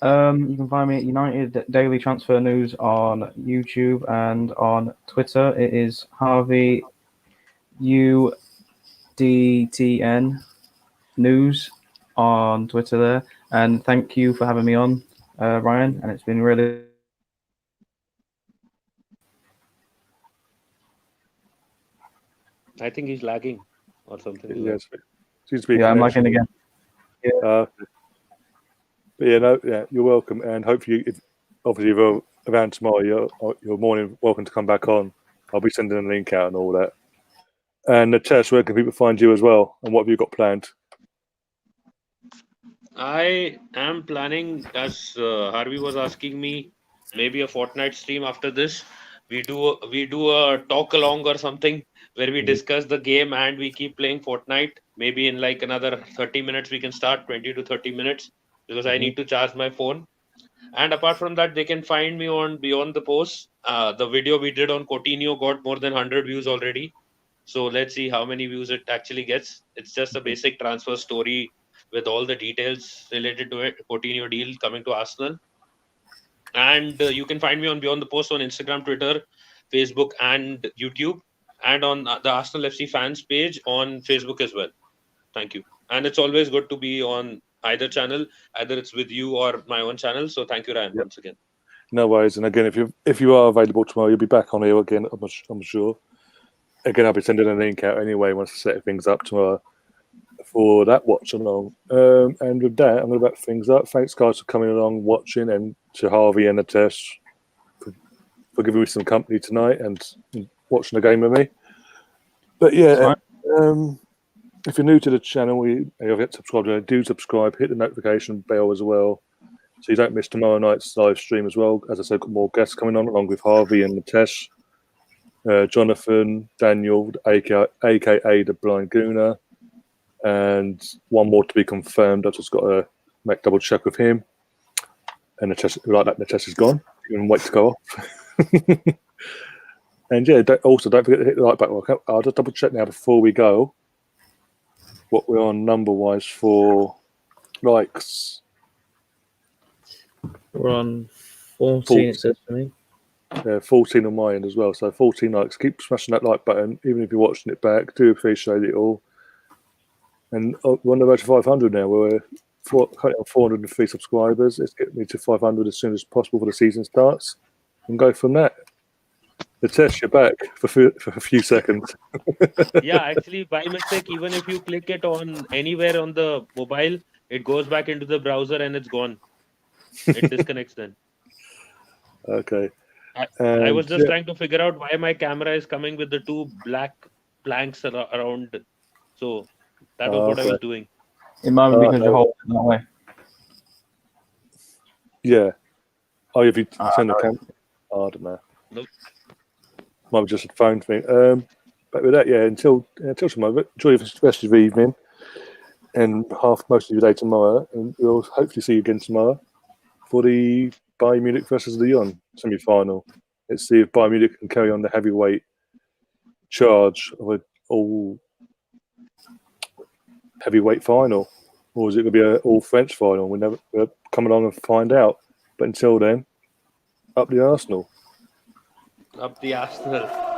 You can find me at United Daily Transfer News on YouTube and on Twitter. It is Harvey UDTN News on Twitter there. And thank you for having me on, Ryan. And it's been really. I think he's lagging or something. Yes, seems to be. Yeah, I'm lagging again. Yeah. But yeah, you're welcome, and hopefully, if you're around tomorrow, you're more than welcome to come back on. I'll be sending a link out and all that. And Natesh, where can people find you as well? And what have you got planned? I am planning, as Harvey was asking me, maybe a fortnight stream after this. We do a talk along or something where we discuss the game and we keep playing Fortnite. Maybe in like another 30 minutes we can start, 20 to 30 minutes, because I need to charge my phone. And apart from that, they can find me on Beyond the Post. The video we did on Coutinho got more than 100 views already. So let's see how many views it actually gets. It's just a basic transfer story with all the details related to it. Coutinho deal coming to Arsenal. And you can find me on Beyond the Post on Instagram, Twitter, Facebook, and YouTube, and on the Arsenal FC fans page on Facebook as well. Thank you. And it's always good to be on either channel, either it's with you or my own channel. So thank you, Ryan, once again. No worries. And again, if you are available tomorrow, you'll be back on here again. I'm sure. Again, I'll be sending a link out anyway once I set things up tomorrow for that watch along. And with that, I'm going to wrap things up. Thanks, guys, for coming along, watching, and to Harvey and Natesh for giving me some company tonight and watching the game with me. But yeah, if you're new to the channel, you haven't subscribed, do subscribe, hit the notification bell as well, so you don't miss tomorrow night's live stream as well. As I said, got more guests coming on along with Harvey and Natesh, Jonathan, Daniel, aka the Blind Gooner, and one more to be confirmed. I've just got to make double check with him. And Natesh is gone. You can wait to go off. And yeah, don't forget to hit the like button. I'll just double check now before we go what we're on number wise for likes. We're on 14, it says for me. 14 on my end as well. So 14 likes. Keep smashing that like button, even if you're watching it back. Do appreciate it all. And we're on the road to 500 now. We're currently on 403 subscribers. Let's get me to 500 as soon as possible for the season starts and go from that. Natesh, you're back for a few seconds. Yeah, actually, by mistake, even if you click it on anywhere on the mobile, it goes back into the browser and it's gone. It disconnects then. Okay. I was just trying to figure out why my camera is coming with the two black planks around. So that was what I was doing. It might be because you're holding it that way. Yeah. Oh, if you turn the camera. I don't know. Nope. Might be just a phone thing. But with that, yeah, until tomorrow, enjoy the rest of the evening and most of your day tomorrow. And we'll hopefully see you again tomorrow for the Bayern Munich versus Lyon semi-final. Let's see if Bayern Munich can carry on the heavyweight charge of an all heavyweight final, or is it going to be an all French final? We'll come along and find out. But until then, Up the Arsenal. Up the Arsenal.